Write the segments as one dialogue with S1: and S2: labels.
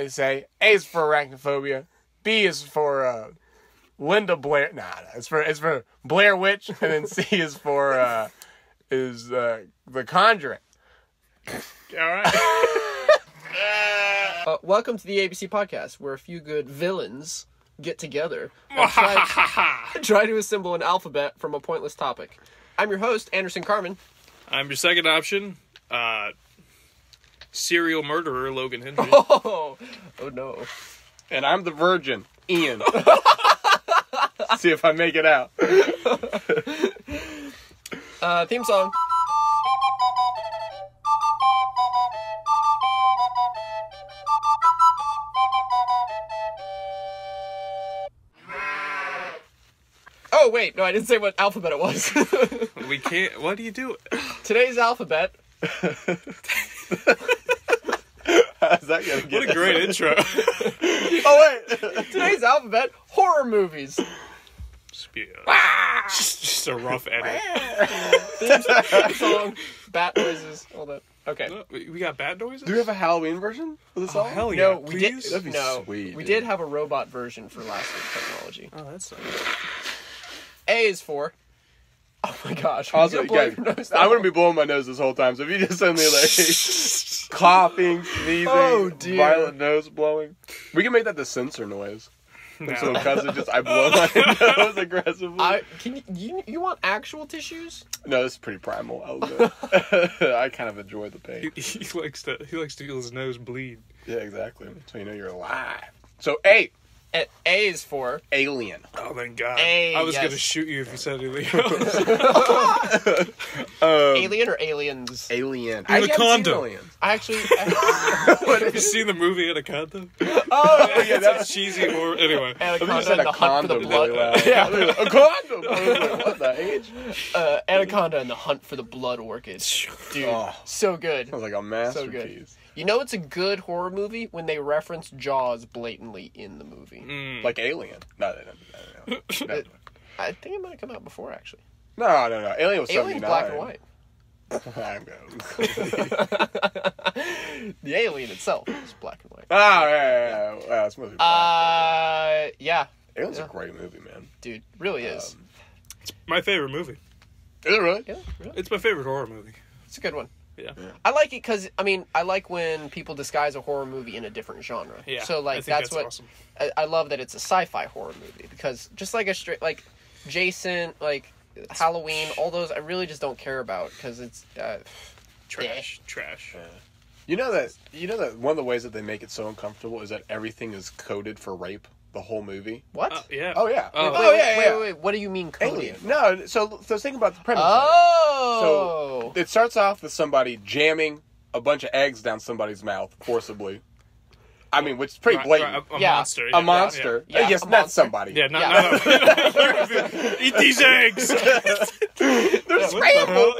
S1: say A is for arachnophobia, B is for Linda Blair. Nah, it's for Blair Witch, and then C is for The Conjuring.
S2: All right.
S3: Welcome to the ABC podcast, where a few good villains get together and try to assemble an alphabet from a pointless topic. I'm your host, Anderson Carman.
S2: I'm your second option, serial murderer, Logan Hendry.
S3: Oh no.
S1: And I'm the virgin, Ian. See if I make it out.
S3: Theme song. Oh, wait. No, I didn't say what alphabet it was.
S2: We can't... What do you do?
S3: Today's alphabet...
S1: How's that gonna get
S2: What a great intro.
S1: Oh, wait.
S3: Today's alphabet, horror movies.
S2: Just a rough edit.
S3: Theme song, bat noises, all that. Okay.
S2: No, we got bad noises?
S1: Do we have a Halloween version of the song?
S2: Hell yeah.
S3: No, we did.
S2: Please?
S1: That'd be
S3: No,
S1: sweet,
S3: we
S1: dude.
S3: did have a robot version for last week's technology.
S2: Oh, that's nice.
S3: A is for... Oh my gosh.
S1: Also,
S3: You're gonna
S1: guys,
S3: blow your nose
S1: I'm
S3: out.
S1: going to be blowing my nose this whole time, so if you just suddenly, like, coughing, sneezing,
S3: Oh, dear.
S1: violent nose blowing, we can make that the censor noise.
S2: No.
S1: So because it just, I blow my nose aggressively.
S3: Can you want actual tissues?
S1: No, this is pretty primal. I kind of enjoy the pain.
S2: He likes to feel his nose bleed.
S1: Yeah, exactly. So you know you're alive. So A
S3: A is for...
S1: Alien.
S2: Oh, thank God.
S3: A,
S2: I was
S3: yes.
S2: going to shoot you if you said anything else.
S3: Alien or Aliens?
S1: Alien.
S2: Anaconda.
S3: I actually...
S2: Have you seen the movie Anaconda?
S3: Oh,
S1: yeah,
S2: It's
S1: that's
S2: a cheesy horror. Anyway.
S3: Anaconda
S1: said
S3: and
S1: a
S3: the hunt for the
S1: condom
S3: blood.
S1: really loud.
S3: Yeah.
S1: A condom. I was like, what the age?
S3: Anaconda and the hunt for the blood orchid. Dude,
S1: Oh.
S3: so good.
S1: Sounds like a masterpiece.
S3: You know it's a good horror movie when they reference Jaws blatantly in the movie.
S1: Like Alien. No.
S3: I think it might have come out before, actually.
S1: No. Alien was 79.
S3: Alien's black and white.
S1: I'm going.
S3: The alien itself is black and white.
S1: Yeah. It's mostly black.
S3: Yeah.
S1: Alien's a great movie, man.
S3: Dude, really is.
S2: My favorite movie.
S1: Is it really?
S3: Yeah, really.
S2: It's my favorite horror movie.
S3: It's a good one.
S2: Yeah.
S3: I like it because, I like when people disguise a horror movie in a different genre.
S2: Yeah.
S3: So, like,
S2: I think
S3: that's what...
S2: awesome.
S3: I love that it's a sci-fi horror movie because just like a straight... Like, Jason, like, Halloween, all those I really just don't care about because it's...
S2: Trash.
S1: Yeah. You know that one of the ways that they make it so uncomfortable is that everything is coded for rape, the whole movie.
S3: What?
S2: Yeah.
S1: Oh, yeah.
S2: Oh.
S3: Wait. What do you mean coded?
S1: Alien. No, so think about the premise.
S3: Oh!
S1: So it starts off with somebody jamming a bunch of eggs down somebody's mouth forcibly. I mean, which is pretty blatant.
S2: A
S3: Yeah.
S2: monster.
S1: A monster.
S3: Yeah,
S1: Yes,
S3: a
S1: not
S3: monster.
S1: somebody.
S2: Yeah, no. Eat these eggs.
S1: They're scrambled.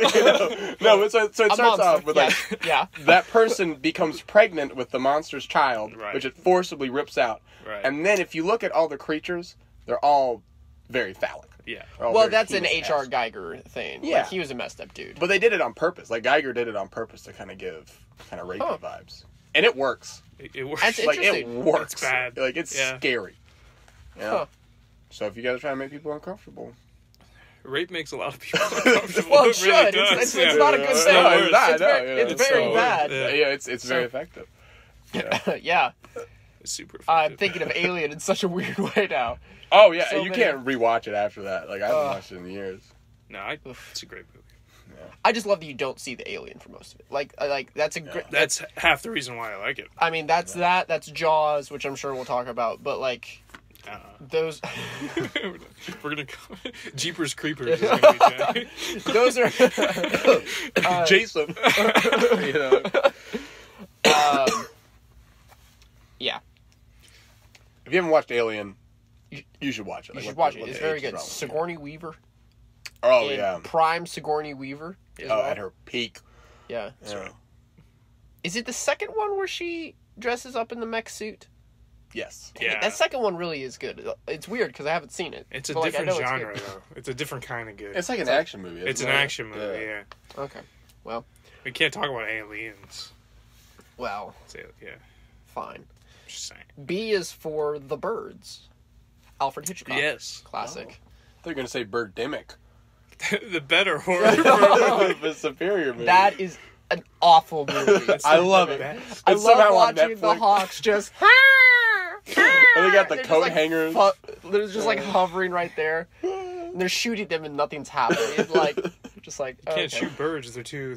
S1: No, so it starts off with like
S3: yeah.
S1: that person becomes pregnant with the monster's child,
S2: Right.
S1: which it forcibly rips out.
S2: Right.
S1: And then if you look at all the creatures, they're all very phallic.
S2: Yeah.
S1: They're all
S3: Well,
S1: very
S3: that's an
S1: penis-esque.
S3: H.R. Geiger thing.
S1: Yeah.
S3: Like, he was a messed up dude.
S1: But they did it on purpose. Like Geiger did it on purpose to kind of give kind of rapey vibes, and it works.
S2: It works.
S3: That's
S1: Like it
S3: interesting.
S1: works.
S2: It's bad.
S1: Like it's
S2: Yeah.
S1: scary. Yeah.
S3: Huh.
S1: So if you guys are trying to make people uncomfortable,
S2: Rape makes a lot of people uncomfortable.
S3: Well, it
S2: It really
S3: should.
S2: does.
S3: It's not a good
S1: No,
S3: thing.
S1: it's not,
S3: It's
S1: no,
S3: very,
S1: yeah,
S3: it's
S1: it's
S3: very
S2: so
S3: bad.
S2: weird.
S1: yeah, it's very effective. Yeah.
S3: Yeah.
S2: It's super effective.
S3: I'm thinking of Alien in such a weird way now.
S1: Oh yeah,
S3: So
S1: you
S3: many-
S1: can't rewatch it after that. Like I haven't watched it in years.
S2: No, it's a great movie.
S3: I just love that you don't see the alien for most of it. Like that's a great...
S2: That's half the reason why I like it.
S3: I mean, that's Jaws, which I'm sure we'll talk about, but, like, those...
S2: We're gonna go... Jeepers Creepers is gonna be Jack.
S3: those are...
S1: Jason. You know.
S3: Yeah.
S1: If you haven't watched Alien, you should watch it.
S3: You
S1: Like,
S3: should
S1: what
S3: watch
S1: the-
S3: it.
S1: what
S3: It's
S1: the
S3: very
S1: age
S3: good.
S1: is wrong with
S3: Sigourney Weaver.
S1: you. Oh
S3: and
S1: yeah.
S3: Prime Sigourney Weaver. as well.
S1: At her peak.
S3: Yeah.
S1: Yeah.
S3: Is it the second one where she dresses up in the mech suit?
S1: Yes.
S2: Yeah.
S3: That second one really is good. It's weird because I haven't seen it.
S2: It's a
S3: but, like, I
S2: different
S3: know it's
S2: genre,
S3: good.
S2: though. It's a different kind of good.
S1: It's like an action movie.
S2: It's
S1: isn't
S2: an
S1: it?
S2: action movie, yeah.
S3: Okay. Well,
S2: We can't talk about aliens.
S3: well,
S2: So, yeah.
S3: fine.
S2: Just saying.
S3: B is for The Birds. Alfred Hitchcock.
S2: Yes.
S3: Classic.
S1: They're gonna say Birdemic.
S2: The better horror.
S1: The superior movie.
S3: That is an awful movie.
S1: I love it.
S2: Best.
S3: I
S1: It's
S3: love
S1: somehow on
S3: watching the
S1: Netflix.
S3: hawks just...
S1: And they got the
S3: They're just,
S1: coat
S3: like,
S1: hangers.
S3: they're just like hovering right there. And they're shooting them and nothing's happening. It's like, just like,
S2: Can't
S3: okay.
S2: shoot birds. They're too.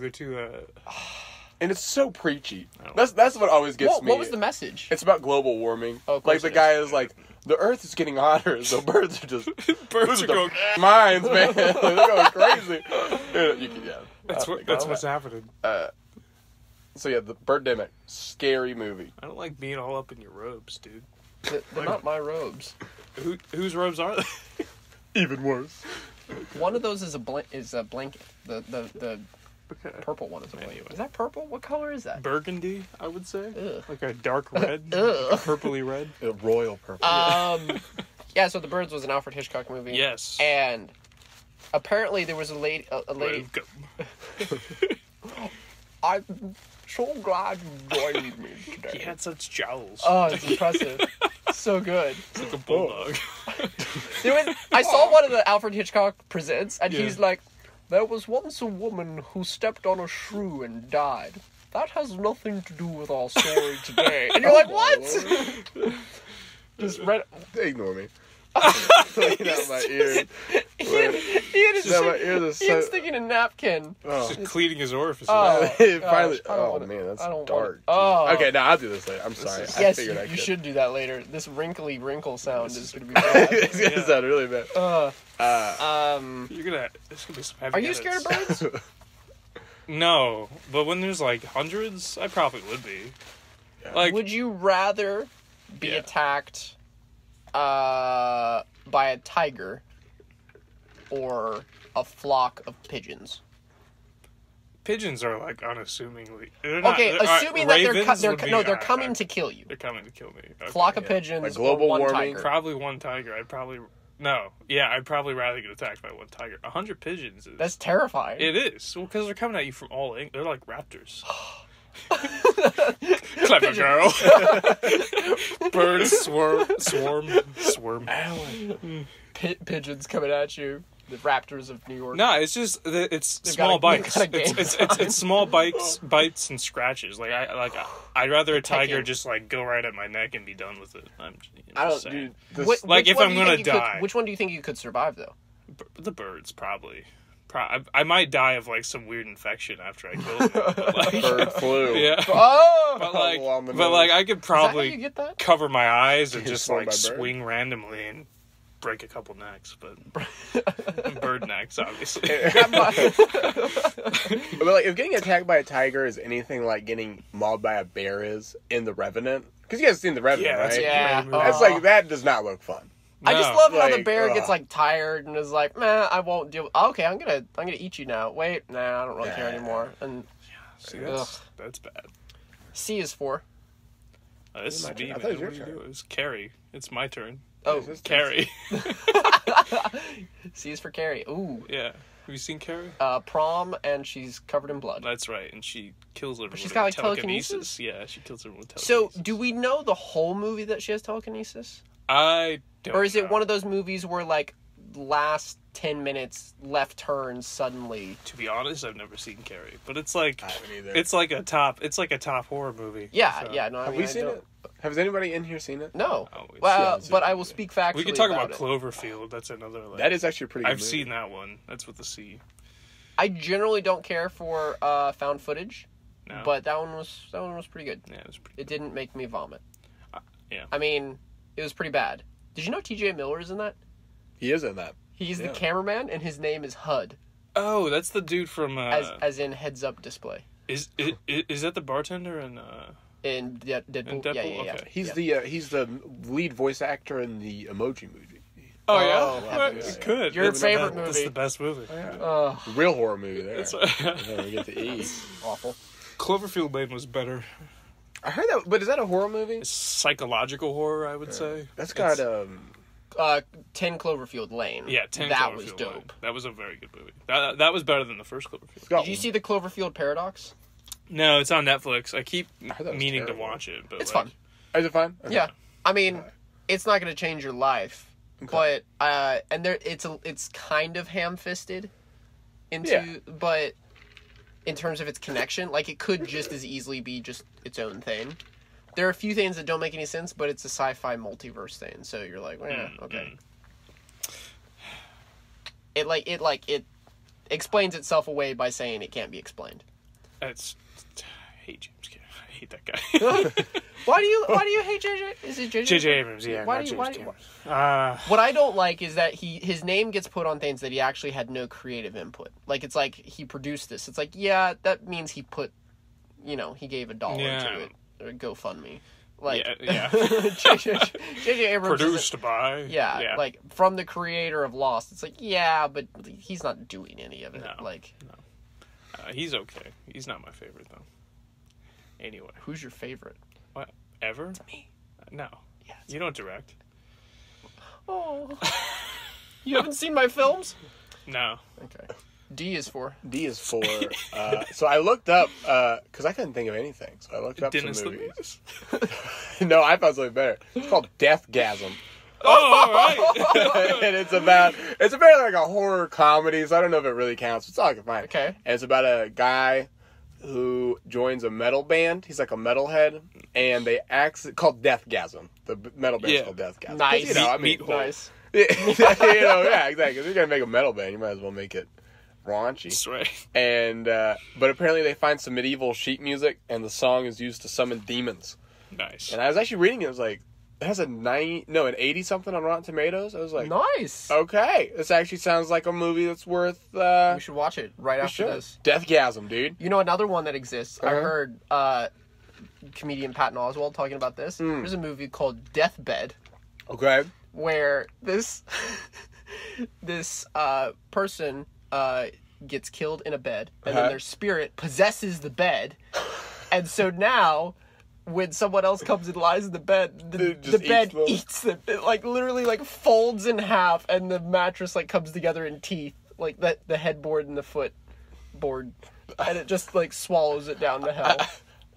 S1: And it's so preachy.
S2: Oh.
S1: That's what always gets me.
S3: What was the message?
S1: It's about global warming.
S3: Oh, of
S1: like
S3: course
S1: the
S3: it
S1: guy is like, the Earth is getting hotter, so birds are just
S2: Birds are going.
S1: minds, man. They're going crazy.
S2: That's what's happening.
S1: So yeah, the Birdemic, scary movie.
S2: I don't like being all up in your robes, dude.
S3: They're not my robes.
S2: Whose robes are they?
S1: Even worse.
S3: One of those is a blanket. The purple one is a blanket.
S2: Anyway.
S3: Is that purple? What color is that?
S2: Burgundy, I would say.
S3: Ugh.
S2: Like a dark red,
S3: Ugh.
S2: like a purpley red.
S1: A royal purple.
S3: Yeah. So The Birds was an Alfred Hitchcock movie.
S2: Yes.
S3: And apparently there was a lady. I'm so glad you joined me today.
S2: He had such jowls.
S3: Oh, it's impressive. So good.
S2: It's like a bulldog.
S3: I saw one of the Alfred Hitchcock Presents, and
S2: Yeah.
S3: he's like, there was once a woman who stepped on a shrew and died. That has nothing to do with our story today. And you're like, what? Just read.
S1: Ignore me. Clean out my ears.
S3: Ian is
S1: Now my ears are so.
S3: Ian's sticking a napkin.
S1: Oh.
S2: Just cleaning his orifices.
S3: Oh,
S1: It
S3: gosh,
S1: finally.
S3: I don't
S1: Oh
S3: wanna-
S1: man, that's
S3: I don't
S1: dark.
S3: wanna- oh.
S1: Okay, now I'll do this later. I'm sorry. I
S3: Yes,
S1: figured I
S3: you
S1: could.
S3: should do that later. This wrinkly wrinkle sound is going to be bad.
S1: It's gonna sound really bad.
S2: You're gonna. It's gonna be some heavy.
S3: Are you scared of birds?
S2: No, but when there's like hundreds, I probably would be. Like,
S3: Would you rather be
S2: Yeah.
S3: attacked by a tiger or a flock of pigeons?
S2: pigeons are like unassumingly.
S3: Okay, assuming that they're coming
S2: to.
S3: to kill you.
S2: They're coming to kill me. Okay,
S3: Flock of
S2: yeah.
S3: pigeons
S1: Like global
S3: or one
S1: warming?
S3: tiger.
S2: Probably one tiger. I'd probably I'd probably rather get attacked by one tiger. 100 pigeons is.
S3: That's terrifying.
S2: It is. Well, because they're coming at you from all angles. They're like raptors. Clever girl. Birds swarm.
S3: Pigeons coming at you. The raptors of New York.
S2: No, it's just it's
S3: They've
S2: small
S3: got a
S2: bites.
S3: game
S2: It's small bites and scratches. Like I'd rather a tiger
S3: Pecking.
S2: just like go right at my neck and be done with it. I'm just
S1: I don't.
S2: saying.
S1: Dude, this,
S2: Like,
S3: which
S2: if
S3: one
S2: I'm
S3: do you
S2: gonna
S3: think you could-
S2: die.
S3: which one do you think you could survive though?
S2: The birds probably. I might die of like some weird infection after I kill them. But, like,
S1: bird flu.
S2: yeah.
S3: Oh,
S2: But
S1: On the
S2: like,
S1: nose.
S2: I could
S3: is that how you
S2: probably
S3: get that?
S2: cover my eyes and
S1: Get
S2: just
S1: swarmed
S2: like
S1: by birds?
S2: swing randomly and break a couple necks, but bird necks, obviously.
S1: But like, if getting attacked by a tiger is anything like getting mauled by a bear is in The Revenant, because you guys seen The Revenant,
S2: Yeah, that's
S1: right?
S2: a
S3: Yeah.
S2: great movie.
S1: That's like that does not look fun.
S3: I just
S2: No.
S3: love how the
S1: Like,
S3: bear
S1: ugh.
S3: gets like tired and is like, "Man, I won't deal. Okay, I'm gonna eat you now. Wait, nah, I don't really care
S1: Yeah.
S3: anymore." And
S2: See,
S3: Ugh.
S2: that's bad.
S3: C is for.
S2: This is
S1: my turn.
S2: me,
S1: I
S2: man.
S1: thought it was
S2: What
S1: your
S2: do you
S1: turn.
S2: do? It's Carrie. It's my turn.
S3: Oh,
S2: Carrie.
S3: C is for Carrie. Ooh,
S2: Yeah. Have you seen Carrie?
S3: prom, and she's covered in blood.
S2: That's right, and she kills everyone.
S3: she's
S2: with
S3: got, like,
S2: telekinesis.
S3: telekinesis?
S2: Yeah, she kills everyone with
S3: So,
S2: telekinesis.
S3: do we know the whole movie that she has telekinesis,
S2: I don't
S3: or is it
S2: know.
S3: one of those movies where like last 10 minutes left turn suddenly?
S2: To be honest, I've never seen Carrie, but it's like
S1: I haven't either.
S2: it's like a top horror movie.
S3: Yeah,
S2: So,
S3: yeah. No, I
S1: Have
S3: mean,
S1: we
S3: I
S1: seen
S3: don't-
S1: it? Has anybody in here seen it?
S3: No.
S2: Oh, it's-
S3: Well,
S1: yeah,
S3: but I will speak factually.
S2: We could talk about
S3: it.
S2: Cloverfield. That's another. Like,
S1: That is actually a pretty good
S2: I've
S1: movie.
S2: seen that one. That's with the C.
S3: I generally don't care for found footage,
S2: No.
S3: but that one was pretty good.
S2: Yeah, it was pretty.
S3: It didn't make me vomit.
S2: Yeah.
S3: I mean, it was pretty bad. Did you know T.J. Miller is in that?
S1: He is in that.
S3: He's
S1: Yeah.
S3: the cameraman, and his name is HUD,
S2: Oh, that's the dude from.
S3: as in heads up display.
S2: Is that the bartender in?
S3: In Deadpool.
S2: In Deadpool?
S3: Yeah.
S2: Okay.
S1: He's
S3: Yeah.
S1: he's the lead voice actor in the Emoji Movie.
S2: Oh,
S3: Oh,
S2: yeah,
S3: heavens.
S2: it could.
S3: Your
S2: That's
S3: favorite
S2: That's
S3: movie.
S2: the best movie.
S1: Real horror movie there.
S2: It's,
S1: Then we get the E.
S3: Awful.
S2: Cloverfield Lane was better.
S1: I heard that, but is that a horror movie?
S2: It's psychological horror, I would say.
S1: That's got
S3: 10 Cloverfield Lane.
S2: Yeah, 10
S3: That
S2: Cloverfield
S3: was
S2: Lane.
S3: dope.
S2: That was a very good movie. That was better than the first Cloverfield.
S1: it's got
S3: Did you see the Cloverfield Paradox?
S2: No, it's on Netflix. I keep
S1: heard that was
S2: meaning
S1: terrible.
S2: to watch it, but
S3: It's
S2: like,
S3: fun.
S1: Is it fun? Okay.
S3: Yeah. I mean, it's not going to change your life, but and it's kind of ham-fisted but in terms of its connection, like, it could just as easily be just its own thing. There are a few things that don't make any sense, but it's a sci-fi multiverse thing, so you're like, okay. It explains itself away by saying it can't be explained.
S2: I hate James Cameron. I hate that guy.
S3: Why do you hate JJ? Is it JJ?
S2: JJ Abrams, yeah.
S3: Why
S2: not
S3: do you?
S2: James Cameron.
S3: What I don't like is that his name gets put on things that he actually had no creative input. Like, it's like he produced this. It's like, yeah, that means he put, he gave $1 to it or GoFundMe. Like, JJ Abrams
S2: produced by
S3: like from the creator of Lost. It's like, yeah, but he's not doing any of it.
S2: He's okay. He's not my favorite though. Anyway,
S3: who's your favorite?
S2: What ever?
S3: It's me.
S2: No.
S3: Yeah,
S2: you don't direct.
S3: Oh. You haven't seen my films?
S2: No.
S3: Okay. D is for.
S1: So I looked up, because I couldn't think of anything. So I looked up some movies. No, I found something better. It's called Deathgasm.
S2: Oh, all right.
S1: And it's apparently like a horror comedy, so I don't know if it really counts. It's all I can find.
S3: Okay.
S1: And it's about a guy who joins a metal band. He's like a metalhead, and called Deathgasm. The metal band's called Deathgasm.
S3: Nice.
S1: Nice. Yeah, exactly. If you're gonna make a metal band, you might as well make it raunchy.
S2: That's right.
S1: And but apparently they find some medieval sheet music, and the song is used to summon demons.
S2: Nice.
S1: And I was actually reading it. It was like, it has an 80 something on Rotten Tomatoes. I was like,
S3: nice.
S1: Okay, this actually sounds like a movie that's worth.
S3: We should watch it right after this.
S1: Deathgasm, dude.
S3: You know another one that exists. I heard comedian Patton Oswalt talking about this. There's a movie called Deathbed.
S1: Okay.
S3: Where this person gets killed in a bed, and then their spirit possesses the bed, and so now when someone else comes and lies in the bed, the bed eats them. It like literally like folds in half, and the mattress like comes together in teeth, like the headboard and the footboard, and it just like swallows it down to hell.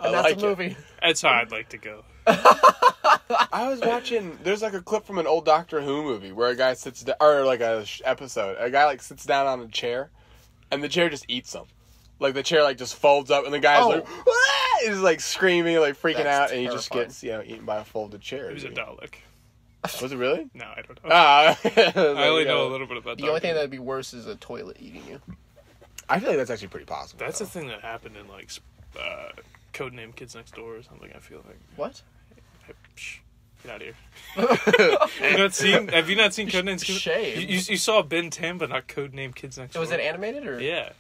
S3: And that's a movie.
S2: That's how I'd like to go.
S1: I was watching. There's like a clip from an old Doctor Who movie where a guy sits down, or like a episode. A guy like sits down on a chair, and the chair just eats him. Like the chair like just folds up, and the guy's like, "Ah!" He's like screaming, like freaking out, and he just gets eaten by a folded chair.
S2: It was a Dalek.
S1: Was it really?
S2: No, I don't know.
S1: I
S2: only know a little bit about.
S3: The only thing that'd be worse is a toilet eating you.
S1: I feel like that's actually pretty possible.
S2: That's a thing that happened in like Codename Kids Next Door or something. I feel like.
S3: What?
S2: Shh. Get out of here. Have you not seen Codename Kids?
S3: Shame.
S2: You saw Ben 10, but not Codename Kids Next Door.
S3: Was it animated or?
S2: Yeah.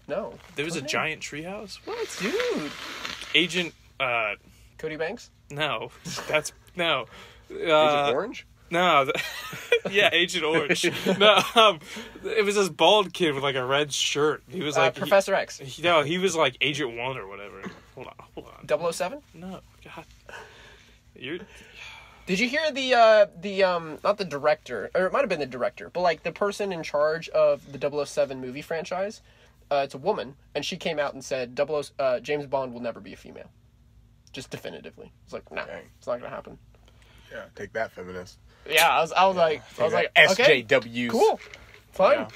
S3: No.
S2: There was a giant treehouse.
S3: What, dude?
S2: Agent.
S3: Cody Banks?
S2: No, that's no.
S1: Agent Orange?
S2: No. Yeah, Agent Orange. No, it was this bald kid with like a red shirt. He was like
S3: Professor X.
S2: He was like Agent 1 or whatever. Hold on.
S3: 007?
S2: No, God.
S3: Did you hear the not the director, or it might have been the director, but like the person in charge of the 007 movie franchise? It's a woman, and she came out and said James Bond will never be a female. Just definitively. It's like, nah, it's not gonna happen.
S1: Yeah, take that, feminist.
S3: Yeah, I was like, okay,
S1: SJWs.
S3: cool, fine.
S1: Yeah.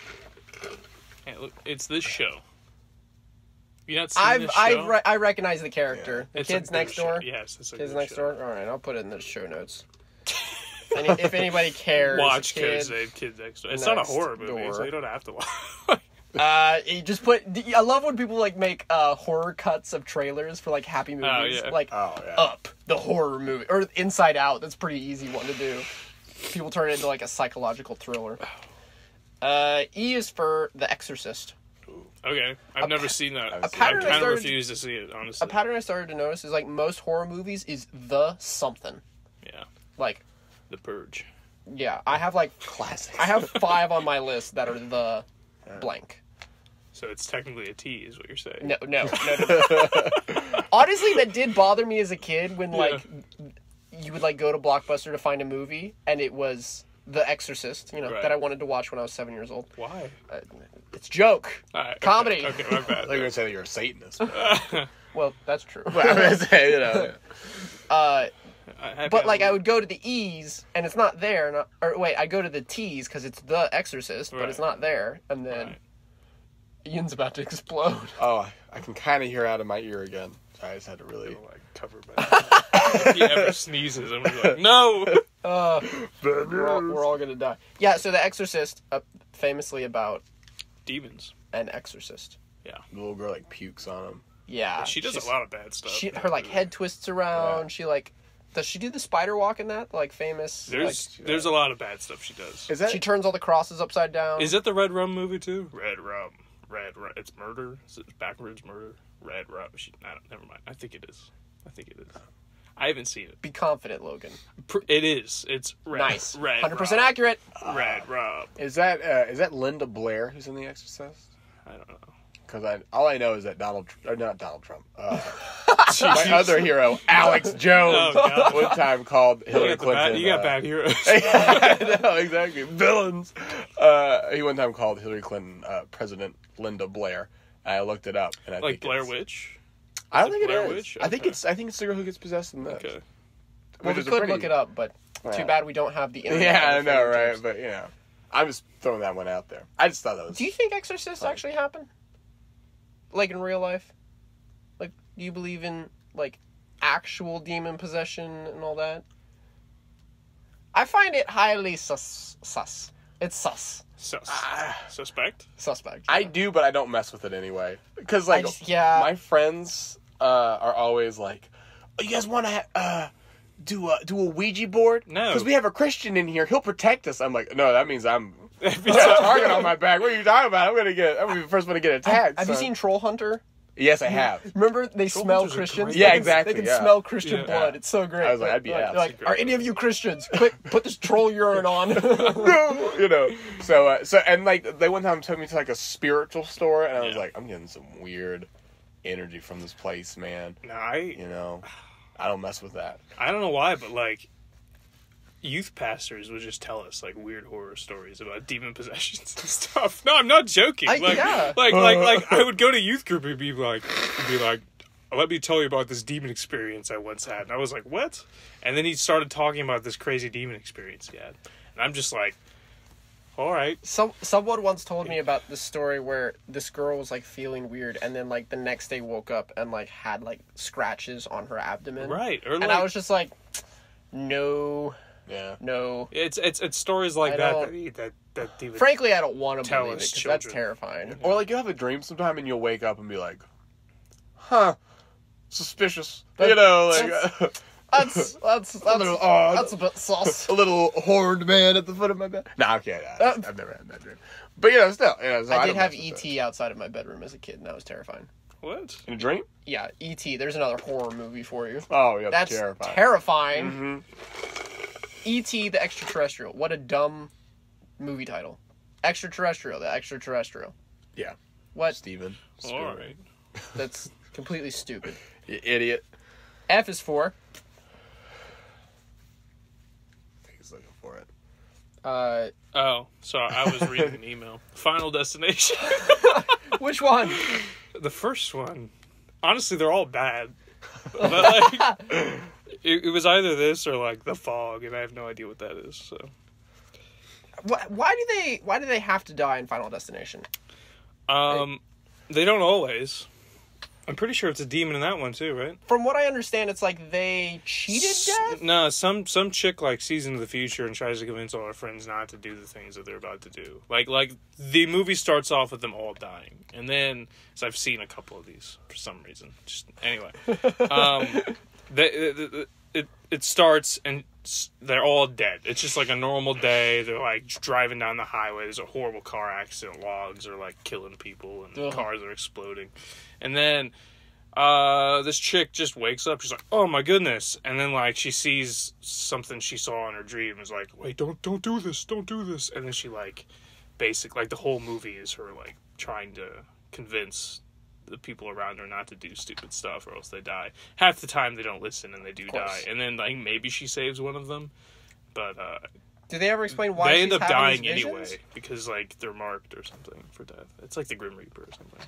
S2: Hey, look, it's this show. You not seen this show?
S3: I recognize the character.
S2: Yeah.
S3: The Kids Next Door.
S2: Yes, it's a
S3: Kids
S2: good
S3: Next
S2: show.
S3: Door. All right, I'll put it in the show notes. If anybody cares,
S2: watch Kids Next Door. It's not a horror movie, so you don't have to watch.
S3: You just put. I love when people like make horror cuts of trailers for like happy movies, Up, the horror movie, or Inside Out. That's a pretty easy one to do. People turn it into like a psychological thriller. E is for The Exorcist.
S2: Okay, I've never seen that. I kind of refuse to see it, honestly.
S3: A pattern I started to notice is like most horror movies is the something.
S2: Yeah.
S3: Like
S2: The Purge.
S3: Yeah, I have like classics. I have 5 on my list that are the blank.
S2: So it's technically a T, is what you're saying.
S3: No. Honestly, that did bother me as a kid when like you would like go to Blockbuster to find a movie and it was The Exorcist, that I wanted to watch when I was 7 years old.
S2: Why?
S3: It's joke.
S2: Right,
S3: comedy.
S2: Okay, my bad.
S1: I thought you were going to say that you're a Satanist.
S3: Well, that's true.
S1: Well, I'm going to say,
S3: But like I would go to the E's and it's not there, or wait, I go to the T's because it's the Exorcist, but it's not there, and then Ian's about to explode.
S1: Oh, I can kind of hear out of my ear again. I just had to really
S2: like cover my. If he ever sneezes, I'm gonna be like, no.
S3: We're all gonna die. Yeah. So the Exorcist, famously about
S2: demons.
S3: An exorcist.
S2: Yeah.
S1: The little girl like pukes on him.
S3: Yeah.
S2: She does a lot of bad stuff.
S3: Her like head twists around. Yeah. She like. Does she do the spider walk in that? Like famous.
S2: There's a lot of bad stuff she does.
S1: Is that
S3: she turns all the crosses upside down?
S2: Is that the Red Rum movie too? Red Rum. It's murder. Is it backwards murder? Red Rum. Never mind. I think it is. I haven't seen it.
S3: Be confident, Logan.
S2: It is. It's red.
S3: Nice.
S2: Red
S3: 100%
S2: Rum.
S3: accurate.
S2: Red Rum.
S1: Is that Linda Blair who's in The Exorcist?
S2: I don't know.
S1: Because all I know is that not Donald Trump. My other hero, Alex Jones, one time called Hillary Clinton.
S2: You got bad heroes.
S1: I know, exactly. Villains. He one time called Hillary Clinton President Linda Blair. And I looked it up, and I think
S2: Blair Witch.
S1: I don't think
S2: Blair
S1: it is.
S2: Witch?
S1: I think it's the girl who gets possessed in this.
S2: Okay.
S3: Well, we could look it up, but too bad we don't have the internet.
S1: Yeah, I know, right? But I'm just throwing that one out there. I just thought that was.
S3: Do you think Exorcist actually happened? Like in real life? Like, do you believe in, like, actual demon possession and all that? I find it highly sus. It's sus.
S2: Suspect?
S3: Suspect.
S1: Yeah. I do, but I don't mess with it anyway. Because, like, my friends are always like, oh, you guys want to do a Ouija board?
S2: No.
S1: Because we have a Christian in here. He'll protect us. I'm like, no, that means I'm... got a target on my back. What are you talking about? I'm gonna be the first one to get attacked.
S3: Have you seen Troll Hunter?
S1: Yes, I have.
S3: Remember they smell Christians?
S1: Yeah, exactly.
S3: They can smell Christian blood. It's so great.
S1: I was like, I'd be
S3: like, are any of you Christians? Quick, put this troll urine on.
S1: So and like they one time took me to like a spiritual store, and I was like, I'm getting some weird energy from this place, man.
S2: No,
S1: I don't mess with that.
S2: I don't know why, but like. Youth pastors would just tell us like weird horror stories about demon possessions and stuff. No, I'm not joking. Like I would go to youth group and be like, let me tell you about this demon experience I once had. And I was like, what? And then he started talking about this crazy demon experience he had. And I'm just like, all right.
S3: Someone once told me about this story where this girl was like feeling weird, and then like the next day woke up and like had like scratches on her abdomen.
S2: Right.
S3: And I was just like, no.
S1: Yeah.
S3: No.
S2: It's stories like that demon.
S3: Frankly, I don't want to
S2: tell
S3: believe it
S2: us
S3: because
S2: children.
S3: that's terrifying.
S1: Yeah. Or like you'll have a dream sometime and you'll wake up and be like, huh, suspicious. That's a little odd.
S3: That's a bit sus.
S1: A little horned man at the foot of my bed. No, okay, I've never had that dream. But still, so
S3: I did have E.T. outside of my bedroom as a kid, and that was terrifying.
S2: What?
S1: In a dream?
S3: Yeah, E.T. There's another horror movie for you.
S1: Oh, yeah,
S3: that's terrifying.
S1: Mm-hmm.
S3: E.T. the Extraterrestrial. What a dumb movie title. Extraterrestrial, the Extraterrestrial.
S1: Yeah.
S3: What?
S1: Steven.
S2: All right.
S3: That's completely stupid.
S1: You idiot.
S3: F is for...
S1: He's looking for it.
S2: Oh, sorry, I was reading an email. Final Destination.
S3: Which one?
S2: The first one. Honestly, they're all bad. But like... It was either this or like The Fog, and I have no idea what that is. So,
S3: why do they have to die in Final Destination?
S2: They don't always. I'm pretty sure it's a demon in that one too, right?
S3: From what I understand, it's like they cheated death?
S2: No, some chick like sees into the future and tries to convince all her friends not to do the things that they're about to do. Like the movie starts off with them all dying, and then so I've seen a couple of these for some reason. Just anyway, it starts and they're all dead. It's just like a normal day. They're like driving down the highway. There's a horrible car accident. Logs are like killing people and cars are exploding. And then this chick just wakes up. She's like, oh my goodness. And then like she sees something she saw in her dream. Is like, wait, don't do this. Don't do this. And then she like basically like the whole movie is her like trying to convince the people around her not to do stupid stuff or else they die. Half the time they don't listen and they do die. And then like maybe she saves one of them. But
S3: do they ever explain why
S2: they end up dying anyway because like they're marked or something for death. It's like the Grim Reaper or something.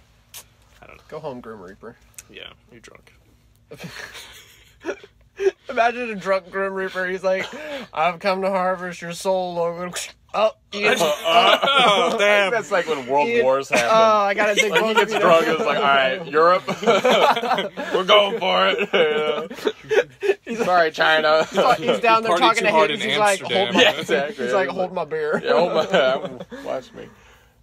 S2: I don't know.
S3: Go home, Grim Reaper.
S2: Yeah, you're drunk.
S3: Imagine a drunk Grim Reaper. He's like, I've come to harvest your soul, Logan. Oh, Ian.
S2: Oh, damn.
S1: That's like when World Wars happen.
S3: Oh, I gotta take
S1: Like he gets drunk, it's like, all right, Europe, we're going for it. Sorry, China.
S3: He's down there
S2: Party
S3: talking
S2: too
S3: to
S2: hard
S3: him.
S2: in
S3: He's like,
S2: Amsterdam.
S3: hold my,
S1: Yeah, exactly.
S3: he's like, hold my beer.
S1: Yeah, watch me.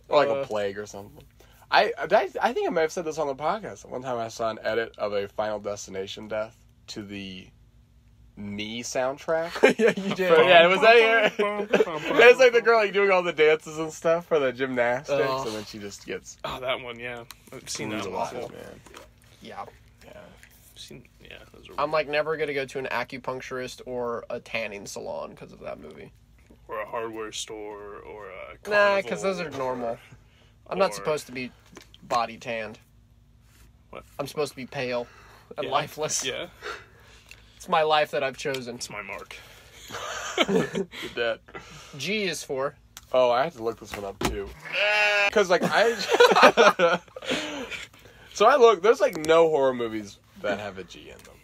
S1: Or like a plague or something. I think I may have said this on the podcast. One time I saw an edit of a Final Destination death to the Me soundtrack.
S3: Yeah, you did.
S1: Yeah, it was that. It's like the girl like doing all the dances and stuff for the gymnastics,
S3: Oh.
S1: and then she just gets.
S2: Oh, that one, yeah. I've seen that one
S1: brutalized,
S2: before.
S1: man.
S3: Yeah.
S2: Yeah, those are
S3: I'm like never gonna go to an acupuncturist or a tanning salon because of that movie.
S2: or a hardware store or a
S3: Nah,
S2: carnival.
S3: because those are normal. I'm not
S2: Or-
S3: supposed to be body tanned.
S2: What?
S3: I'm supposed to be pale and
S2: Yeah.
S3: lifeless.
S2: Yeah,
S3: It's my life that I've chosen.
S2: it's my mark.
S1: You're dead.
S3: G is for.
S1: Oh, I had to look this one up too. Because like I. So I look. There's like no horror movies that have a G in them.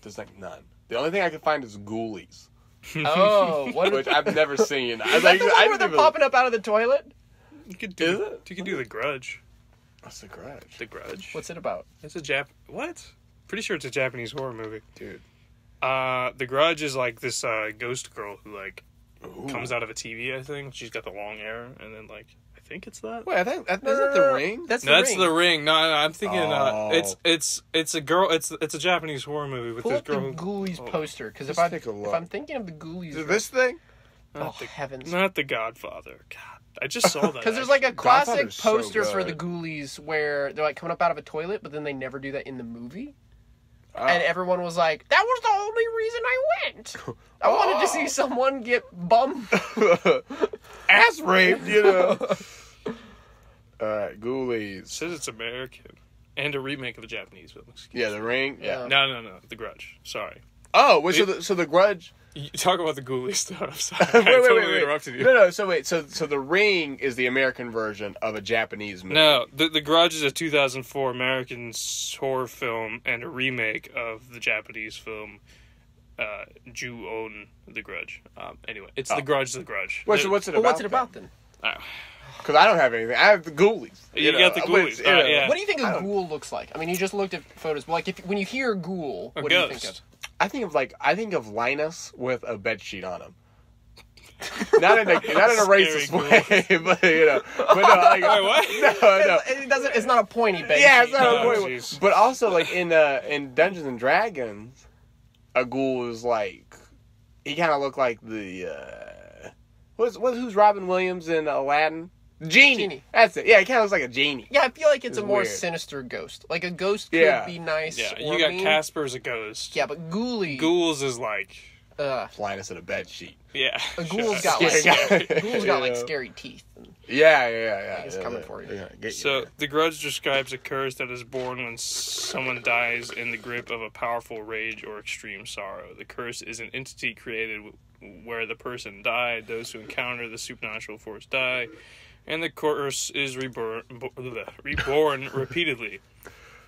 S1: There's like none. The only thing I could find is Ghoulies,
S3: Oh, what?
S1: which I've never seen.
S3: Is that the one where they're popping up out of the toilet?
S2: You could
S1: Is
S2: do
S1: it?
S2: You could do The Grudge.
S1: What's the Grudge,
S2: The Grudge.
S3: What's it about?
S2: It's a What? Pretty sure it's a Japanese horror movie.
S1: dude?
S2: The Grudge is like this ghost girl who like
S1: Ooh.
S2: comes out of a TV. I think she's got the long hair, and then like I think it's that.
S1: Wait, I think isn't that The Ring?
S3: That's
S2: No,
S3: the
S2: that's
S3: ring.
S2: The Ring. No, I'm thinking.
S1: Oh.
S2: It's a girl. It's a Japanese horror movie with
S3: Pull
S2: this
S3: up the
S2: girl.
S3: Ghoulies
S2: Oh.
S3: poster, because if
S1: Let's take a
S3: if
S1: look.
S3: I'm thinking of the Ghoulies,
S1: Is this thing?
S3: oh heavens!
S2: Not The Godfather. God, I just saw that.
S3: Because there's like a
S1: Godfather's
S3: classic
S1: so
S3: poster for the
S1: good.
S3: Ghoulies where they're like coming up out of a toilet, but then they never do that in the movie.
S1: Oh.
S3: And everyone was like, "That was the only reason I went. I wanted to see someone get bum."
S1: Ass raped, you know. Alright, Ghoulies.
S2: It says it's American and a remake of a Japanese film. Excuse
S1: Yeah, The Ring.
S3: Yeah.
S1: Yeah.
S2: No. The Grudge. Sorry.
S1: Oh, wait, so the Grudge.
S2: You talk about the Ghoulies stuff. I'm sorry. I totally interrupted you.
S1: No. So wait. So The Ring is the American version of a Japanese movie.
S2: No, the Grudge is a 2004 American horror film and a remake of the Japanese film Ju-On The Grudge. Anyway, it's The Grudge, The Grudge.
S1: Wait, so what's it
S3: Well,
S1: about?
S3: what's it about then?
S1: Because I don't have anything. I have the Ghoulies.
S2: You got the Ghoulies.
S1: Which, you know,
S2: Yeah.
S3: What do you think a ghoul looks like? I mean, you just looked at photos, but like when you hear ghoul,
S2: A
S3: what do you
S2: ghost.
S3: think of?
S1: I think of Linus with a bed sheet on him. Not in a racist
S2: Scary
S1: way, but you know. But no, like,
S2: Wait, what?
S1: No.
S3: It doesn't. It's not a pointy bed.
S1: Yeah,
S3: sheet.
S1: it's not
S2: Oh,
S1: a point.
S2: jeez.
S1: But also, like in Dungeons and Dragons, a ghoul is like he kind of looked like the who's Robin Williams in Aladdin? Genie. That's it. Yeah, he kind of looks like a genie.
S3: Yeah, I feel like it's
S1: It's
S3: a more
S1: weird.
S3: sinister ghost. Like a ghost could
S1: Yeah.
S3: be nice.
S2: Yeah,
S3: or
S2: you got
S3: mean.
S2: Casper as a ghost.
S3: Yeah, but ghoulie.
S2: Ghouls is like,
S1: Linus in a bed sheet.
S2: yeah.
S3: A ghoul's
S2: sure.
S3: got like
S1: Scary guy.
S3: ghouls got like
S1: Yeah.
S3: scary teeth.
S1: Yeah.
S3: He's coming for you.
S1: Yeah, get
S2: So, The Grudge describes a curse that is born when someone dies in the grip of a powerful rage or extreme sorrow. The curse is an entity created where the person died, those who encounter the supernatural force die, and the curse is reborn repeatedly.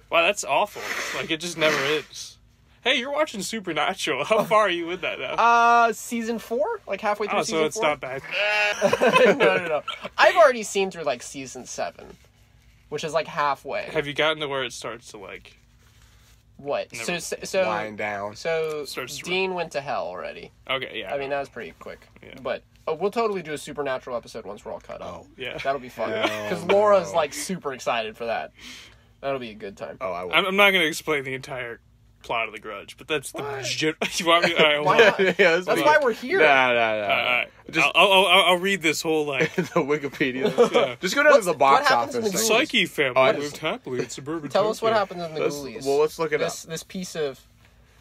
S2: Wow, that's awful. Like, it just never is. Hey, you're watching Supernatural. How far are you with that now?
S3: Season 4, like halfway through
S2: Oh,
S3: season
S2: so it's
S3: 4.
S2: not bad.
S3: No. I've already seen through like season 7, which is like halfway.
S2: Have you gotten to where it starts to, like...
S3: What?
S2: Never.
S3: So
S1: Wind down.
S3: So
S2: Starts to-
S3: Dean went to hell already.
S2: Okay, yeah.
S3: I mean, that was pretty quick.
S2: Yeah.
S3: But we'll totally do a Supernatural episode once we're all caught up.
S1: Oh.
S2: Yeah.
S3: That'll be fun.
S1: Oh,
S3: Because Laura's like super excited for that. That'll be a good time.
S1: Oh, I will.
S2: I'm not going to explain the entire plot of The Grudge, but that's the... You want me? All right, hold
S3: Why
S2: on.
S3: not?
S1: Yeah,
S3: That's why we're here.
S1: Nah.
S2: Alright.
S1: Just
S2: I'll read this whole, like...
S1: the Wikipedia.
S2: Yeah.
S1: Just go down to the box
S3: what happens in
S1: office.
S3: the
S1: section.
S3: Ghoulies?
S2: Psyche family
S1: Oh, I
S2: moved happily in suburban
S3: Tell us what
S2: Tokyo.
S3: happens in the Ghoulies.
S1: Let's look it up.
S3: This piece of...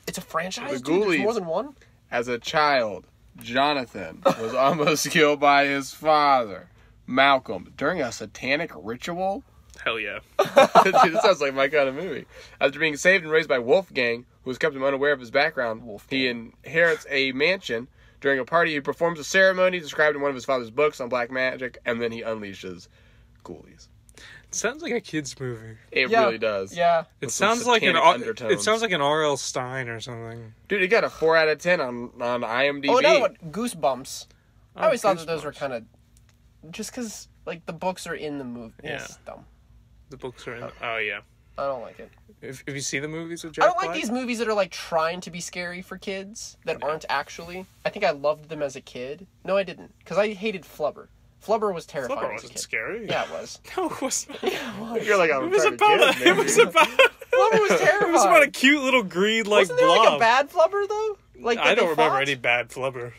S3: It's a franchise,
S1: The
S3: dude? There's
S1: Ghoulies.
S3: more than one?
S1: As a child, Jonathan was almost killed by his father, Malcolm, during a satanic ritual.
S2: Hell yeah.
S1: Dude, this sounds like my kind of movie. After being saved and raised by Wolfgang, who has kept him unaware of his background, he inherits a mansion. During a party, he performs a ceremony described in one of his father's books on black magic, and then he unleashes Ghoulies.
S2: Sounds like a kid's movie.
S1: It really does.
S3: Yeah.
S2: It sounds like an R.L. Stein or something.
S1: Dude, it got a 4 out of 10 on IMDb.
S3: Oh, another one, Goosebumps. I always thought that those were kind of just because like the books are in the movie.
S2: Yeah.
S3: It's dumb.
S2: The books are in. Oh yeah.
S3: I don't like it.
S2: If you see the movies with Jack
S3: I don't
S2: Black?
S3: like these movies that are like trying to be scary for kids that aren't actually. I think I loved them as a kid. No, I didn't, because I hated Flubber. Flubber was terrifying.
S2: Flubber
S3: as a
S2: wasn't
S3: kid.
S2: scary.
S3: Yeah, it was.
S2: No, it wasn't.
S1: You're like, I'm
S2: It was
S1: trying
S2: about.
S1: to
S2: It was about.
S3: Flubber was terrifying.
S2: It was about a cute little green like
S3: Wasn't there
S2: blob.
S3: like a bad Flubber though? Like
S2: I don't remember
S3: fought?
S2: any bad Flubber.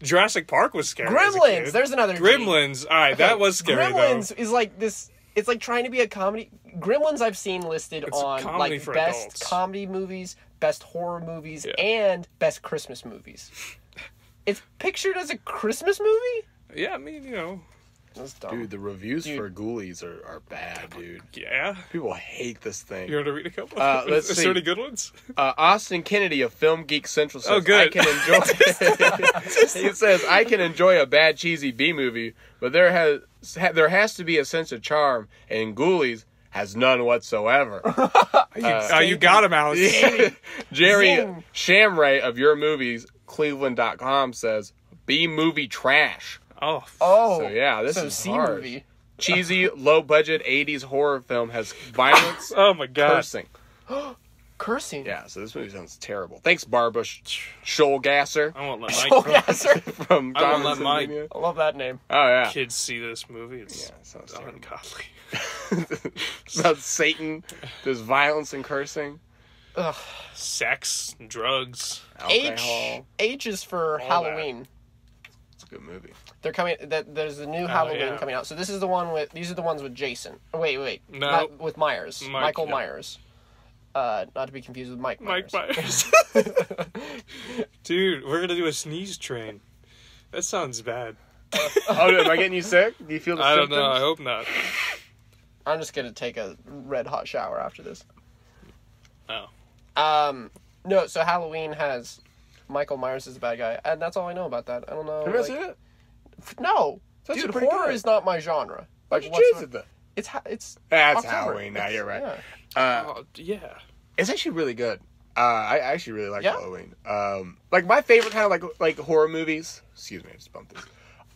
S2: Jurassic Park was scary. as a
S3: Gremlins.
S2: kid.
S3: There's another G.
S2: Gremlins. All right, that was scary
S3: Gremlins
S2: though.
S3: is like this. It's like trying to be a comedy. Gremlins I've seen listed
S2: It's a
S3: on
S2: comedy
S3: like
S2: for
S3: best
S2: adults.
S3: comedy movies, best horror movies,
S2: Yeah.
S3: and best Christmas movies. It's pictured as a Christmas movie?
S2: Yeah, I mean, you know.
S3: That's dumb.
S1: Dude, the reviews for Ghoulies are bad, dude.
S2: Yeah.
S1: People hate this thing.
S2: You want to read a couple?
S1: Let's
S2: Is
S1: see.
S2: there any good ones?
S1: Austin Kennedy of Film Geek Central says,
S2: Oh, good.
S1: I can enjoy. He says, I can enjoy a bad cheesy B movie, but there has to be a sense of charm, and Ghoulies has none whatsoever.
S2: You got him, Alex.
S1: Jerry
S3: Zing.
S1: Shamray of Your Movies, Cleveland.com says, B movie trash.
S2: Oh.
S3: Oh.
S1: So yeah, this
S3: so
S1: is
S3: C
S1: harsh.
S3: movie.
S1: Cheesy, low-budget 80s horror film has violence,
S2: Oh my god.
S1: cursing.
S3: Cursing.
S1: Yeah, so this movie sounds terrible. Thanks, Barbara Schollgasser
S2: I won't let
S3: Oh,
S2: my
S3: gasser.
S1: from
S2: I won't
S1: Carman,
S2: let my-
S1: Virginia.
S3: I love that name.
S1: Oh, yeah.
S2: kids see this movie. It's
S1: Yeah, it sounds terrible.
S2: ungodly.
S1: It's about Satan. There's violence and cursing.
S3: Ugh.
S2: Sex, drugs.
S1: Alcohol.
S3: H is for
S2: All
S3: Halloween.
S1: It's a good movie.
S3: They're coming. There's a new Halloween
S2: yeah.
S3: coming out. So this is the one with. These are the ones with Jason. Oh, wait.
S2: No.
S3: Not with Myers. Michael
S2: yeah.
S3: Myers. Not to be confused with Mike Myers.
S2: Mike Myers. Dude, we're gonna do a sneeze train. That sounds bad.
S1: Oh, am I getting you sick? Do you feel the
S2: I don't
S1: symptoms?
S2: know. I hope not.
S3: I'm just gonna take a red hot shower after this.
S2: Oh.
S3: No. So Halloween has Michael Myers as the bad guy, and that's all I know about that. I don't know.
S1: Have you ever seen it?
S3: No,
S1: That's
S3: dude,
S1: pretty
S3: horror
S1: good.
S3: is not my genre.
S1: Why'd you
S3: whatsoever.
S1: choose it then?
S3: It's
S1: That's
S3: October.
S1: Halloween. Now you're right.
S3: Yeah.
S2: Oh, yeah.
S1: It's actually really good. I actually really like
S3: Yeah?
S1: Halloween. Like my favorite kind of like horror movies. Excuse me, I just bumped this.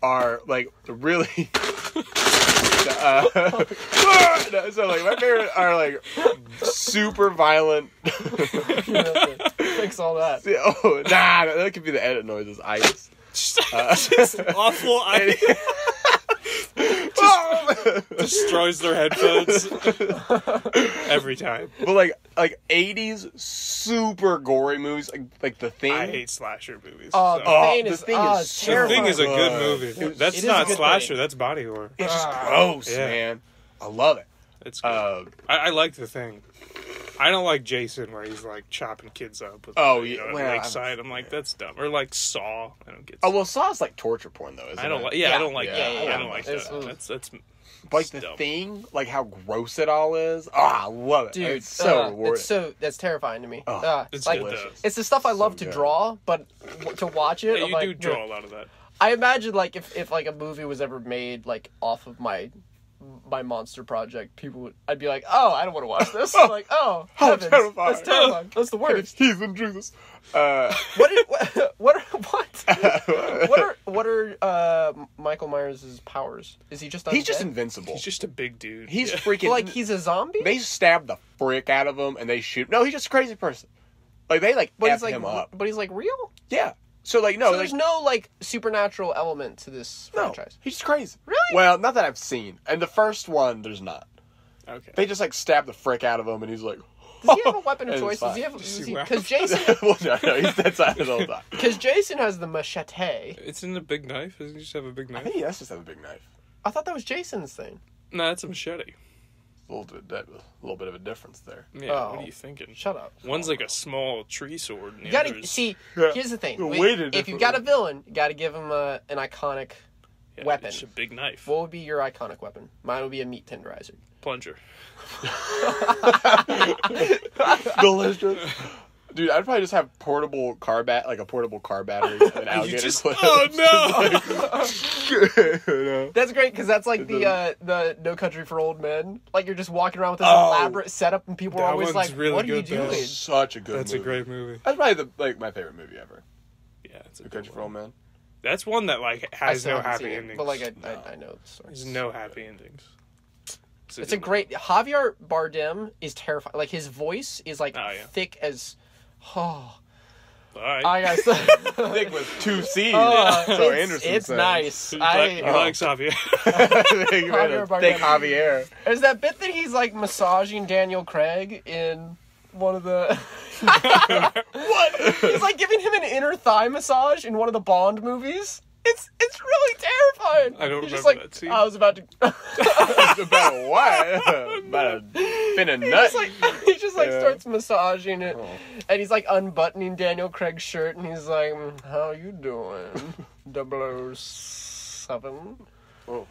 S1: Are like really. So like my favorite are like super violent.
S3: Fix all that.
S1: Oh nah, that could be the edit noises. Ice.
S2: Just awful. Destroys their headphones every time.
S1: But like 80s super gory movies like The Thing.
S2: I hate slasher movies.
S3: Oh,
S2: so.
S3: The Thing is
S1: The Thing is
S3: it's
S1: so
S2: The
S3: terrifying.
S2: Thing is a good
S1: good.
S2: movie.
S3: It
S2: That's
S3: is a
S2: not
S3: good
S2: slasher.
S3: thing.
S2: That's body horror.
S1: It's just gross,
S2: Yeah.
S1: man. I love it.
S2: It's good. I like The Thing. I don't like Jason where he's like chopping kids up with
S1: Oh,
S2: you
S1: yeah,
S2: know,
S1: well,
S2: at Lakeside. I'm like, that's dumb. Or like Saw. I don't get.
S1: Oh well, Saw's like torture porn though, isn't
S2: I don't
S1: it?
S2: like. Yeah, I don't like
S1: Yeah,
S2: that.
S1: yeah,
S2: I don't like
S3: it's-
S2: that. That's
S1: But, like The
S2: dumb.
S1: Thing, like how gross it all is. I love it.
S3: Dude,
S1: It's so rewarding.
S3: that's terrifying to me.
S2: It's
S3: like,
S2: good,
S1: delicious.
S3: it's the stuff I love to
S1: good.
S3: draw, but to watch it,
S2: Yeah,
S3: I'm
S2: you
S3: like,
S2: do draw a lot of that.
S3: I imagine like if like a movie was ever made like off of my monster project, I'd be like, oh, I don't want to watch this. I'm like, oh, heavens,
S1: terrifying.
S3: that's terrifying. That's the worst.
S1: He's in Jesus.
S3: What are Michael Myers' powers? Is he just undead?
S1: He's just invincible.
S2: He's just a big dude.
S1: He's
S2: Yeah.
S1: freaking
S3: like he's a zombie?
S1: They stab the frick out of him and they shoot. No, he's just a crazy person. Like they like
S3: but
S1: F
S3: he's like
S1: him up.
S3: but he's like real?
S1: Yeah. So like no,
S3: So
S1: like,
S3: there's no like supernatural element to this
S1: no,
S3: franchise.
S1: he's just crazy.
S3: Really?
S1: Well, not that I've seen. And the first one, there's not.
S2: Okay.
S1: They just like stab the frick out of him, and he's like.
S3: Does he have a weapon of
S1: And
S3: choice?
S1: it's
S3: Does he
S1: fine.
S3: have because Jason
S1: Well, no, he's that side the whole time.
S3: because Jason has the machete.
S2: It's in the big knife. Doesn't he just have a big
S1: I
S2: knife?
S1: think he has to have a big knife.
S3: I thought that was Jason's thing.
S2: No, it's a machete.
S1: A little bit of a difference there.
S2: Yeah.
S3: Oh.
S2: What are you thinking?
S3: Shut up.
S2: One's like a small tree sword. And the
S3: You gotta
S2: other's-
S3: see.
S1: Yeah.
S3: Here's the thing:
S1: The
S3: Wait,
S1: weight is
S3: if you've
S1: different.
S3: got a villain, you got to give him an iconic
S2: yeah,
S3: weapon.
S2: It's a big knife.
S3: What would be your iconic weapon? Mine would be a meat tenderizer.
S2: Plunger.
S1: Delicious. Dude, I'd probably just have a portable car battery, and an alligator clip.
S2: Oh no!
S3: That's great because that's like the No Country for Old Men. Like you're just walking around with this elaborate setup, and people are always like,
S2: really
S3: "What are you
S2: good, though.
S3: doing?"
S1: Such a good.
S2: That's
S1: movie.
S2: a great movie.
S1: That's probably my favorite movie ever.
S2: Yeah, it's a
S1: No
S2: good
S1: Country for Old Men.
S2: That's one that like
S3: I
S2: has
S3: still
S2: no
S3: haven't seen
S2: happy
S3: it,
S2: endings.
S3: but like I know the story.
S2: There's no happy endings.
S3: It's a great Javier Bardem is terrifying. Like his voice is like thick as. Oh,
S2: Alright.
S3: I gotta say,
S1: Thick with 2 C's.
S3: so
S1: Anderson
S3: it's
S1: says.
S3: nice.
S2: He likes Javier.
S3: Javier Bardem.
S1: Thick Javier.
S3: There's that bit that he's like massaging Daniel Craig in one of the. What? He's like giving him an inner thigh massage in one of the Bond movies. It's really terrifying.
S2: I don't
S3: He's just
S2: remember
S3: like,
S2: that scene.
S3: I was about to.
S1: About what? About a fin of nut.
S3: He just starts massaging it, and he's like unbuttoning Daniel Craig's shirt, and he's like, "How you doing, 007?"
S1: Oh,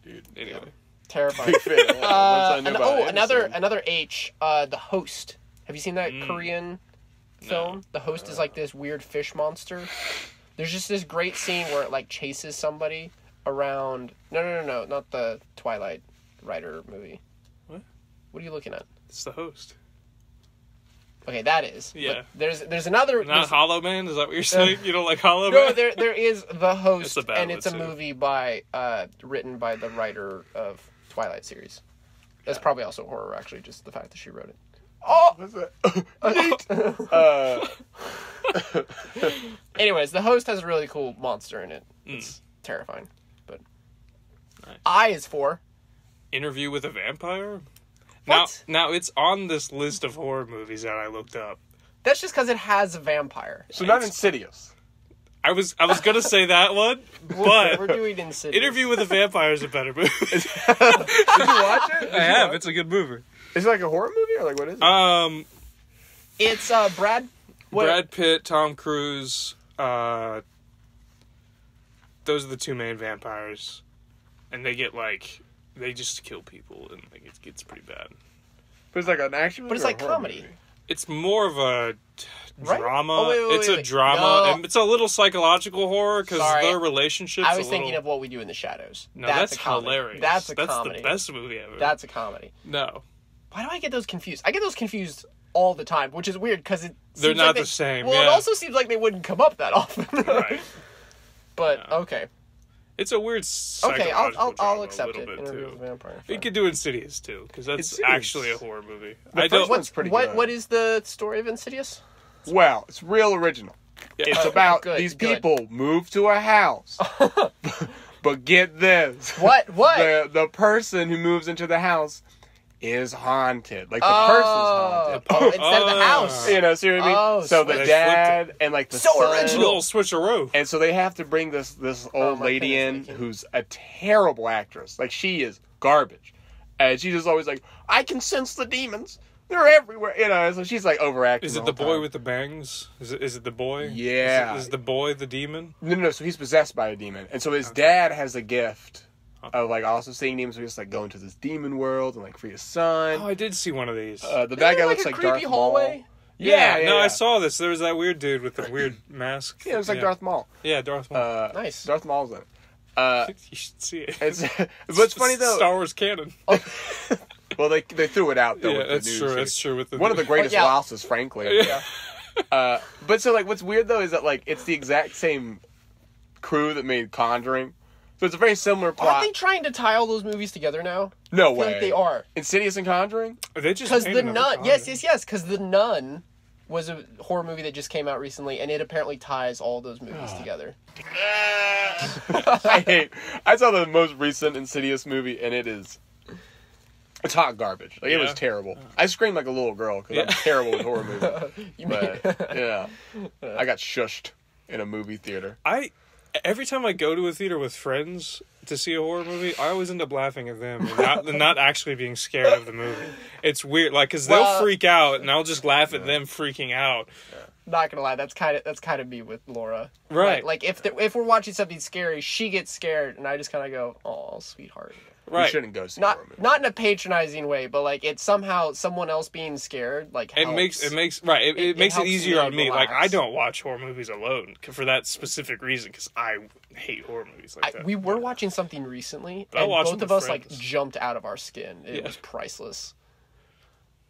S1: dude.
S2: Anyway.
S3: Terrifying.
S1: Big fan. What's I know about Anderson?
S3: another H. The Host. Have you seen that Korean film? The Host is like this weird fish monster. There's just this great scene where it like chases somebody around. No, not the Twilight writer movie.
S2: What?
S3: What are you looking at?
S2: It's The Host.
S3: Okay, that is.
S2: Yeah.
S3: But there's another.
S2: Not Hollow Man? Is that what you're saying? You don't like Hollow
S3: No,
S2: Man?
S3: there is The Host,
S2: It's a bad
S3: and
S2: one,
S3: it's a
S2: too.
S3: movie by written by the writer of Twilight series. That's probably also horror, actually, just the fact that she wrote it. Oh!
S1: What's that?
S3: Anyways, The Host has a really cool monster in it. It's terrifying. But
S2: Nice.
S3: I is for
S2: Interview with a Vampire?
S3: What?
S2: Now it's on this list of horror movies that I looked up.
S3: that's just because it has a vampire.
S1: So not Insidious.
S2: I was gonna say that one, but
S3: We're doing Insidious.
S2: Interview with a Vampire is a better movie.
S1: Did you watch it?
S2: I have. It's a good movie.
S1: Is it like a horror movie or like what is it?
S3: It's Brad. What?
S2: Brad Pitt, Tom Cruise. Those are the two main vampires, and they just kill people, and like it gets pretty bad.
S1: But it's like an action movie.
S3: But it's
S1: or a
S3: like
S1: horror
S3: comedy.
S1: movie?
S2: It's more of a
S3: Right?
S2: drama.
S3: Oh, wait,
S2: it's a
S3: wait.
S2: drama,
S3: No.
S2: and it's a little psychological horror because
S3: Sorry.
S2: their relationship's
S3: I was
S2: a
S3: thinking
S2: little...
S3: of What We Do in the Shadows.
S2: No, that's
S3: a comedy.
S2: hilarious.
S3: That's a comedy.
S2: the best movie ever.
S3: That's a comedy.
S2: No.
S3: Why do I get those confused? I get those confused all the time, which is weird because it.
S2: They're
S3: seems
S2: not
S3: like
S2: the same,
S3: Well, it
S2: yeah.
S3: also seems like they wouldn't come up that often.
S2: Right.
S3: But
S2: Yeah.
S3: okay,
S2: It's a weird
S3: okay,
S2: psychological
S3: I'll
S2: drama
S3: accept
S2: a
S3: it.
S2: little bit,
S3: Interview
S2: too.
S3: with a Vampire.
S2: You could do Insidious, too, because that's
S1: Insidious.
S2: actually a horror movie.
S1: The
S2: I
S1: first
S2: don't...
S1: one's pretty good.
S3: What is the story of Insidious?
S1: Well, it's real original.
S2: Yeah.
S1: It's about
S3: good,
S1: these
S3: good.
S1: people move to a house. But get this.
S3: What?
S1: The person who moves into the house is haunted. Like the person's haunted.
S3: Instead of the house.
S1: You know, see what I mean?
S3: Oh,
S1: so
S3: switch.
S1: the dad and like the
S3: So
S1: son.
S2: It's a
S3: original.
S2: little switcheroo.
S1: And so they have to bring this old
S3: my
S1: lady in
S3: goodness, Nikki.
S1: who's a terrible actress. Like she is garbage. And she's just always like, I can sense the demons. They're everywhere. You know, so she's like overacting.
S2: Is it the boy with the bangs? Is it the boy?
S1: Yeah.
S2: Is the boy the demon?
S1: No, so he's possessed by a demon. And so his dad has a gift of like also seeing demons. So he's like going to this demon world and like free his son.
S2: Oh, I did see one of these.
S1: The bad guy
S3: like
S1: looks
S3: a
S1: like
S3: creepy
S1: Darth
S3: hallway?
S1: Maul. Yeah,
S2: no, I saw this. There was that weird dude with the weird mask.
S1: Yeah, it was like Darth Maul.
S2: Yeah, Darth Maul.
S3: Nice.
S1: Darth Maul's in it.
S2: You should see it.
S1: It's, what's funny though.
S2: Star Wars canon.
S1: Well, they threw it out though.
S2: Yeah,
S1: with
S2: that's
S1: the news.
S2: true. That's true. With the
S1: One of the greatest
S3: yeah.
S1: louses, frankly.
S2: Yeah.
S1: But so like, what's weird though is that like it's the exact same crew that made Conjuring, so it's a very similar plot.
S3: Aren't they trying to tie all those movies together now?
S1: No
S3: I feel
S1: way.
S3: like they are.
S1: Insidious and Conjuring.
S2: They just
S3: Because
S2: made
S3: The
S2: another
S3: Nun,
S2: Conjuring.
S3: yes, because The Nun was a horror movie that just came out recently, and it apparently ties all those movies together.
S1: I saw the most recent Insidious movie, and it's hot garbage. Like it was
S2: Yeah.
S1: terrible. I screamed like a little girl because I'm terrible with horror movies. But yeah, I got shushed in a movie theater.
S2: Every time I go to a theater with friends to see a horror movie, I always end up laughing at them and not actually being scared of the movie. It's weird, like because they'll freak out, and I'll just laugh at them freaking out.
S3: Not gonna lie, that's kind of me with Laura.
S2: Right.
S3: Like if we're watching something scary, she gets scared, and I just kind of go, "Oh, sweetheart."
S2: Right.
S1: We shouldn't go see horror movies.
S3: Not in a patronizing way, but like it's somehow someone else being scared. Like helps.
S2: It makes it easier on me.
S3: Relax.
S2: Like I don't watch horror movies alone for that specific reason because I hate horror movies like that.
S3: We were watching something recently,
S2: But
S3: and both of us
S2: friends.
S3: like jumped out of our skin. It was priceless.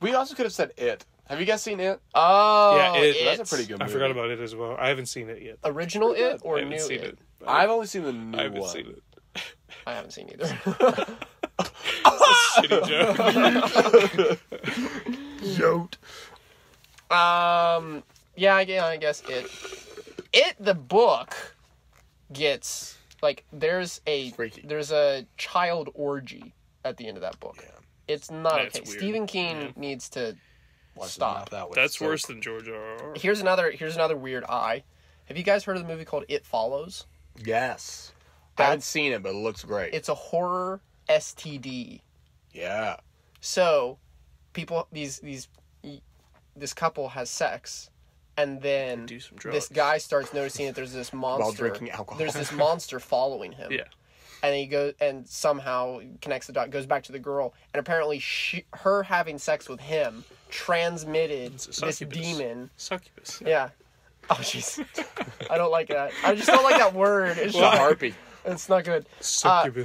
S1: We also could have said It. Have you guys seen It?
S3: Oh,
S2: yeah,
S1: that's a pretty good movie.
S2: I forgot about it as well. I haven't seen it yet.
S3: Original It or
S2: I haven't
S3: new
S2: seen
S3: It?
S1: I've only seen the new
S2: I haven't
S1: one.
S2: seen it.
S3: I haven't seen either.
S2: Shitty joke.
S3: Yeah, I guess It the book gets like there's a child orgy at the end of that book.
S1: Yeah.
S3: It's not
S2: That's
S3: okay.
S2: weird.
S3: Stephen King needs to stop.
S2: That's worse than George R.R.
S3: Here's another weird eye. Have you guys heard of the movie called It Follows?
S1: Yes. I haven't seen it, but it looks great.
S3: It's a horror STD.
S1: Yeah.
S3: So, this couple has sex, and then
S2: Do some drugs.
S3: this guy starts noticing that there's this monster.
S1: While drinking alcohol.
S3: There's this monster following him.
S2: Yeah.
S3: And he goes and somehow connects the dot, goes back to the girl, and apparently her having sex with him transmitted this demon.
S2: Succubus.
S3: Yeah. Oh jeez. I don't like that. I just don't like that word. It's
S1: It's a harpy.
S3: It's not good.
S2: Succubus.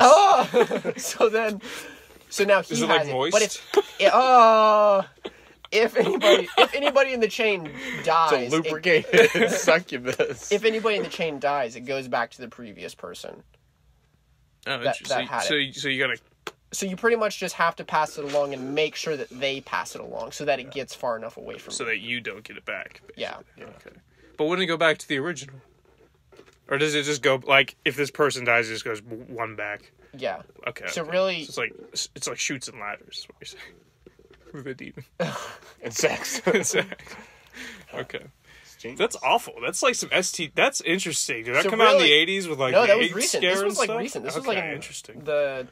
S3: So now he
S2: Is it
S3: has
S2: like moist?
S3: But if anybody in the chain dies,
S1: It's a lubricated succubus.
S3: if anybody in the chain dies, it goes back to the previous person.
S2: Oh,
S3: that
S2: interesting.
S3: had
S2: So you gotta.
S3: So you pretty much just have to pass it along and make sure that they pass it along so that it gets far enough away from
S2: So
S3: you.
S2: that you don't get it back. Basically.
S3: Yeah.
S2: Okay. But wouldn't it go back to the original? Or does it just go like if this person dies, it just goes one back?
S3: Yeah.
S2: Okay.
S3: So really,
S2: So it's like shoots and ladders. Is what you're saying. With a demon.
S1: And sex.
S2: Okay.
S1: Genius.
S2: That's awful. That's like some ST. That's interesting. Did that
S3: So
S2: come out in the
S3: really-
S2: 80s with like
S3: no,
S2: the
S3: that was
S2: AIDS
S3: recent.
S2: scare
S3: This
S2: and
S3: was like
S2: stuff?
S3: recent. This was
S2: Okay,
S3: like in
S2: interesting.
S3: the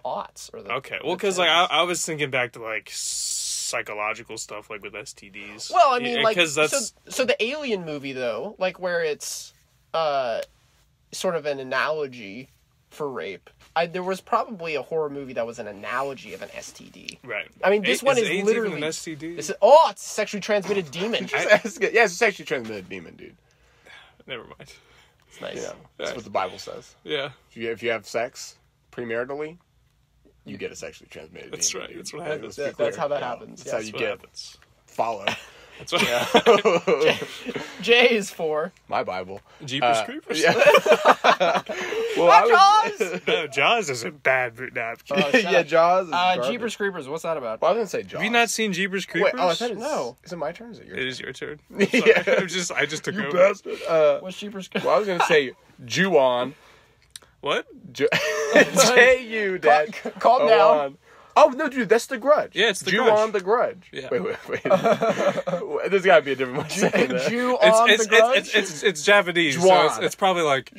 S3: aughts or the.
S2: Okay, well, because like I was thinking back to like psychological stuff, like with STDs.
S3: Well, I mean, like,
S2: because that's
S3: so the Alien movie though, like where it's sort of an analogy for rape. There was probably a horror movie that was an analogy of an STD.
S2: right.
S3: I mean, this one is
S2: AIDS
S3: literally
S2: even an STD.
S3: it's a sexually transmitted demon.
S1: Yeah, it's a sexually transmitted demon, dude.
S2: Never mind.
S3: It's nice.
S1: Yeah, that's what the Bible says.
S2: Yeah,
S1: If you have sex premaritally, you get a sexually transmitted
S2: that's
S1: demon.
S2: right.
S1: Dude.
S2: That's what
S1: Let's
S2: happens.
S1: be
S3: That's
S1: clear.
S3: how that happens.
S1: That's how
S3: Yes.
S1: you
S2: That's
S1: get
S2: what happens.
S1: follow.
S2: That's what
S3: J is for
S1: My Bible.
S2: Jeepers Creepers.
S1: Yeah. Well,
S3: Jaws.
S2: No, Jaws is a bad napkin.
S1: yeah, Jaws. Is garbage.
S3: Jeepers Creepers. What's that about?
S1: Well, I was gonna say Jaws.
S2: Have you not seen Jeepers Creepers?
S1: Wait, I thought it's,
S3: No.
S1: Is it my turn? Is it your
S2: It
S1: turn?
S2: is your turn.
S1: Yeah.
S2: I just took
S1: You
S2: over.
S1: bastard.
S3: What's Jeepers Creepers?
S1: Well, I was gonna say Ju-on.
S2: What?
S1: J-U, Dad.
S3: Calm down.
S1: On. Oh, no, dude, that's The Grudge.
S2: Yeah, it's The
S1: Ju-on
S2: Grudge.
S1: The Grudge.
S2: Yeah.
S1: Wait. There's gotta be a different way to say that.
S3: Jew on the grudge.
S2: It's Japanese, so
S1: Juan.
S2: it's probably like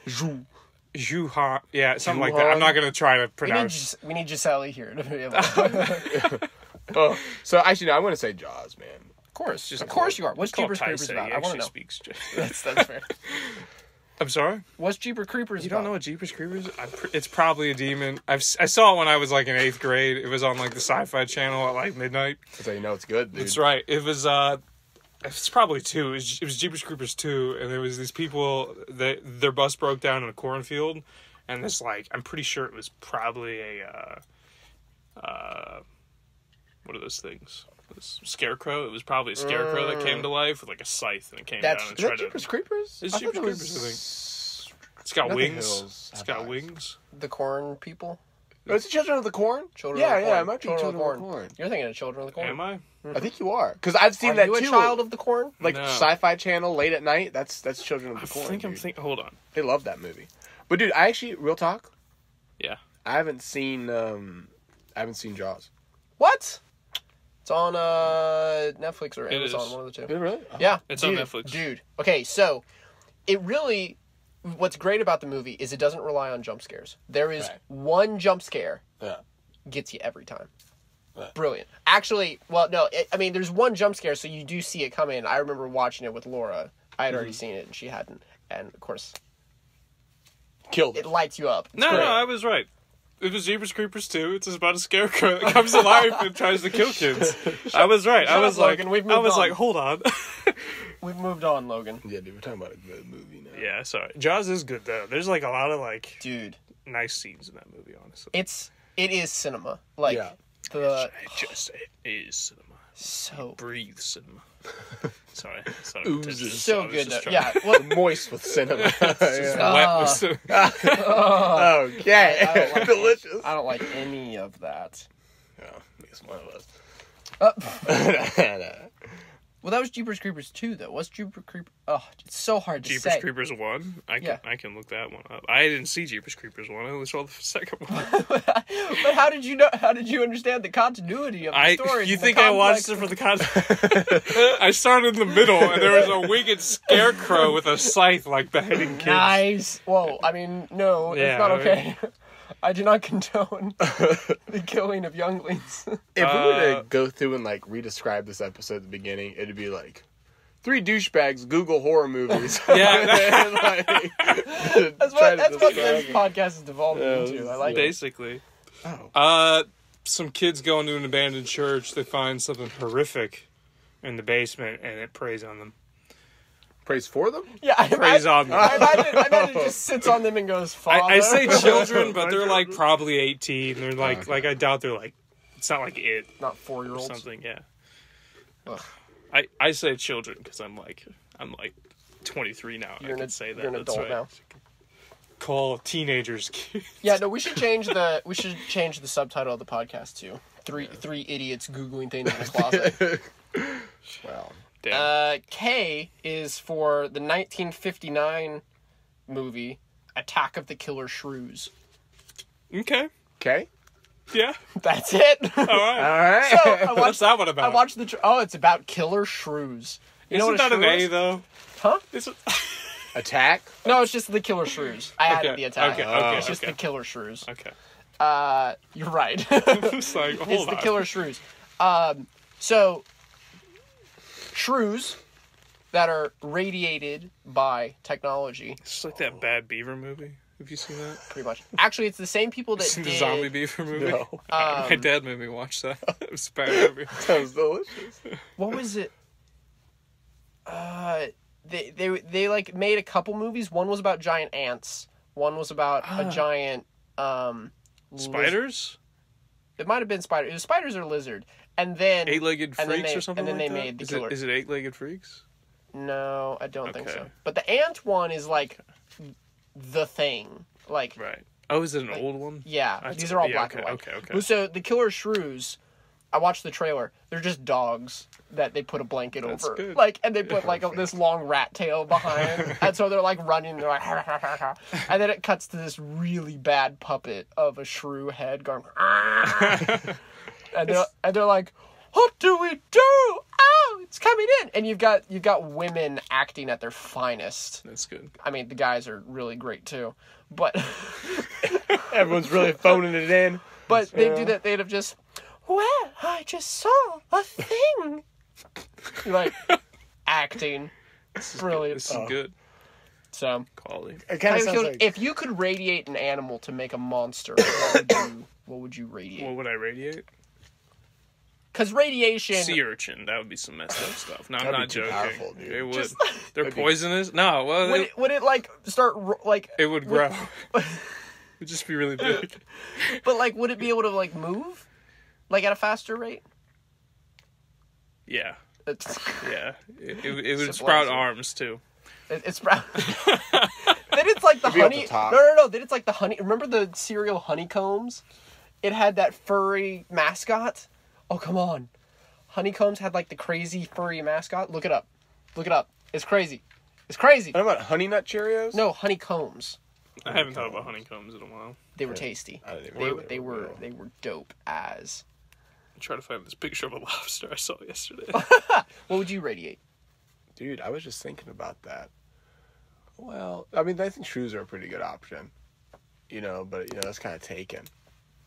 S1: Ju.
S2: Juha. Yeah, something like that.
S1: Juhan.
S2: I'm not gonna try to
S3: we
S2: pronounce.
S3: need Giselle here to be able to...
S1: Oh, so actually, no, I'm gonna say Jaws, man.
S3: Of course.
S2: Just
S3: Of course you are. What's
S2: Call
S3: Jeepers Creepers
S2: Taisei.
S3: about?
S2: He
S3: I want
S2: actually
S3: to know.
S2: speaks.
S3: That's fair.
S2: I'm sorry.
S3: What's Jeepers Creepers
S2: You
S3: about?
S2: don't know what Jeepers Creepers? It's probably a demon. I saw it when I was like in 8th grade. It was on like the Sci-Fi Channel at like midnight.
S1: That's how you know it's good, dude.
S2: That's right. It was it's probably 2. It was Jeepers Creepers 2, and there was these people that their bus broke down in a cornfield, and this like I'm pretty sure it was probably a what are those things? This scarecrow. It was probably a scarecrow that came to life with like a scythe, and it came down and
S1: Is that
S2: tried
S1: Jeepers
S2: to.
S1: Creepers?
S2: It's
S1: I thought
S2: Jeepers
S1: it
S2: Creepers, I think. It's got
S1: Nothing
S2: wings.
S1: Hills
S2: It's
S1: have
S2: got
S1: eyes.
S2: wings.
S3: The corn people?
S1: Oh, is it Children of the Corn?
S3: Children
S1: yeah,
S3: of the Corn.
S1: it might be Children of the Corn.
S3: You're thinking of Children of the Corn.
S2: Am I?
S1: I think you are, because I've seen
S3: Are
S1: that
S3: you
S1: too.
S3: a child of the corn?
S1: Like
S2: No.
S1: Sci-Fi Channel late at night. That's Children of the Corn.
S2: I think I'm
S1: dude.
S2: thinking. Hold on.
S1: They love that movie. But dude, I actually, real talk,
S2: Yeah.
S1: I haven't seen Jaws.
S3: What? It's on Netflix or
S2: It
S3: Amazon,
S2: is.
S3: one of the two.
S1: Is it really? Oh.
S3: Yeah.
S2: It's on
S3: dude,
S2: Netflix.
S3: Dude. Okay, so it really what's great about the movie is it doesn't rely on jump scares. There is
S1: Right.
S3: one jump scare
S1: Yeah.
S3: gets you every time.
S1: Right.
S3: Brilliant. Actually, well, no, I mean, there's one jump scare, so you do see it coming. I remember watching it with Laura. I had already seen it, and she hadn't. And, of course,
S1: Killed
S3: it
S1: it.
S3: lights you up. It's
S2: No,
S3: great.
S2: I was right. It was Jeepers Creepers 2. It's about a scarecrow that comes to life and tries to kill kids. I was right. I was like, hold on.
S3: We've moved on, Logan.
S1: Yeah, dude, we're talking about a good movie now.
S2: Yeah, sorry. Jaws is good though. There's like a lot of like,
S3: dude,
S2: nice scenes in that movie. Honestly,
S3: it is cinema. Like
S2: it is cinema.
S3: So
S2: breathe cinema. Sorry.
S3: So good though. Yeah,
S1: moist with cinema.
S2: Wet with cinema.
S1: Okay, delicious.
S3: I don't like any of that.
S1: Yeah, makes one of us.
S3: Well, that was Jeepers Creepers 2, though. What's Jeepers Creepers? Oh, it's so hard to say.
S2: Jeepers Creepers 1? I can look that one up. I didn't see Jeepers Creepers 1. I only saw the second one.
S3: But how did you know? How did you understand the continuity of the story?
S2: You think I watched it for the continuity? I started in the middle, and there was a winged scarecrow with a scythe, like, beheading kids.
S3: Nice. Well, I mean, no, it's not okay. I do not condone the killing of younglings.
S1: If we were to go through and like re-describe this episode at the beginning, it'd be like 3 douchebags Google horror movies.
S2: Yeah,
S3: that's what this podcast has devolved into. I like
S2: basically. Some kids go into an abandoned church. They find something horrific in the basement, and it preys on them.
S1: Praise for them?
S3: Yeah,
S2: praise on them.
S3: I imagine it just sits on them and goes, Father.
S2: I say children, but they're like probably 18. They're like, I doubt they're like, it's not like it.
S3: Not 4-year-olds.
S2: Or something, yeah.
S3: Ugh.
S2: I say children because I'm like 23 now. I can say that.
S3: You're an adult now.
S2: Call teenagers kids.
S3: Yeah, no, we should change the subtitle of the podcast to three idiots Googling things in the closet.
S1: Well.
S3: K is for the 1959 movie Attack of the Killer Shrews.
S2: Okay.
S1: Okay.
S2: Yeah.
S3: That's it.
S2: All right.
S3: So
S2: what's that one about?
S3: I watched it's about Killer Shrews.
S2: Isn't that an A though?
S3: Huh?
S1: Attack?
S3: No, it's just the Killer Shrews. I added the attack.
S2: Okay.
S3: It's just the Killer Shrews.
S2: Okay.
S3: You're right.
S2: It's like,
S3: it's the Killer Shrews. So shrews that are radiated by technology.
S2: It's just like that Bad Beaver movie. Have you seen that?
S3: Pretty much. Actually, it's the same people that
S2: did
S3: the
S2: Zombie Beaver movie.
S1: No.
S2: My dad made me watch that. It was a bad movie.
S1: Sounds delicious.
S3: What was it? They like made a couple movies. One was about giant ants. One was about a giant
S2: spiders.
S3: It might have been spiders. It was spiders or lizard. And then
S2: 8-legged freaks or something.
S3: And then
S2: like
S3: they
S2: that?
S3: made the killer.
S2: Is it 8-legged freaks?
S3: No, I don't think so. But the ant one is like the thing. Like
S2: right. Oh, is it an old one?
S3: Yeah, these are all black and white.
S2: Okay.
S3: So the Killer Shrews, I watched the trailer. They're just dogs that they put a blanket over.
S2: Good.
S3: Like, and they put like this long rat tail behind, and so they're like running. They're like, ha, ha, ha, ha. And then it cuts to this really bad puppet of a shrew head going, and they're like, what do we do? Oh, it's coming in. And you've got women acting at their finest.
S2: That's good.
S3: I mean, the guys are really great too, but
S1: everyone's really phoning it in.
S3: But they do that. They'd have just, well, I just saw a thing. Like acting, brilliant.
S2: This is good.
S3: So,
S2: quality.
S3: If you could radiate an animal to make a monster, what would you radiate?
S2: What would I radiate?
S3: Because radiation...
S2: Sea urchin. That would be some messed up stuff. No, I'm not joking.
S1: Powerful, dude.
S2: It would. They're poisonous? No. Well,
S3: would it, like, start, like...
S2: It would grow. It would just be really big.
S3: But, like, would it be able to, like, move? Like, at a faster rate?
S2: Yeah.
S3: Yeah.
S2: It would sprout arms, too.
S3: It's sprout... Then it's like the honey... No. Then it's like the honey... Remember the cereal Honeycombs? It had that furry mascot... Oh, come on. Honeycombs had, like, the crazy furry mascot. Look it up. It's crazy.
S1: What about Honey Nut Cheerios?
S3: No, Honeycombs.
S2: I haven't thought about honeycombs in a while.
S3: They were tasty. They were dope as.
S2: I'm trying to find this picture of a lobster I saw yesterday.
S3: What would you radiate?
S1: Dude, I was just thinking about that. Well, I mean, I think shrews are a pretty good option. But, that's kind of taken.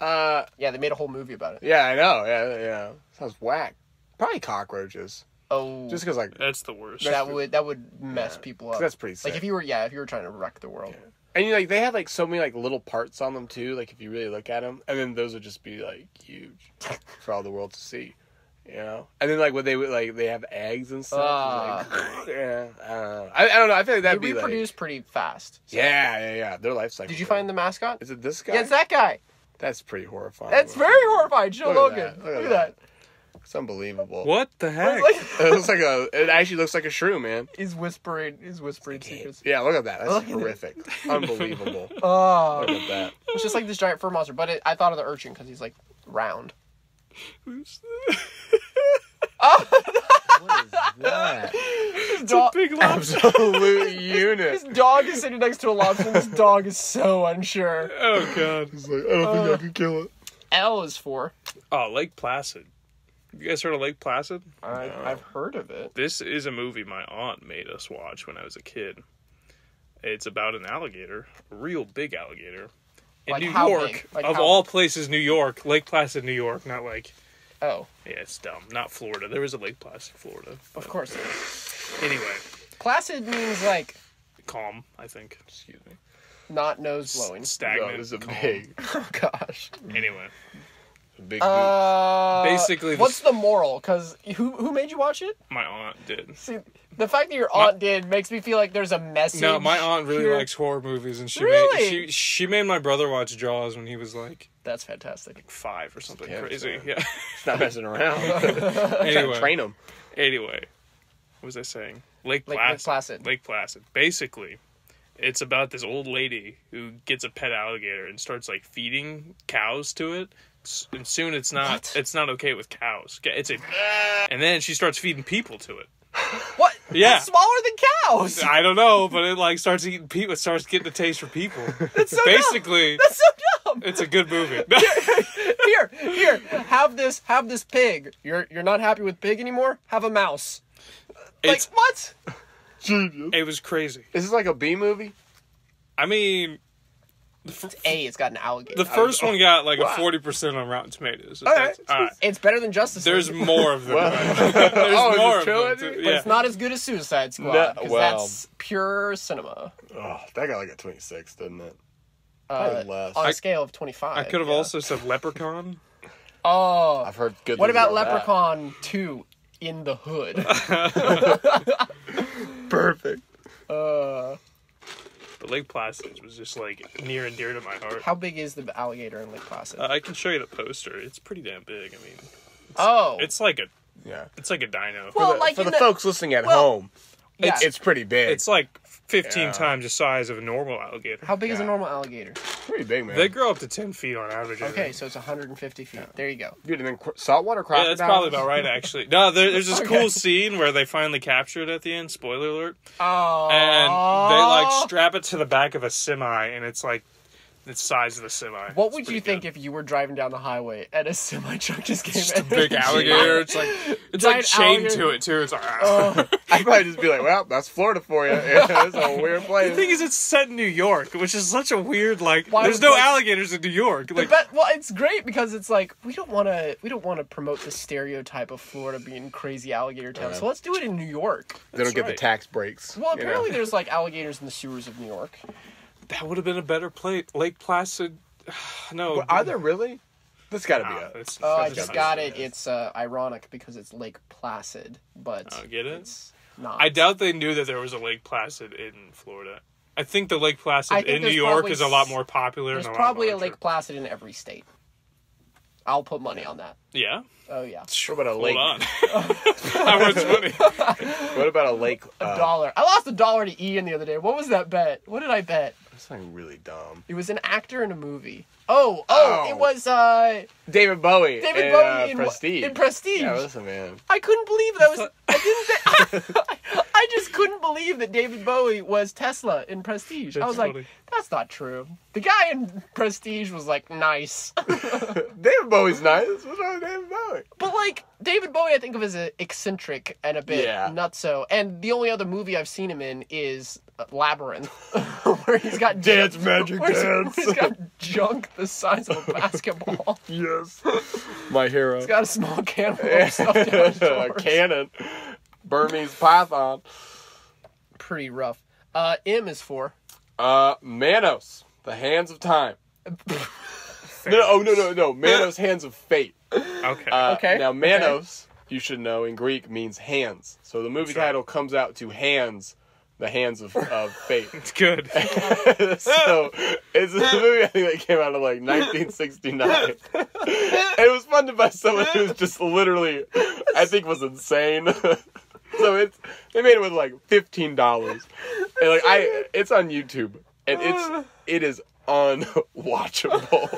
S3: Yeah, they made a whole movie about it.
S1: Yeah, I know. Yeah. Sounds whack. Probably cockroaches.
S3: Oh,
S1: just because
S2: that's the worst.
S3: That would mess people up.
S1: That's pretty sick.
S3: Like if you were trying to wreck the world.
S1: Yeah. And like they had like so many like little parts on them too. Like if you really look at them, and then those would just be like huge for all the world to see. You know, and then like when they would like they have eggs and stuff. Like, yeah, I don't know. I feel like that'd
S3: they
S1: be
S3: reproduce pretty fast.
S1: So. Yeah. Their life cycle.
S3: Did you find the mascot?
S1: Is it this guy?
S3: Yeah, it's that guy.
S1: That's pretty horrifying.
S3: That's very horrifying. Show Logan. Look at that.
S1: It's unbelievable.
S2: What the heck?
S1: It looks like it actually looks like a shrew, man.
S3: He's whispering secrets.
S1: Yeah, look at that. That's horrific. Unbelievable.
S3: Oh,
S1: look at that.
S3: It's just like this giant fur monster, but I thought of the urchin because he's like round.
S1: What is that?
S2: It's a big lobster.
S1: Absolute unit.
S3: His dog is sitting next to a lobster, and this dog is so unsure.
S2: Oh god.
S1: He's like, I don't think I can kill it.
S3: L is for.
S2: Oh, Lake Placid. Have you guys heard of Lake Placid?
S3: I've heard of it.
S2: This is a movie my aunt made us watch when I was a kid. It's about an alligator, a real big alligator, in
S3: Like
S2: New
S3: how
S2: York.
S3: big? Like
S2: of
S3: how
S2: all places, New York. Lake Placid, New York, not like...
S3: Oh.
S2: Yeah, it's dumb. Not Florida. There was a Lake Placid, Florida.
S3: Of course.
S2: Anyway.
S3: Placid means like
S2: Calm, I think. Excuse me.
S3: not nose blowing.
S2: Stagnant.
S1: No, this is a
S2: calm.
S1: big.
S3: Oh gosh.
S2: Anyway.
S1: Big
S2: Basically,
S3: what's the moral? Because who made you watch it?
S2: my aunt did.
S3: See, the fact that your aunt did makes me feel like there's a message.
S2: No, my aunt really
S3: here.
S2: likes horror movies, and
S3: Really?
S2: she made my brother watch Jaws when he was like
S3: That's fantastic.
S2: 5 or something
S1: Yeah,
S2: crazy.
S1: so-
S2: Yeah.
S1: It's not messing around.
S2: Anyway.
S1: Train him.
S2: Anyway, what was I saying? Lake
S3: Lake
S2: Placid.
S3: Placid.
S2: Lake Placid. Basically, it's about this old lady who gets a pet alligator and starts like feeding cows to it. And soon it's not
S3: What?
S2: it's not okay with cows. And then she starts feeding people to it.
S3: What?
S2: Yeah.
S3: It's smaller than cows.
S2: I don't know, but it like starts eating people. It starts getting the taste for people.
S3: That's so
S2: Basically,
S3: dumb. That's so dumb.
S2: it's a good movie.
S3: Here. Have this pig. You're not happy with pig anymore? Have a mouse. Like
S2: It's
S3: what?
S1: Genius.
S2: it was crazy.
S1: Is this like a B movie?
S2: I mean,
S3: It's got an alligator.
S2: the first one got like a 40% on Rotten Tomatoes. So
S1: Alright.
S2: all right.
S3: It's better than Justice
S2: There's
S3: League.
S2: more of them.
S1: Well-
S2: There's
S1: Oh, is it
S2: more of them.
S1: trilogy?
S2: too.
S3: But
S2: Yeah.
S3: it's not as good as Suicide Squad.
S1: No,
S3: Because
S1: well-
S3: that's pure cinema.
S1: Oh, that got like a 26, didn't it? Probably less.
S3: On a scale of 25.
S2: I could have
S3: yeah.
S2: also said Leprechaun.
S3: Oh.
S1: I've heard good
S3: What
S1: things
S3: about
S1: that.
S3: Leprechaun 2 in the hood?
S1: Perfect.
S2: But Lake Placid was just like near and dear to my heart.
S3: How big is the alligator in Lake Placid?
S2: I can show you the poster. It's pretty damn big. I mean,
S3: oh.
S2: it's like a
S1: Yeah.
S2: dino.
S3: Well, like
S1: For
S3: in
S1: the
S3: the-
S1: folks listening at
S3: well,
S1: home,
S3: yeah.
S1: it's pretty big.
S2: It's like 15
S1: Yeah.
S2: times the size of a normal alligator.
S3: How big is a
S1: Yeah.
S3: normal alligator?
S1: pretty big, man.
S2: They grow up to 10 feet on average. I
S3: Okay,
S2: think.
S3: so it's 150 feet. There you go.
S1: Dude, and then saltwater
S2: Yeah,
S1: crocodiles.
S2: that's probably about right, actually. No, there's this
S3: Okay.
S2: cool scene where they finally capture it at the end. Spoiler alert.
S3: Oh.
S2: And they like strap it to the back of a semi, and it's like the size of the semi.
S3: What
S2: It's
S3: would
S2: pretty
S3: you think
S2: good.
S3: if you were driving down the highway and a semi truck just came
S2: Just
S3: in?
S2: a big alligator. It's like
S3: Giant
S2: chained
S3: alligator.
S2: to it too. It's like.
S1: I'd probably just be like, well, that's Florida for you. Yeah, that's a weird
S2: The
S1: place.
S2: thing is, it's set in New York, which is such a weird like.
S3: Why
S2: there's
S3: would,
S2: no
S3: like-
S2: alligators in New York. Like,
S3: Well, it's great because it's like we don't want to promote the stereotype of Florida being crazy alligator town.
S1: Right.
S3: So let's do it in New York.
S1: They don't
S2: That's
S1: get
S2: right.
S1: the tax breaks.
S3: Well,
S1: you know?
S3: apparently there's like alligators in the sewers of New York.
S2: that would have been a better play. Lake Placid. No.
S1: Well, are there really? That's got to be
S2: Nah,
S1: it.
S2: it's-
S3: Oh, I
S2: it's
S3: just
S2: not-
S3: got it. It's ironic because it's Lake Placid, but
S2: Oh, get it?
S3: it's not.
S2: I doubt they knew that there was a Lake Placid in Florida. I think the Lake
S3: I
S2: Placid
S3: think
S2: in New
S3: there's
S2: York
S3: probably
S2: is a lot more popular.
S3: There's
S2: and
S3: probably a
S2: lot larger.
S3: Lake Placid in every state. I'll put money on that.
S2: Yeah.
S3: Oh yeah,
S1: What about a lake?
S2: Hold on. How much money?
S1: What about a lake?
S3: $1. I lost $1 to Ian the other day. What was that bet? What did I bet?
S1: Something really dumb.
S3: It was an actor in a movie. Oh,
S1: Oh.
S3: it was
S1: David Bowie.
S3: David
S1: in,
S3: Bowie in
S1: Prestige.
S3: In Prestige.
S1: Yeah, listen, man.
S3: I couldn't believe that was. I just couldn't believe that David Bowie was Tesla in Prestige. I
S2: That's
S3: was like,
S2: funny.
S3: that's not true. The guy in Prestige was like nice,
S1: David Bowie's nice. What's wrong with David Bowie?
S3: but like David Bowie, I think of as eccentric and a bit
S1: Yeah.
S3: nutso. And the only other movie I've seen him in is Labyrinth, where he's got
S1: Dance, magic
S3: where
S1: dance.
S3: he's got junk the size of a basketball.
S1: Yes. My hero.
S3: He's got a small cantaloupe stuffed down his
S1: A
S3: drawers.
S1: cannon. Burmese python.
S3: Pretty rough. M is for.
S1: Manos, the Hands of Time. No. Manos, Hands of Fate.
S2: Okay.
S3: Okay.
S1: Now, Manos, you should know, in Greek means hands. So the movie title comes out to Hands, the Hands of Fate.
S2: It's good.
S1: So it's a movie I think that came out in like 1969. It was funded by someone who was just literally, I think, was insane. So they made it with like $15, and like it's on YouTube, and it is unwatchable.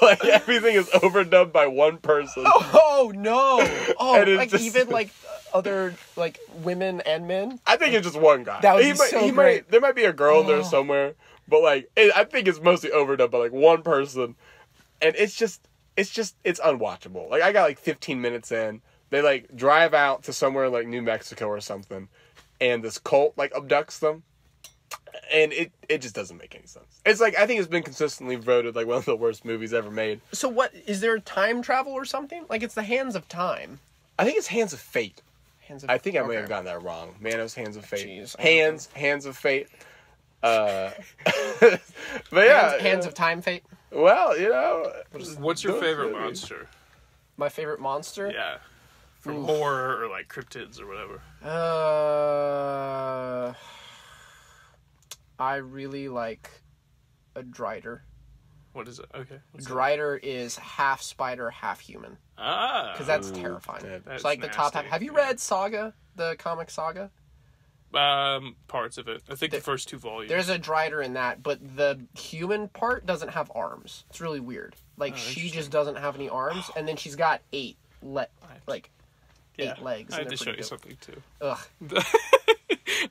S1: Like everything is overdubbed by one person.
S3: Oh no! Oh,
S1: And it's
S3: like
S1: just-
S3: even like other like women and men.
S1: I think it's just one guy.
S3: That would be so great.
S1: There might be a girl in there somewhere, but like I think it's mostly overdubbed by like one person, and it's unwatchable. Like I got like 15 minutes in. They like drive out to somewhere like New Mexico or something, and this cult like abducts them, and it just doesn't make any sense. It's like I think it's been consistently voted like one of the worst movies ever made.
S3: So what is there time travel or something? Like it's the Hands of Time.
S1: I think it's Hands of Fate.
S3: Hands of
S1: I think I may
S3: okay.
S1: have gotten that wrong. Manos, Hands of Fate.
S3: Jeez.
S1: Hands of Fate. But yeah,
S3: Hands of Time Fate.
S1: Well, you know.
S2: What's your
S1: those
S2: favorite
S1: movies.
S2: monster?
S3: My favorite monster.
S2: Yeah. From horror or like cryptids or whatever.
S3: I really like a Drider.
S2: What is it? Okay. What's
S3: Drider is half spider, half human.
S2: Ah.
S3: Because that's terrifying.
S1: that's
S3: It's like the top half.
S2: nasty.
S3: Have you read Saga, the comic Saga?
S2: Parts of it. I think the first 2 volumes.
S3: There's a Drider in that, but the human part doesn't have arms. It's really weird. Like she just doesn't have any arms, and then she's got 8 legs.
S2: Yeah.
S3: 8 legs.
S2: I
S3: and
S2: had to
S3: they're
S2: show
S3: pretty
S2: you
S3: dope.
S2: something too.
S3: Ugh.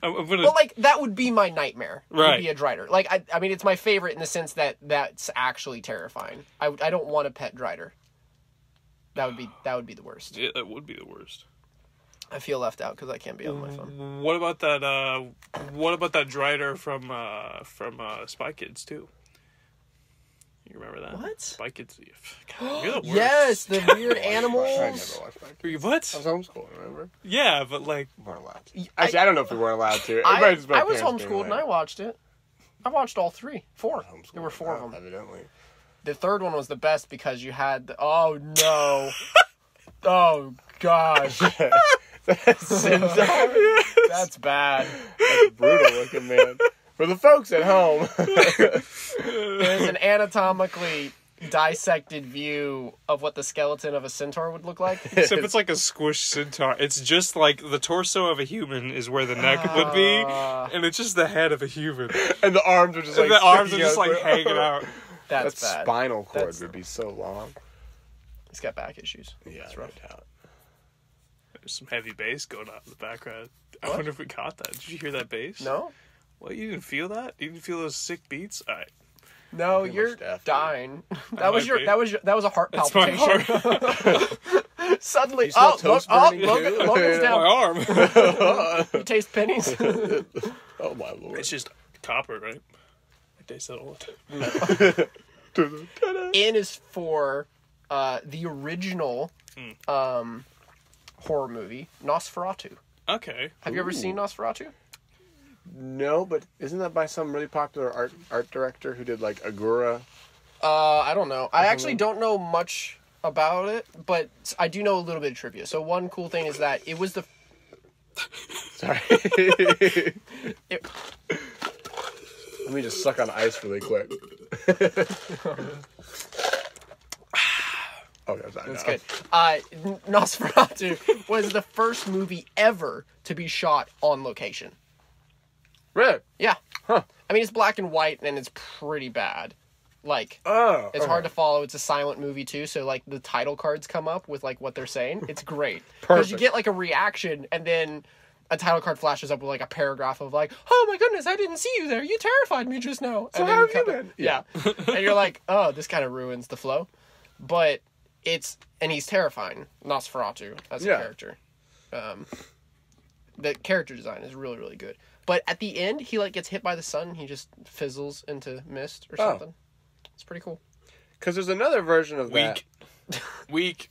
S2: I'm gonna.
S3: But like that would be my nightmare.
S2: Right.
S3: Would be a Drider. Like I mean, it's my favorite in the sense that that's actually terrifying. I don't want a pet Drider. That would be the worst.
S2: Yeah, that would be the worst.
S3: I feel left out because I can't be on my phone.
S2: What about that? What about that Drider from Spy Kids too? You remember that?
S3: What?
S2: Spy Kids. God, you're the worst.
S3: Yes, the weird
S1: I
S3: animals.
S1: never watched that.
S2: What?
S1: I was homeschooling, remember?
S2: Yeah, but like,
S1: We weren't allowed to. Actually, I don't know if we weren't allowed to. It
S3: I
S1: might just be my
S3: was
S1: parents being
S3: homeschooled and I
S1: like,
S3: watched it. I watched all 4.
S1: homeschooled.
S3: There were 4 of them.
S1: Evidently.
S3: The third one was the best because you had the, oh no. Oh gosh.
S1: That's
S3: bad.
S1: That's brutal looking, man. For the folks at home.
S3: There's an anatomically dissected view of what the skeleton of a centaur would look like.
S2: except it's like a squished centaur. It's just like the torso of a human is where the neck would be, and it's just the head of a human.
S1: And the arms are just like
S2: And the arms are
S1: sticking
S2: just
S1: out.
S2: like hanging out.
S3: That's
S1: That
S3: bad.
S1: spinal cord
S3: That's-
S1: would be so long.
S3: He's got back issues.
S1: Yeah,
S3: That's rough.
S1: no doubt.
S2: There's some heavy bass going on in the background. I wonder if we caught that. Did you hear that bass?
S3: No?
S2: What, you didn't feel that? You didn't feel those sick beats? All right.
S3: No,
S1: Pretty
S3: you're
S1: much deaf, dude.
S3: dying.
S2: might
S3: That was a heart
S2: That's my
S3: palpitation.
S2: heart.
S3: Suddenly,
S1: You smell
S3: look,
S1: toast burning, too?
S3: Logan's
S2: My
S3: down.
S2: arm.
S3: You taste pennies.
S1: Oh my lord.
S2: It's just copper, right? I taste that all the time.
S3: N is for the original horror movie, Nosferatu.
S2: Okay.
S3: Have you ever seen Nosferatu?
S1: No, but isn't that by some really popular art director who did like Agura?
S3: I don't know. I actually don't know much about it, but I do know a little bit of trivia. So one cool thing is that it was the...
S1: Sorry.
S3: It,
S1: Let me just suck on ice really quick. Okay, I'm sorry.
S3: That's
S1: no.
S3: good. Nosferatu was the first movie ever to be shot on location.
S1: Really?
S3: Yeah.
S1: Huh.
S3: I mean, it's black and white, and it's pretty bad. Like,
S1: Oh.
S3: it's hard to follow. It's a silent movie, too, so, like, the title cards come up with, like, what they're saying. It's great. Because you
S1: Perfect.
S3: get, like, a reaction, and then a title card flashes up with, like, a paragraph of, like, oh, my goodness, I didn't see you there. You terrified me just now.
S1: So
S3: And then
S1: how have you
S3: cut
S1: been?
S3: back- Yeah. And you're like, oh, this kind of ruins the flow. But it's... And he's terrifying, Nosferatu, as a
S1: Yeah.
S3: character. The character design is really, really good. But at the end, he, like, gets hit by the sun. He just fizzles into mist or something. It's pretty cool.
S1: Because there's another version of that
S2: Weak.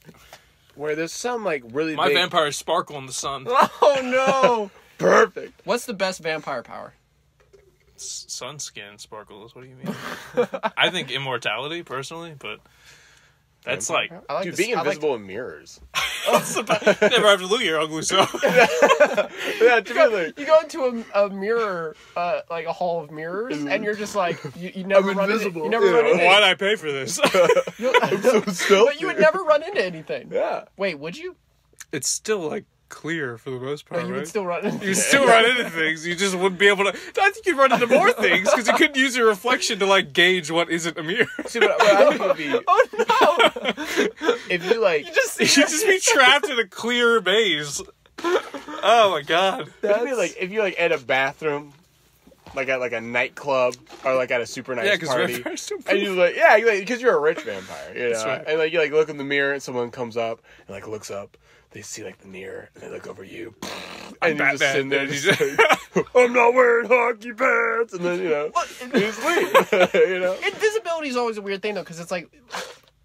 S1: where there's some like really
S2: My
S1: big...
S2: vampires sparkle in the sun.
S3: Oh, no!
S1: Perfect.
S3: What's the best vampire power?
S2: sun skin sparkles. What do you mean? I think immortality, personally, but that's like...
S1: Dude, being invisible in mirrors.
S2: Never have to look at your ugly self.
S1: Yeah,
S3: you go into a mirror, like a hall of mirrors, and you're just like, you never
S1: I'm
S3: run
S1: invisible.
S3: into... You never run into...
S2: Why'd I pay for this?
S1: I'm so stealthy.
S3: But you would never run into anything.
S1: Yeah.
S3: Wait, would you?
S2: It's still, like, clear for the most part,
S3: No, you
S2: right?
S3: would still run into...
S2: You'd still run into things. You just wouldn't be able to... I think you'd run into more things, because you couldn't use your reflection to, like, gauge what isn't a mirror.
S1: See, what I think would be...
S3: Oh, no!
S1: If you, like...
S3: You just
S2: be trapped in a clear maze. Oh, my God.
S1: It'd be like, if you, like, at a bathroom, like at, like, a nightclub, or, like, at a super nice party.
S2: Vampires don't
S1: And you, like, yeah, because you're a rich vampire, you know?
S2: That's right.
S1: And, like, you, like, look in the mirror, and someone comes up, and, like, looks up. They see, like, the mirror, and they look over you. And you're just sitting there, just like, I'm not wearing hockey pants! And then, you know, you just leave. You know?
S3: Invisibility is always a weird thing, though, because it's like...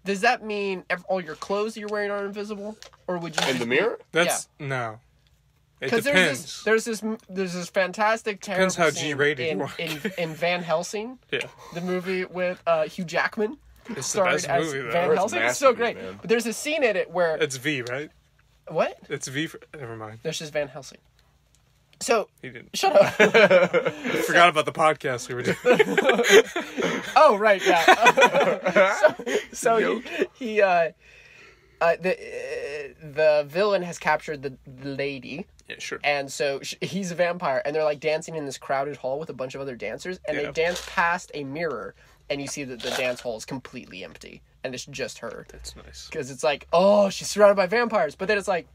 S3: Does that mean all your clothes that you're wearing are invisible? Or would you...
S1: In the mirror?
S2: That's... No. It
S3: Because
S2: depends.
S3: there's this fantastic terrible
S2: Depends how
S3: scene
S2: G-rated you are.
S3: in Van Helsing,
S2: Yeah.
S3: the movie with Hugh Jackman,
S2: It's the
S3: starred
S2: best
S3: as
S2: movie, though.
S3: Van
S1: It's
S3: Helsing. It's so
S1: masterpiece,
S3: great.
S1: man.
S3: But there's a scene in it where
S2: It's V, right?
S3: what?
S2: It's V for... Never mind.
S3: There's just Van Helsing. So
S2: He didn't.
S3: shut up.
S2: Forgot about the podcast we were doing.
S3: Oh right, yeah. so the villain has captured the lady.
S2: Yeah, sure.
S3: And so he's a vampire, and they're like dancing in this crowded hall with a bunch of other dancers, and they dance past a mirror, and you see that the dance hall is completely empty, and it's just her.
S2: That's nice.
S3: Because it's like, oh, she's surrounded by vampires, but then it's like,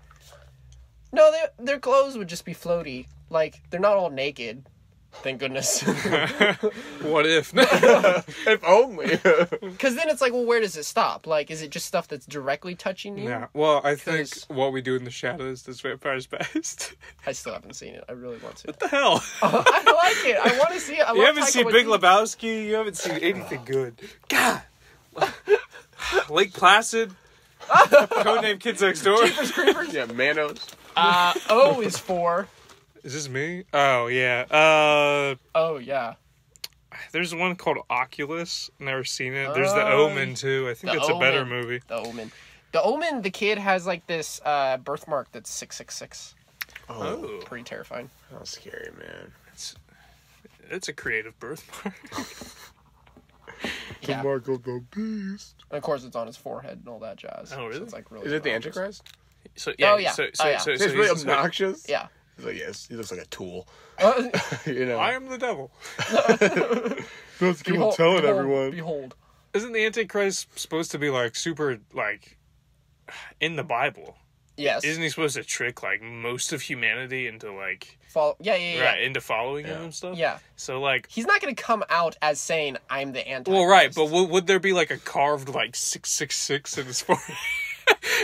S3: no, their clothes would just be floaty. Like, they're not all naked. Thank goodness.
S2: What if?
S1: If only.
S3: Because then it's like, well, where does it stop? Like, is it just stuff that's directly touching you?
S2: Yeah. Well, I think
S3: 'Cause-
S2: What We Do in the Shadows is Vampire's Best.
S3: I still haven't seen it. I really want to.
S2: What the hell?
S3: I like it. I want to see it.
S2: You haven't seen Big Lebowski? You haven't seen anything good. God. Lake Placid. Codename Kids Next Door.
S1: Yeah, Manos.
S3: O is for...
S2: Is this me? Oh, yeah.
S3: Oh, yeah.
S2: There's one called Oculus. Never seen it. There's the
S3: Oh,
S2: Omen, too. I think
S3: The
S2: that's a better
S3: Omen.
S2: movie.
S3: The Omen. The Omen, the kid has like this birthmark that's 666.
S2: Oh.
S3: Pretty terrifying.
S1: That's scary, man.
S2: It's a creative birthmark.
S3: Yeah.
S1: mark of the beast.
S3: And of course, it's on his forehead and all that jazz.
S2: Oh, really?
S3: So it's like really
S1: Is it the
S3: obnoxious.
S1: Antichrist?
S2: So,
S3: Oh, yeah.
S2: So,
S3: Oh, yeah.
S2: so
S1: He's really
S2: he's like,
S1: obnoxious?
S3: Yeah.
S1: He's like, yes, he looks like a tool.
S3: Uh,
S1: You know?
S2: I am the devil.
S1: Let's keep
S3: behold,
S1: telling
S3: behold,
S1: everyone.
S3: Behold.
S2: Isn't the Antichrist supposed to be like super like in the Bible?
S3: Yes.
S2: Isn't he supposed to trick like most of humanity into like
S3: Yeah.
S2: right into following him and stuff?
S3: Yeah.
S2: So like,
S3: He's not going to come out as saying, I'm the Antichrist.
S2: well, right, but would there be like a carved like 666 in his forehead?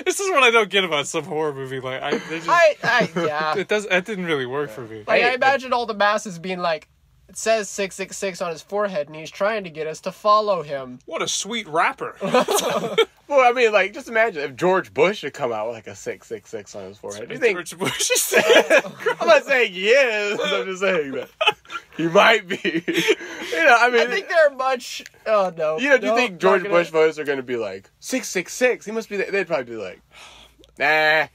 S2: This is what I don't get about some horror movie. Like,
S3: yeah.
S2: That didn't really work for me.
S3: Like, I
S1: Hey,
S3: imagine all the masses being like, it says 666 on his forehead, and he's trying to get us to follow him.
S2: What a sweet rapper!
S1: Well, I mean, like, just imagine if George Bush had come out with like a 666 on his forehead. Do you think?
S2: George Bush is
S1: I'm not saying he is. I'm just saying that he might be. You know, I mean,
S3: I think they're much. Oh no.
S1: you know, do you
S3: No,
S1: think
S3: not
S1: George
S3: gonna-
S1: Bush voters are going to be like 666? He must be. They'd probably be like, nah.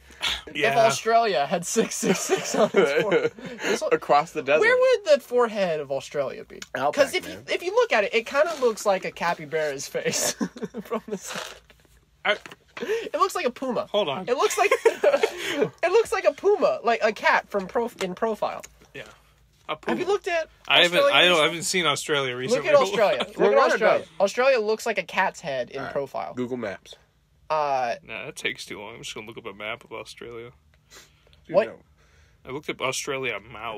S3: If Australia had 666 on its forehead,
S1: Across the desert.
S3: where would the forehead of Australia be?
S1: Outback,
S3: Because
S1: man.
S3: if you look at it, it kind of looks like a capybara's face from the side. It looks like a puma.
S2: Hold on.
S3: It looks like a puma, like a cat from in profile.
S2: Yeah.
S3: Have you looked at?
S2: I
S3: Australia recently?
S2: haven't seen Australia recently.
S3: Look at Australia. Look
S1: We're
S3: at
S1: running
S3: Australia.
S1: down.
S3: Australia looks like a cat's head in
S1: All right.
S3: profile.
S1: Google Maps.
S2: Nah, that takes too long. I'm just gonna look up a map of Australia.
S1: Dude,
S3: What?
S1: no.
S2: I looked up Australia Mao.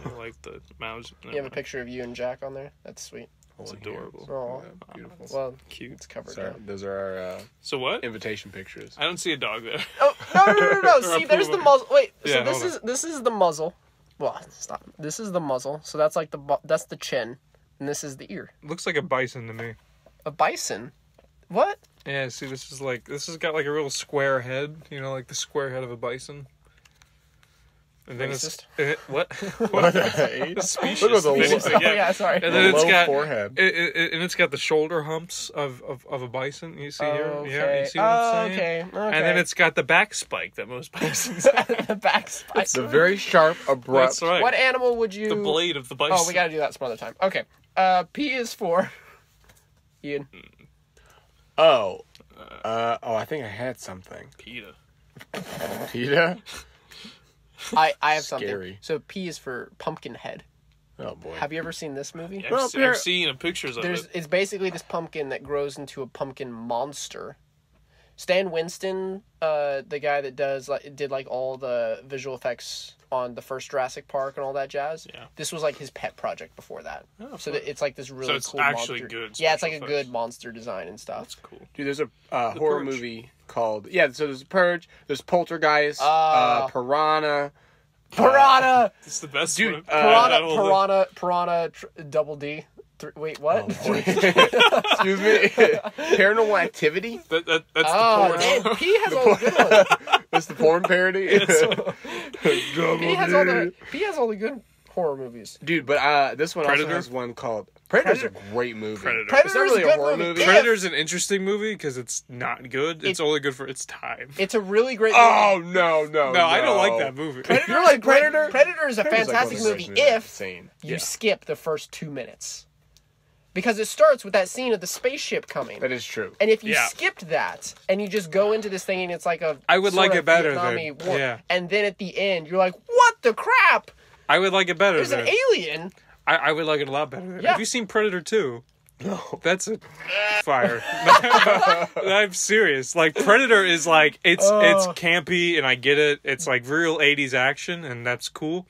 S2: You know, like the Mao's.
S3: You have a picture of you and Jack on there. That's sweet.
S2: It's
S1: Holding
S2: adorable.
S1: hands.
S3: Oh,
S1: Yeah, beautiful.
S3: well,
S2: Cute.
S3: it's covered.
S1: Sorry,
S3: Now.
S1: those are our
S2: So what?
S1: invitation pictures.
S2: I don't see a dog there.
S3: Oh no! See, there's the
S2: puma.
S3: muzzle. Wait,
S2: Yeah,
S3: so
S2: hold
S3: this is the muzzle. Well, stop. This is the muzzle. So that's like that's the chin, and this is the ear.
S2: Looks like a bison to me.
S3: A bison. What?
S2: Yeah, see, this has got like a real square head. You know, like the square head of a bison. And then
S3: Racist?
S2: what?
S1: What the
S2: Specious.
S1: Look at the
S2: Specious,
S3: Oh, yeah, sorry.
S2: And then it's
S1: low
S2: got
S1: forehead.
S2: and it's got the shoulder humps of a bison. You see here?
S3: Okay.
S2: Yeah, you see what I'm saying?
S3: Okay.
S2: And then it's got the back spike that most bisons have.
S3: the back spike.
S1: It's a very sharp, abrupt.
S2: That's right.
S3: What animal would you...
S2: The blade of the bison.
S3: Oh, we gotta do that some other time. Okay. P is for... Ian.
S1: Oh. I think I had something.
S2: PETA.
S1: PETA?
S3: I have something.
S1: Scary.
S3: So P is for pumpkin head.
S1: Oh, boy.
S3: Have you ever seen this movie?
S2: Yeah,
S1: Well,
S2: I've seen pictures of it.
S3: It's basically this pumpkin that grows into a pumpkin monster. Stan Winston, the guy that did all the visual effects on the first Jurassic Park and all that jazz.
S2: Yeah.
S3: This was like his pet project before that.
S2: Oh,
S3: So
S2: fun.
S3: that it's like this really
S2: So it's
S3: cool
S2: actually
S3: monster.
S2: good
S3: Yeah, it's like
S2: special
S3: a good
S2: effects.
S3: monster design and stuff.
S2: That's cool.
S1: Dude, there's a horror
S2: Purge.
S1: movie called... Yeah, so there's Purge, there's Poltergeist, Piranha...
S3: Piranha!
S2: It's the best
S1: Dude,
S2: one.
S3: Piranha, double D. Wait, what?
S1: Excuse me? Paranormal Activity?
S2: That's the
S3: Oh,
S2: porn.
S3: damn, P has all the good ones.
S1: That's the porn parody?
S3: P has all the good horror movies.
S1: Dude, but this one
S2: Predator?
S1: also has one called... Predator's a great movie.
S2: Predator.
S1: It's not
S3: Predator's
S1: really
S3: a
S1: a
S3: good
S1: horror
S3: movie.
S1: movie.
S2: Predator's an interesting movie because it's not good. It's only good for its time.
S3: It's a really great movie.
S1: Oh, no.
S2: No, I don't like that movie.
S3: Predator
S1: You don't
S3: is
S1: like
S3: a great-
S1: Predator?
S3: Predator is a
S1: Predator's like
S3: fantastic
S1: one of
S3: movie
S1: the versions of
S3: if
S1: insane.
S3: you skip the first 2 minutes. Because it starts with that scene of the spaceship coming.
S1: That is true.
S3: And if you
S2: Yeah.
S3: skipped that, and you just go into this thing and it's like a
S2: I would
S3: sort
S2: like
S3: of
S2: it better
S3: Vietnam-y
S2: than-
S3: war,
S2: yeah.
S3: and then at the end, you're like, what the crap?
S2: I would like it better.
S3: There's an alien.
S2: I would like it a lot better.
S3: Yeah.
S2: Have you seen Predator 2?
S1: No.
S2: That's a fire. I'm serious. Like Predator is like it's campy and I get it. It's like real 80s action and that's cool.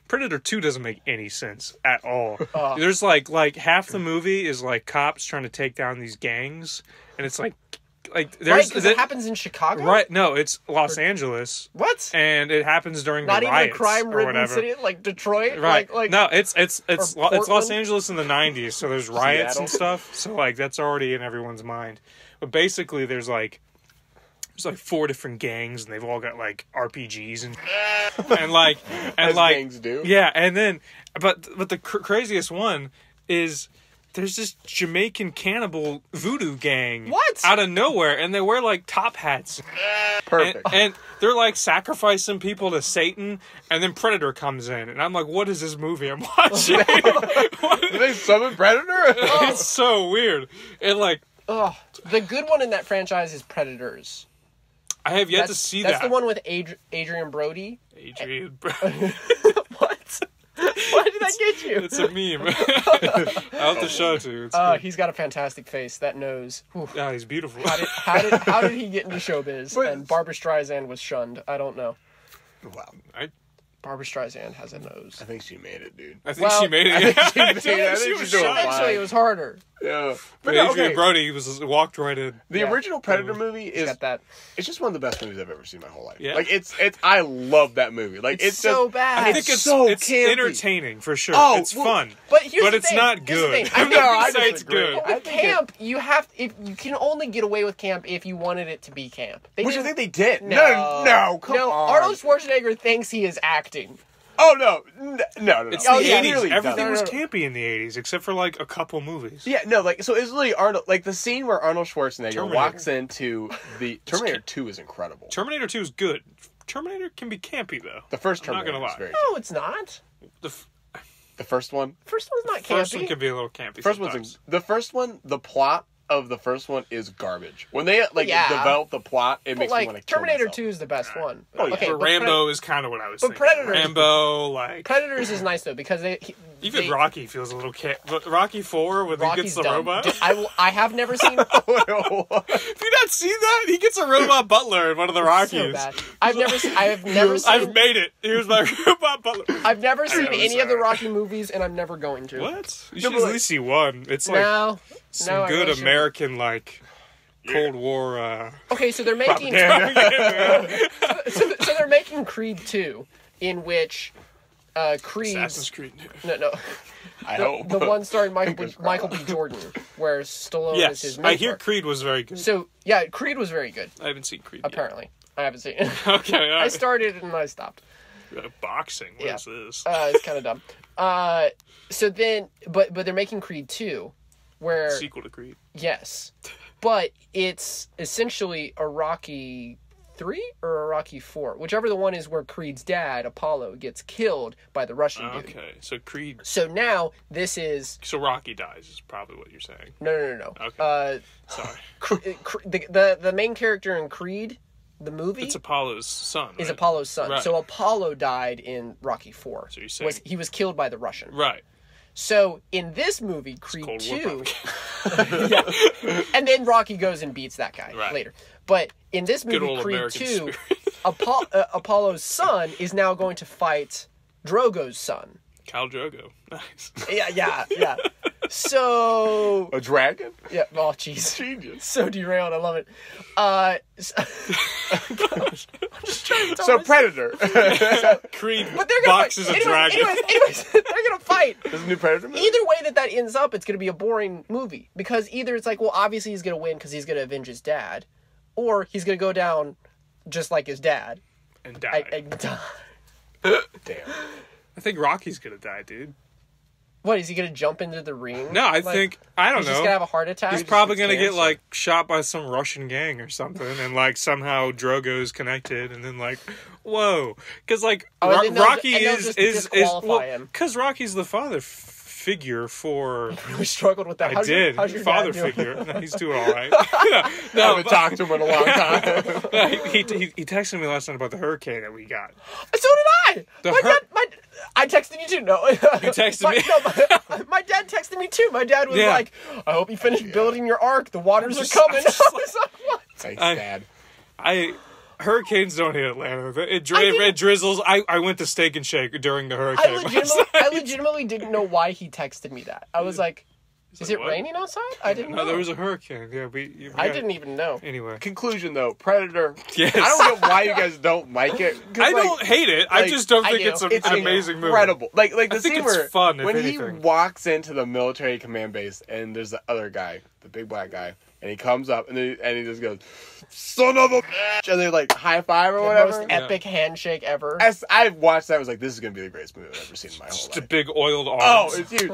S2: Predator 2 doesn't make any sense at all. There's like half the movie is like cops trying to take down these gangs and it's like
S3: Right,
S2: there's
S3: because it happens in Chicago?
S2: right no, it's Los Angeles.
S3: What?
S2: And it happens during
S3: Not
S2: the
S3: even a
S2: riots or
S3: crime-ridden
S2: whatever.
S3: city like Detroit?
S2: Right.
S3: Like,
S2: no, it's Los
S3: Portland?
S2: Angeles in the 90s, so there's riots
S1: Seattle?
S2: and stuff. So like that's already in everyone's mind. But basically there's like 4 different gangs and they've all got like RPGs and
S1: As gangs do.
S2: Yeah, and then but the craziest one is there's this Jamaican cannibal voodoo gang.
S3: What?
S2: Out of nowhere, and they wear like top hats.
S1: Perfect.
S2: And they're like sacrificing people to Satan, and then Predator comes in, and I'm like, what is this movie I'm watching?
S1: Did they summon Predator?
S2: It's so weird. And like,
S3: ugh. The good one in that franchise is Predators.
S2: I have yet to see
S3: That's
S2: that.
S3: the one with Adrian Brody.
S2: Adrian.
S3: What? Why did that get you?
S2: It's a meme. I'll have to show it to you. It's good.
S3: He's got a fantastic face. That nose. Whew.
S2: Yeah, he's beautiful.
S3: How did he get into showbiz?
S1: But-
S3: And Barbra Streisand was shunned. I don't know.
S1: Wow.
S3: Barbra Streisand has a nose.
S1: I think she made it, dude.
S2: I think
S3: Well,
S2: she made it.
S1: I think she
S2: I
S1: made
S2: think
S1: it. I
S2: she
S1: think
S2: was
S1: she's doing
S2: shy.
S1: fine.
S3: Eventually, it was harder.
S1: Yeah.
S2: But
S1: no,
S2: Adrian
S1: okay.
S2: Brody walked right in.
S1: The
S3: Yeah.
S1: original Predator movie
S3: He's
S1: is
S3: got that.
S1: it's just one of the best movies I've ever seen in my whole life.
S2: Yeah.
S1: Like it's I love that movie. Like it's
S3: so
S1: just,
S3: bad.
S2: I think it's
S1: so
S2: it's
S1: campy.
S2: entertaining for sure.
S1: Oh,
S2: it's
S1: well,
S2: fun.
S3: But here's the
S2: it's
S3: thing.
S2: not
S3: Here's the
S2: good.
S3: thing.
S2: I
S3: I
S2: know,
S3: think
S2: say it's
S1: disagree.
S2: good.
S3: But with camp, you can only get away with camp if you wanted it to be camp.
S1: Which I
S3: didn't-
S1: think they did.
S3: No,
S1: No, come on.
S3: Arnold Schwarzenegger thinks he is acting.
S1: Oh no. No.
S2: It's
S3: Oh,
S2: the
S3: yeah,
S2: 80s.
S1: really
S2: Everything
S1: doesn't.
S2: was
S3: No.
S2: campy in the 80s, except for like a couple movies.
S1: Yeah, no, like so it's literally Arnold like the scene where Arnold Schwarzenegger
S2: Terminator.
S1: walks into the Terminator 2 is incredible.
S2: Terminator 2 is good. Terminator can be campy though.
S1: The first
S2: I'm not
S1: Terminator
S2: gonna
S1: is
S2: lie.
S1: very
S3: No, it's not.
S1: the first one.
S3: First one's not
S2: First
S3: campy.
S2: one can be a little campy.
S1: First
S2: sometimes.
S1: the first one, the plot of the first one is garbage. When they
S3: Yeah.
S1: develop the plot, it
S3: But
S1: makes me
S3: like
S1: want to kill
S3: Terminator
S1: myself.
S3: 2 is the best one.
S1: Oh, yeah.
S2: But
S3: but
S2: Rambo is kind of what I was
S3: but
S2: thinking.
S3: Predator-
S2: Rambo, like
S3: Predators is nice though because
S2: even Rocky feels a little but Rocky 4 when he
S3: Rocky's
S2: gets the
S3: dumb.
S2: robot.
S3: Dude, I have never seen.
S1: Oh,
S2: Have you not seen that? He gets a robot butler in one of the Rockies.
S3: So bad. I have never seen.
S2: I've made it. Here's my robot butler.
S3: I've never seen
S2: know,
S3: any of the
S2: sorry.
S3: Rocky movies, and I'm never going to.
S2: What? You
S1: No,
S2: should
S1: but
S2: at
S1: like-
S2: least see one. It's like
S3: No.
S2: some
S3: No, I
S2: good
S3: really shouldn't.
S2: American like Cold War.
S3: Okay, so they're making. so they're making Creed 2, in which Creed.
S2: Assassin's Creed.
S3: No.
S1: I hope.
S3: The one starring Michael
S1: Fingers
S3: B. Jordan, where Stallone is his
S2: Yes,
S3: mentor.
S2: I hear Creed was very good.
S3: So yeah, Creed was very good.
S2: I haven't seen Creed. Yet.
S3: Apparently, I haven't seen it.
S2: Okay, all right.
S3: I started and I stopped.
S2: Boxing. What is this?
S3: It's kind of dumb. So then, but they're making Creed 2, where
S2: Sequel to Creed.
S3: Yes, but it's essentially a Rocky 3 or a Rocky 4, whichever the one is where Creed's dad Apollo gets killed by the Russian dude.
S2: Okay, so Creed.
S3: So now this is.
S2: So Rocky dies is probably what you're saying.
S3: No.
S2: Okay. Sorry.
S3: The main character in Creed, the movie,
S2: it's Apollo's son.
S3: is
S2: right?
S3: Apollo's son.
S2: Right.
S3: So Apollo died in Rocky 4.
S2: So you're saying
S3: he was killed by the Russian.
S2: Right.
S3: So in this movie, Creed
S2: Cold
S3: 2, yeah, and then Rocky goes and beats that guy later. But in this movie, Creed
S2: American
S3: 2, Apollo's son is now going to fight Drogo's son.
S2: Khal Drogo. Nice.
S3: Yeah. So
S1: A dragon?
S3: yeah. Oh, jeez.
S1: Genius.
S3: So derailed. I love it. Gosh, I'm just trying to tell
S1: So
S3: this.
S1: Predator.
S2: Creed
S3: But they're gonna
S2: boxes
S3: fight.
S2: a dragon.
S3: Anyways, they're gonna fight.
S1: There's a new Predator movie?
S3: Either way that ends up, it's going to be a boring movie. Because either it's like, well, obviously he's going to win because he's going to avenge his dad. Or he's going to go down just like his dad.
S2: And die.
S3: And die.
S1: Damn.
S2: I think Rocky's gonna die, dude.
S3: What, is he going to jump into the ring?
S2: No, I don't
S3: He's
S2: know.
S3: just going to have a heart attack?
S2: He's probably
S1: gets
S2: gonna get
S1: cancer.
S2: like shot by some Russian gang or something, and like somehow Drogo's connected, and then like, whoa, because like
S3: and they'll
S2: Rocky
S3: just
S2: is
S3: disqualify him.
S2: because Rocky's the father figure for.
S3: We struggled with that.
S2: How's your father
S3: dad doing?
S2: figure. No, he's doing all right.
S1: I haven't talked to him in a long time.
S2: No, he texted me last night about the hurricane that we got.
S3: So did I! I texted you too. No, you
S2: texted me?
S3: My dad texted me too. My dad was
S2: Yeah.
S3: like, "I hope you finished building your ark. The waters are coming." I was like, "What?"
S1: Thanks, Dad.
S2: Hurricanes don't hit Atlanta. It drizzles. I went to Steak and Shake during the hurricane.
S3: I legitimately didn't know why he texted me that. I was like, "Is it
S2: what?
S3: raining outside?" I didn't know.
S2: No, there was a hurricane. Yeah,
S3: I didn't even know.
S2: Anyway,
S1: Conclusion though, Predator.
S2: Yes.
S1: I don't get why you guys don't like it.
S2: I don't hate it. I just don't think it's an amazing movie.
S1: Incredible. Like the
S2: I think
S1: scene
S2: it's
S1: where
S2: fun, if
S1: when
S2: anything.
S1: he walks into the military command base and there's the other guy, the big black guy, and he comes up and he just goes, "Son of a bitch," and they like high five or
S3: The
S1: whatever.
S3: most epic handshake ever.
S1: As I watched that, I was like, "This is gonna be the greatest movie I've ever seen in my whole
S2: Just a
S1: life."
S2: big oiled arms.
S1: Oh, it's huge.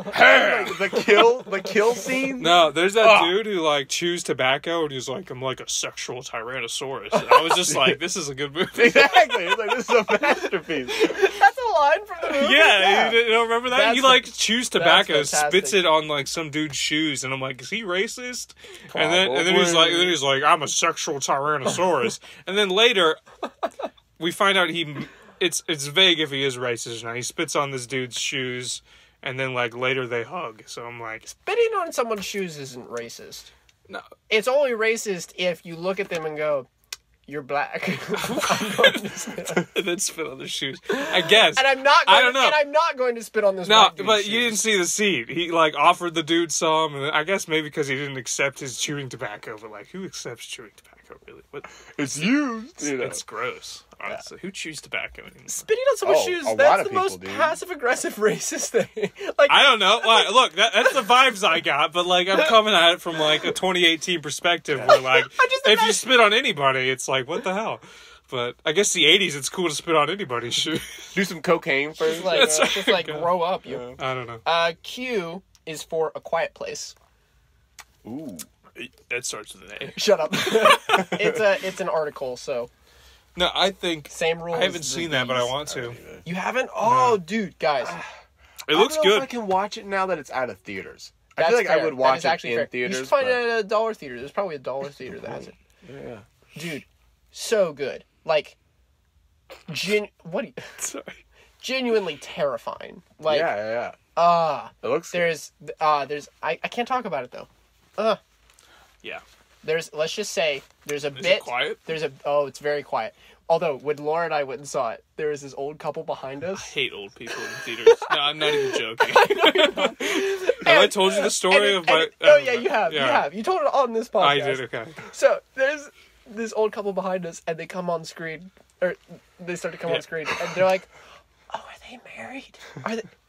S1: Like, the kill scene.
S2: No, there's that dude who like chews tobacco and he's like, "I'm like a sexual tyrannosaurus." And I was just like, "This is a good movie."
S1: Exactly. It's like, this is a masterpiece.
S3: That's a line from the movie.
S2: Yeah, you don't remember that?
S3: That's
S2: He like chews tobacco,
S3: fantastic.
S2: spits it on like some dude's shoes, and I'm like, is he racist? And then he's like, I'm a sexual tyrannosaurus. And then later, we find out it's vague if he is racist or not. He spits on this dude's shoes, and then like later they hug. So I'm like,
S3: Spitting on someone's shoes isn't racist.
S2: no.
S3: It's only racist if you look at them and go, "You're black."
S2: And then spit on the shoes. I guess.
S3: And I'm not.
S2: I don't know.
S3: And I'm not going to spit on this.
S2: No,
S3: black dude's
S2: but you
S3: shoes.
S2: didn't see the scene. He like offered the dude some, and I guess maybe because he didn't accept his chewing tobacco. But like, who accepts chewing tobacco really? What?
S1: It's used. You know.
S2: It's gross. Honestly, who chews tobacco anymore?
S3: Spitting on someone's shoes,
S1: a lot
S3: that's
S1: of
S3: the
S1: people
S3: most
S1: do.
S3: passive-aggressive racist thing. Like,
S2: I don't know. Like, look, that's the vibes I got. But like, I'm coming at it from like a 2018 perspective, where like, if you spit on anybody, it's like, what the hell? But I guess the 80s, it's cool to spit on anybody's shoes.
S1: Do some cocaine first.
S3: just like grow up, you.
S2: I don't know.
S3: Q is for A Quiet Place.
S1: Ooh.
S2: That starts with an A.
S3: Shut up. It's an article, so
S2: No, I think
S3: same rules.
S2: I haven't seen that, but I want to.
S3: You haven't? Oh, dude, guys.
S2: It looks
S1: I don't know
S2: good.
S1: if I can watch it now that it's out of theaters. I
S3: That's
S1: feel like
S3: fair.
S1: I would
S3: That
S1: watch
S3: is
S1: it
S3: actually
S1: in
S3: fair.
S1: theaters.
S3: You should find
S1: but-
S3: it at a dollar theater. There's probably a dollar theater that has it.
S1: Yeah.
S3: Dude, so good. Like,
S2: Sorry.
S3: genuinely terrifying. Like,
S1: yeah. It looks good.
S3: there's I can't talk about it though.
S2: Yeah.
S3: Let's just say there's a
S2: Is
S3: bit.
S2: it quiet?
S3: It's very quiet. Although when Laura and I went and saw it, there was this old couple behind
S2: I
S3: us.
S2: hate old people in theaters. No, I'm not even joking. Have I told you the story of my...
S3: Oh yeah, you have.
S2: Yeah.
S3: You have. You told it on this podcast.
S2: I did, okay.
S3: So there's this old couple behind us, and they come on screen, or they start to come on screen, and they're like, "Oh, are they married?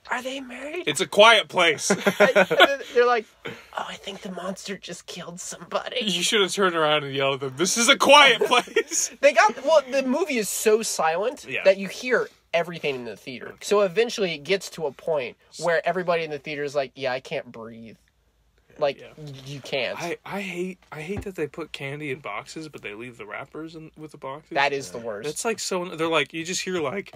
S3: Are they married?"
S2: It's a quiet place.
S3: And then they're like, "Oh, I think the monster just killed somebody."
S2: You should have turned around and yelled at them, "This is a quiet place!"
S3: The movie is so silent
S2: Yeah.
S3: that you hear everything in the theater. So eventually it gets to a point where everybody in the theater is like, yeah, I can't breathe. Like, you can't.
S2: I hate that they put candy in boxes, but they leave the wrappers with the boxes.
S3: That is the worst.
S2: It's like they're like, you just hear like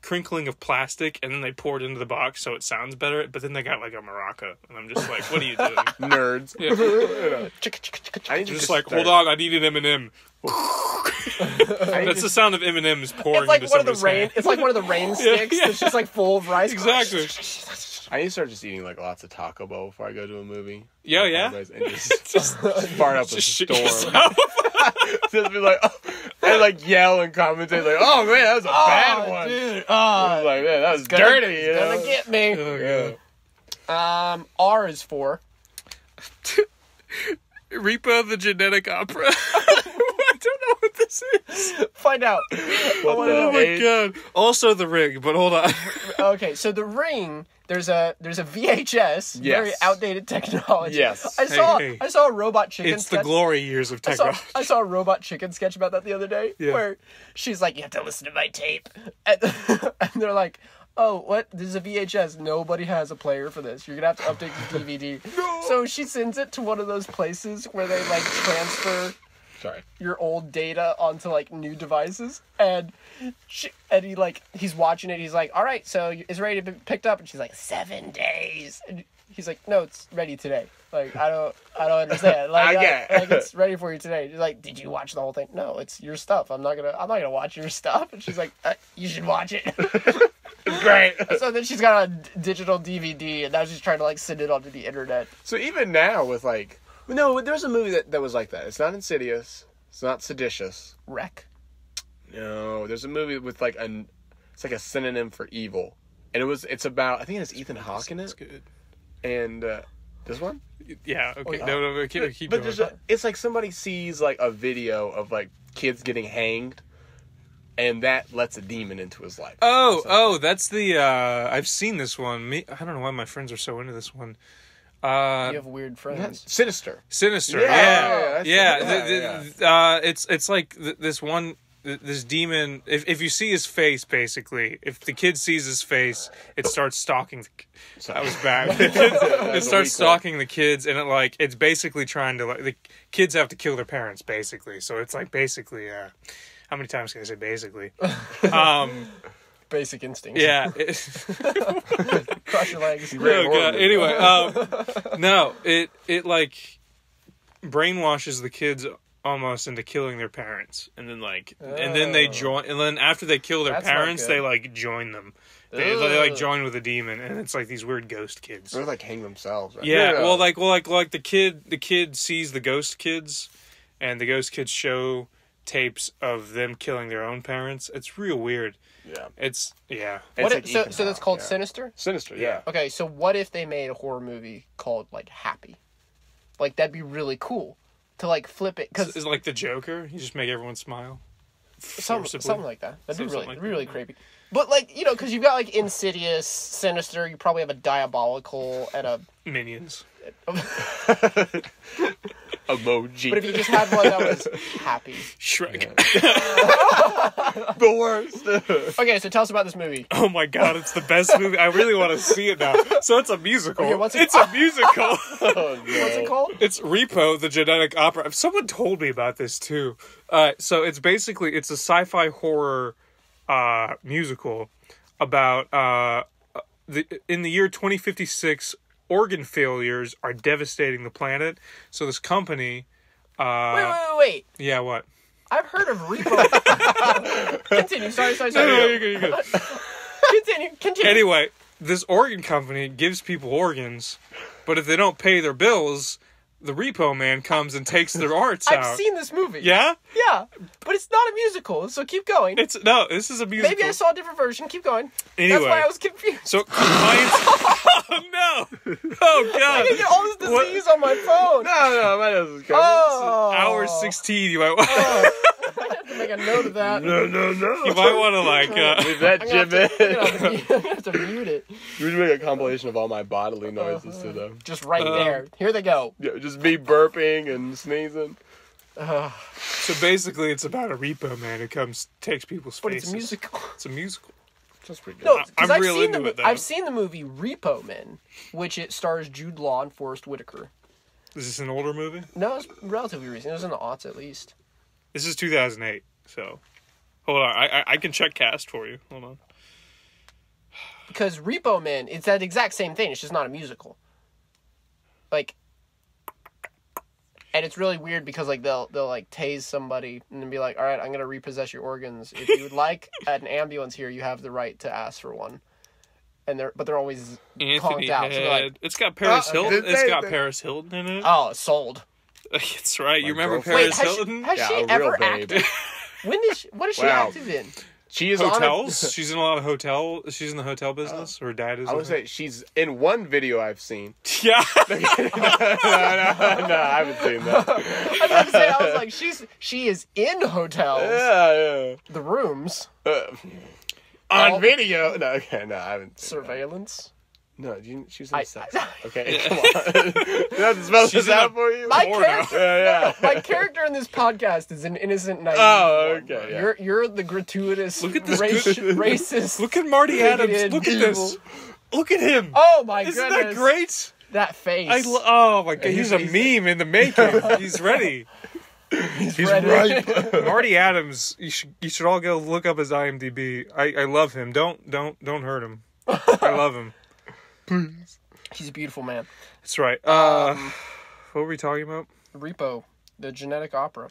S2: crinkling of plastic, and then they pour it into the box so it sounds better, but then they got like a maraca, and I'm just like, what are you doing?
S1: Nerds.
S2: Yeah. Just like, hold on, I need an M&M. That's the sound of M&M's pouring.
S3: It's like
S2: into
S3: one of the
S2: someone's
S3: rain.
S2: hand.
S3: It's like one of the rain sticks. It's just like full of rice.
S2: Exactly.
S1: I need to start just eating like lots of Taco Bell before I go to a movie.
S2: Yeah.
S1: And just fart up a
S2: shit
S1: storm.
S2: yourself.
S1: Just be like, and like yell and commentate like, oh man, that was a bad one.
S3: Dude,
S1: I was like, man, that was dirty. You know?
S3: Gonna get me.
S1: Yeah.
S3: R is for
S2: Repo the Genetic Opera. I don't know what this is.
S3: Find out.
S2: Oh my god. Also The Ring, but hold on.
S3: Okay, so The Ring, there's a VHS, very outdated technology.
S1: Yes.
S3: I saw a robot chicken
S2: It's
S3: sketch.
S2: the glory years of technology.
S3: I saw a robot chicken sketch about that the other day, where she's like, you have to listen to my tape. And they're like, oh, what? This is a VHS. Nobody has a player for this. You're going to have to update the DVD. No. So she sends it to one of those places where they, like, transfer your old data onto, like, new devices. And he's watching it. He's like, all right, so it's ready to be picked up. And she's like, 7 days. And he's like, no, it's ready today. Like, I don't understand. Like, like, it's ready for you today. She's like, did you watch the whole thing? No, it's your stuff. I'm not gonna watch your stuff. And she's like, you should watch it.
S1: Great.
S3: So then she's got a digital DVD, and now she's trying to like send it onto the internet.
S1: So even now with like, no, there's a movie that was like that. It's not Insidious. It's not Seditious.
S3: Wreck.
S1: No, there's a movie with like it's like a synonym for evil, and it's about, I think it has Ethan Hawke in it.
S2: That's good.
S1: And this one?
S2: Yeah. Okay.
S3: Oh,
S2: No. Keep
S1: but
S2: going.
S1: it's like somebody sees like a video of like kids getting hanged, and that lets a demon into his life.
S2: Oh, that's the. I've seen this one. I don't know why my friends are so into this one.
S3: You have weird friends.
S1: Sinister.
S2: Yeah.
S1: Yeah.
S2: It's like this one. This demon, if you see his face, basically, if the kid sees his face, it starts stalking. That was bad. It starts stalking the kids, and it's basically trying to, the kids have to kill their parents, basically. So it's like basically, how many times can I say basically?
S3: Basic instincts.
S2: Yeah.
S3: Cross your legs.
S2: Oh, God. Anyway, no, it like brainwashes the kids almost into killing their parents, and then they join, and then after they kill their parents, they like join them. They like join with a demon, and it's like these weird ghost kids.
S1: They're like hang themselves, right?
S2: Yeah, well, like the kid sees the ghost kids, and the ghost kids show tapes of them killing their own parents. It's real weird.
S1: Yeah.
S2: It's
S3: so that's called Sinister?
S1: Sinister, yeah.
S3: Okay, so what if they made a horror movie called like Happy? Like, that'd be really cool to like flip it, because
S2: it's like the Joker. You just make everyone smile.
S3: Something like that. That'd be really creepy. But like, because you've got like Insidious, Sinister. You probably have a Diabolical and a
S2: Minions.
S1: Emoji.
S3: But if you just had one that was Happy.
S2: Shrek.
S1: The worst.
S3: Okay, so tell us about this movie.
S2: Oh my god, it's the best movie. I really want to see it now. So it's a musical.
S3: Okay,
S2: it's a musical.
S1: Oh, no.
S3: What's it called?
S2: It's Repo, the Genetic Opera. Someone told me about this too. So it's a sci-fi horror musical about in the year 2056, organ failures are devastating the planet. So this company...
S3: Wait.
S2: Yeah, what?
S3: I've heard of Repo. Continue. Sorry.
S2: No, you're good.
S3: Continue.
S2: Anyway, this organ company gives people organs, but if they don't pay their bills, the repo man comes and takes their arts out.
S3: I've seen this movie.
S2: Yeah?
S3: Yeah, but it's not a musical, so keep going.
S2: This is a musical.
S3: Maybe I saw a different version. Keep going.
S2: Anyway.
S3: That's why I was confused.
S2: So, oh no! Oh god!
S3: I can get all this disease on my phone.
S1: No, my nose is coming.
S2: Hour 16, you might want...
S3: I have to make a note of that.
S1: No.
S2: You might want to,
S1: Leave that Jim in.
S3: I'm going to have to mute it.
S1: You should make a compilation of all my bodily noises, too, though.
S3: Just right there. Here they go.
S1: Yeah, just me burping and sneezing.
S2: So basically, it's about a repo man who comes, takes people's faces.
S3: But it's a musical.
S2: It's a musical.
S1: That's pretty good.
S3: No, because
S2: I'm real into it, though.
S3: I've seen the movie Repo Man, which it stars Jude Law and Forrest Whitaker.
S2: Is this an older movie?
S3: No, it's relatively recent. It was in the aughts at least.
S2: This is 2008, so... Hold on, I can check cast for you. Hold on.
S3: Because Repo Man, it's that exact same thing. It's just not a musical. Like... And it's really weird because like they'll like tase somebody and then be like, all right, I'm gonna repossess your organs. If you would like an ambulance here, you have the right to ask for one. And they're always conked out. So like,
S2: it's got Paris Hilton. It's got Paris Hilton in it.
S3: Oh, sold.
S2: That's right. You remember
S3: Wait,
S2: Paris Hilton?
S3: Has she ever acted? What is she active in?
S1: She is
S2: hotels. She's in a lot of hotel. She's in the hotel business. Her dad is.
S1: I would say she's in one video I've seen.
S2: Yeah.
S1: No, I haven't seen that.
S3: I was about to say, I was like, she is in hotels.
S1: Yeah.
S3: The rooms.
S1: On video. No, okay, no, I haven't.
S3: Surveillance.
S1: No, she was in sex. Okay, come on. You have to spell this out for you?
S3: My character,
S1: yeah.
S3: my character in this podcast is an innocent, naive.
S1: Oh, okay.
S3: Yeah. You're the gratuitous,
S2: Look at this
S3: racist.
S2: Look at Marty Adams.
S3: bigoted,
S2: Look at
S3: evil.
S2: this. Look at him.
S3: Oh my
S2: Isn't
S3: goodness!
S2: that great?
S3: That face.
S2: Oh my god, he's a meme in the making. He's ready.
S1: He's
S3: ready.
S1: right.
S2: Marty Adams. You should all go look up his IMDb. I love him. Don't hurt him. I love him.
S1: Please.
S3: He's a beautiful man.
S2: That's right. What were we talking about?
S3: Repo, the genetic opera.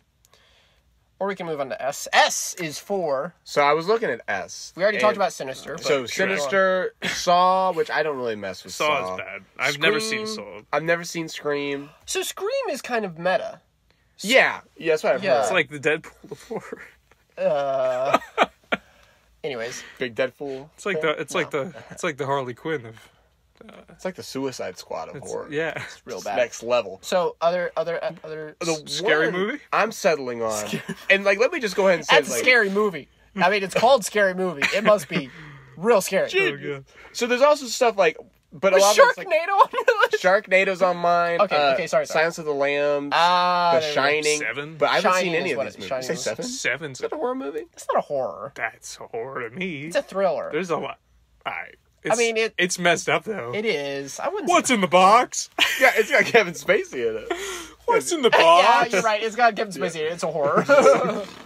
S3: Or we can move on to S. S is for...
S1: So I was looking at S.
S3: We already talked about Sinister.
S1: So Sinister, Saw, which I don't really mess with Saw.
S2: Saw is bad. I've never seen Saw.
S1: I've never seen Scream.
S3: So Scream is kind of meta.
S1: Yeah, that's what I've heard.
S2: It's like the Deadpool of horror.
S3: Anyways.
S1: Big Deadpool.
S2: It's like the Harley Quinn of...
S1: It's like the Suicide Squad of horror.
S2: Yeah.
S3: It's real bad.
S1: Next level.
S3: So other
S1: The
S2: scary movie?
S1: I'm settling on. And like, let me just go ahead and say
S3: That's a scary movie. I mean, it's called Scary Movie. It must be real scary.
S1: So there's also stuff like, but a lot
S3: Sharknado
S1: of it's like,
S3: on your list?
S1: Sharknado's on mine.
S3: Okay, sorry.
S1: Silence of the Lambs.
S3: The
S1: The Shining.
S2: 7?
S1: But I haven't
S3: Shining
S1: seen any
S3: is
S1: of
S3: what
S1: these
S3: it-
S1: movies.
S3: Shining
S1: You
S3: is-
S1: say 7?
S2: 7's
S1: Is that a horror movie?
S3: It's not a horror.
S2: That's horror to me.
S3: It's a thriller.
S2: There's a lot. Alright. It's messed up though.
S3: It is. I wouldn't.
S2: What's in the box?
S1: Yeah, it's got Kevin Spacey in it.
S2: What's in the
S3: Yeah,
S2: box?
S3: you're right. It's got Kevin Spacey. in it. It's a horror.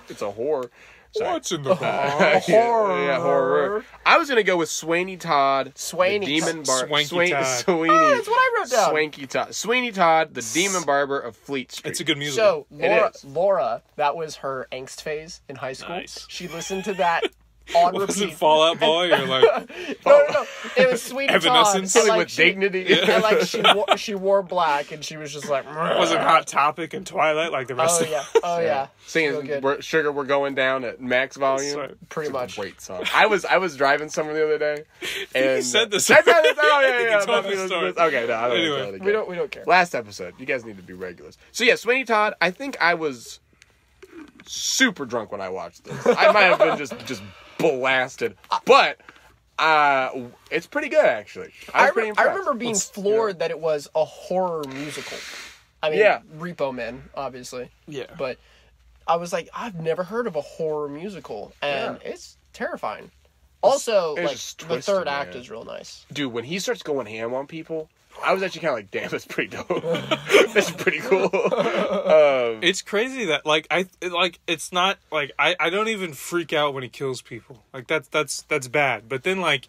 S1: It's a horror. Sorry.
S2: What's in the box?
S3: Horror.
S1: Yeah, horror. I was gonna go with Sweeney Todd,
S3: Sweeney.
S1: the Demon Barber.
S2: Swanky Todd.
S1: Sweeney.
S3: Oh, that's what I wrote down.
S1: Swanky Todd. Sweeney Todd, the Demon Barber of Fleet Street.
S2: It's a good musical.
S3: So
S1: is.
S3: Laura, that was her angst phase in high school.
S2: Nice.
S3: She listened to that on
S2: Was it
S3: repeat.
S2: Fall Out Boy? You're like,
S3: No. It was Sweeney Todd.
S2: Evanescence?
S3: And,
S1: Something
S3: like,
S1: with dignity.
S3: And like she wore black, and she was just like.
S2: wasn't Hot Topic and Twilight like the rest of
S3: Oh yeah.
S1: Singing
S3: Real good.
S1: Sugar, we're going down at max volume.
S2: Sorry.
S3: Pretty much.
S1: Great song. I was driving somewhere the other day. And
S2: you said this.
S1: I said this. Oh yeah.
S2: You told me the story.
S1: Okay, no, I don't
S2: Anyway.
S1: know. Tell it again.
S3: We don't care.
S1: Last episode. You guys need to be regulars. So yeah, Sweeney Todd. I think I was super drunk when I watched this. I might have been just blasted, but it's pretty good actually. I was pretty impressed.
S3: remember being floored that it was a horror musical. I mean,
S1: Yeah.
S3: Repo Man, obviously.
S2: Yeah.
S3: But I was like, I've never heard of a horror musical, and it's terrifying. Also,
S1: it's
S3: like
S1: just
S3: the
S1: twisted,
S3: third act
S1: man.
S3: is real nice.
S1: Dude, when he starts going ham on people, I was actually kind of like, damn, that's pretty dope. That's pretty cool.
S2: It's crazy that it's not like I don't even freak out when he kills people. Like that's bad. But then like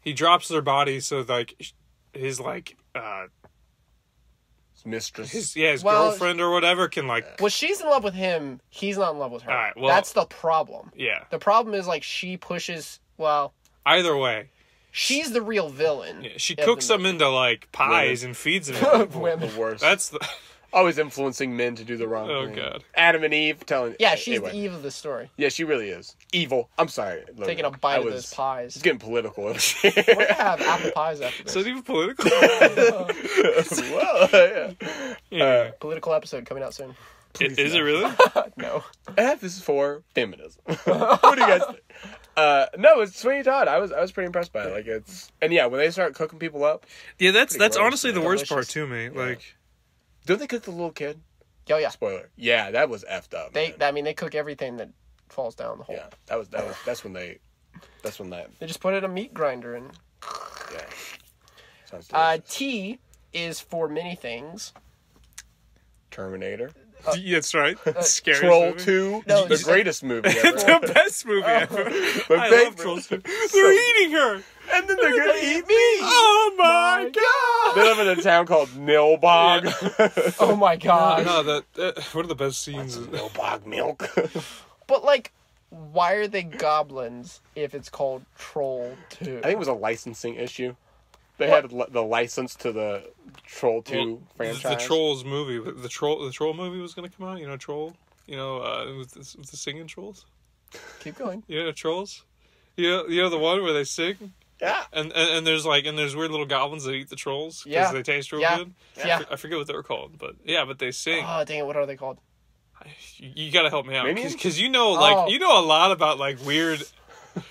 S2: he drops their bodies so like his like
S1: Mistress.
S2: his girlfriend or whatever can like.
S3: Well, she's in love with him. He's not in love with her.
S2: All right, well-
S3: That's the problem.
S2: Yeah.
S3: The problem is like she pushes. Well,
S2: Either way,
S3: she's the real villain.
S2: yeah, she
S3: of
S2: cooks
S3: the
S2: them into like pies and feeds them.
S3: movie. Women.
S1: The worst.
S2: That's the.
S1: Always influencing men to do the wrong
S2: Oh,
S1: thing.
S2: God.
S1: Adam and Eve telling.
S3: Yeah, she's
S1: anyway.
S3: the Eve of the story.
S1: Yeah, she really is. Evil. I'm sorry. Logan.
S3: Taking a bite of those pies.
S1: It's getting political.
S3: We're gonna have apple pies after this.
S2: Is that even political?
S1: Well,
S2: Yeah.
S3: Political episode coming out soon.
S2: Is it really?
S3: No.
S1: F is for feminism. What do you guys think? No, it's Sweeney Todd. I was pretty impressed by it. Like it's when they start cooking people up.
S2: Yeah, that's
S1: gross,
S2: honestly the
S1: man.
S2: worst
S3: Delicious.
S2: part to me. Like,
S1: Don't they cook the little kid?
S3: Oh yeah.
S1: Spoiler. Yeah, that was effed up.
S3: They
S1: man.
S3: cook everything that falls down the hole.
S1: Yeah, that's when they That's when that.
S3: They just put it in a meat grinder and.
S1: Yeah. Sounds delicious.
S3: T is for many things.
S1: Terminator.
S2: That's right. Scary
S1: Troll
S2: movie.
S1: 2.
S3: No,
S1: the greatest movie ever.
S2: The best movie ever.
S1: My
S2: I
S1: favorite.
S2: love Trolls 2. They're eating her.
S1: And then they're gonna eat me.
S2: Oh my god.
S1: They live in a town called Nilbog.
S3: Oh my god.
S2: No, that one of the best scenes.
S1: Nilbog milk.
S3: But like, why are they goblins if it's called Troll 2?
S1: I think it was a licensing issue. They had the license to the Troll 2 franchise.
S2: The Trolls movie. The Troll movie was going to come out. You know, Troll. You know, with the singing trolls.
S3: Keep going.
S2: You know, trolls. You know the one where they sing.
S1: Yeah.
S2: And there's weird little goblins that eat the trolls because
S3: Yeah.
S2: they taste real
S3: Yeah.
S2: good.
S3: Yeah.
S2: I forget what they're called, but they sing.
S3: Oh dang it! What are they called?
S2: You gotta help me out
S1: Minions?
S2: because you know a lot about like weird.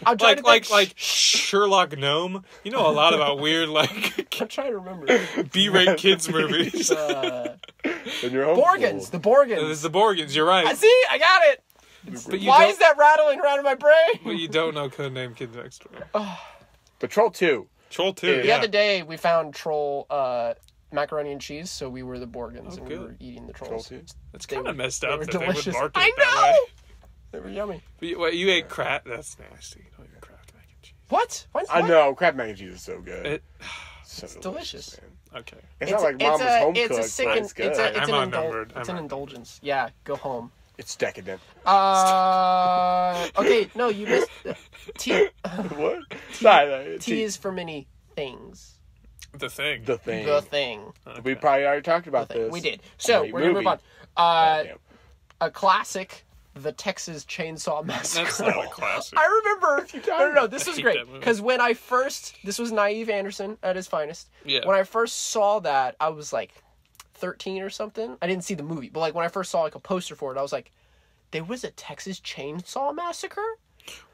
S3: I'm trying
S2: Like Sherlock Gnome. You know a lot about weird like
S3: I'm trying to remember.
S2: B-rate kids movies.
S1: And you're home
S3: Borgans. The Borgans.
S2: It's the Borgans. You're right.
S3: I see. I got it.
S2: But you
S3: Why
S2: don't-
S3: is that rattling around in my brain?
S2: But you don't know Codename Kids Next Door.
S1: But Troll 2.
S2: Troll 2.
S3: The other day we found troll macaroni and cheese, so we were the Borgans and we
S2: good.
S3: were eating the
S1: Troll
S3: trolls.
S1: 2.
S2: It's kind
S3: They
S2: of messed
S3: were
S2: up that they would
S3: delicious.
S2: market
S3: I
S2: it that
S3: know!
S2: way.
S3: They were yummy.
S2: But you ate crap. That's nasty. You don't eat Kraft mac and cheese.
S3: What? What?
S1: I know. Crab mac and cheese is so good.
S2: It,
S1: So
S3: delicious.
S1: Man.
S2: okay.
S1: It's not like Mama's home cooked,
S3: it's a sick
S1: but
S3: and,
S1: it's good.
S3: it's
S2: I'm
S3: an
S2: outnumbered.
S3: it's an indulgence. Yeah, go home.
S1: It's decadent.
S3: Okay, no, you missed T.
S1: What? Sorry,
S3: T is for many things.
S2: The Thing.
S1: The Thing.
S3: The thing.
S1: We probably already talked about
S3: The thing.
S1: this.
S3: We did. So
S1: Great
S3: we're gonna
S1: movie.
S3: move on.
S1: Damn.
S3: A classic, The Texas Chainsaw Massacre.
S2: That's not a classic.
S3: I remember. No, this was
S2: hate
S3: great
S2: that movie.
S3: because when this was Naive Anderson at his finest.
S2: Yeah.
S3: When I first saw that, I was like 13 or something. I didn't see the movie, but like when I first saw like a poster for it, I was like, there was a Texas Chainsaw Massacre?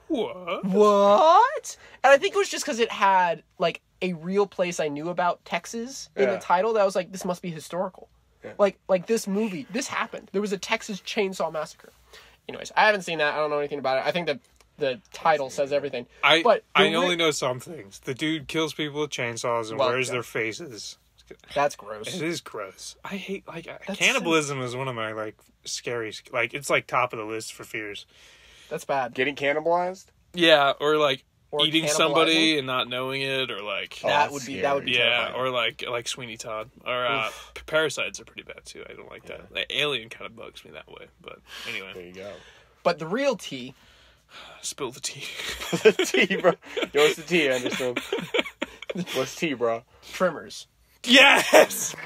S3: What? And I think it was just because it had like a real place I knew about Texas in the title that I was like, this must be historical.
S1: Yeah.
S3: Like this movie, this happened. There was a Texas Chainsaw Massacre. Anyways, I haven't seen that. I don't know anything about it. I think that the title says everything.
S2: I
S3: But
S2: only know some things. The dude kills people with chainsaws and wears their faces.
S3: That's gross.
S2: It is gross. I hate cannibalism is one of my like scary it's like top of the list for fears.
S3: That's bad.
S1: Getting cannibalized?
S2: Yeah, or like
S3: Or
S2: eating
S3: cannibalizing?
S2: somebody and not knowing it, or like
S3: That would be
S2: yeah,
S3: terrifying.
S2: or like Sweeney Todd, or parasites are pretty bad too. I don't like that. Like, Alien kind of bugs me that way, but
S1: There
S2: anyway,
S1: you go.
S3: But the real T,
S2: spill the tea.
S1: The T, bro. Yo, what's the T, Anderson? What's T, bro?
S3: Trimmers.
S2: Yes.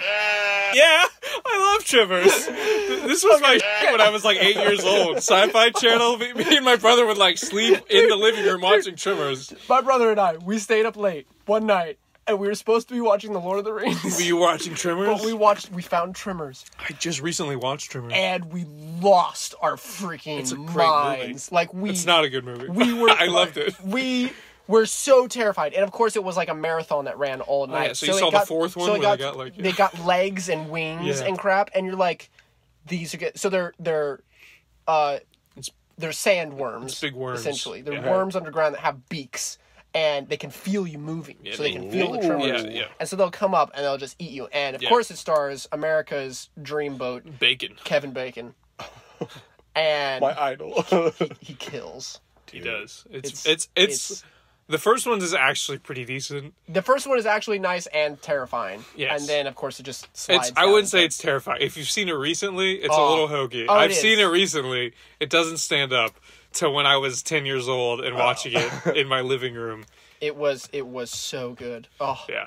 S2: Yeah, I love Trivers. This was my shit when I was like 8 years old. Sci-Fi Channel. Me and my brother would like sleep in the living room watching Trivers.
S3: My brother and I, we stayed up late one night, and we were supposed to be watching The Lord of the Rings.
S2: Were you watching Tremors?
S3: But we found Trimmers,
S2: I just recently watched Tremors.
S3: and we lost our freaking
S2: It's a great
S3: minds. Like
S2: It's not a good movie.
S3: we were.
S2: I loved it.
S3: We were so terrified, and of course, it was like a marathon that ran all night.
S2: yeah, so you saw the fourth one where they got, like-
S3: they got legs and wings
S2: Yeah.
S3: and crap, and you're like, these are good. So they're sandworms.
S2: It's big worms.
S3: Essentially, they're
S2: Yeah.
S3: worms underground that have beaks. And they can feel you moving, so they can feel the tremors.
S2: Yeah.
S3: And so they'll come up and they'll just eat you. And of course, it stars America's dreamboat,
S2: Bacon.
S3: Kevin Bacon, and
S1: My idol.
S3: he kills.
S2: He does. It's the first one is actually pretty decent.
S3: The first one is actually nice and terrifying.
S2: Yes.
S3: And then, of course, it just slides.
S2: I wouldn't
S3: down.
S2: say it's terrifying. If you've seen it recently, it's a little hokey.
S3: Oh,
S2: I've
S3: it
S2: seen
S3: is.
S2: it recently. It doesn't stand up to when I was 10 years old and watching it in my living room.
S3: It was so good. Oh,
S2: Yeah.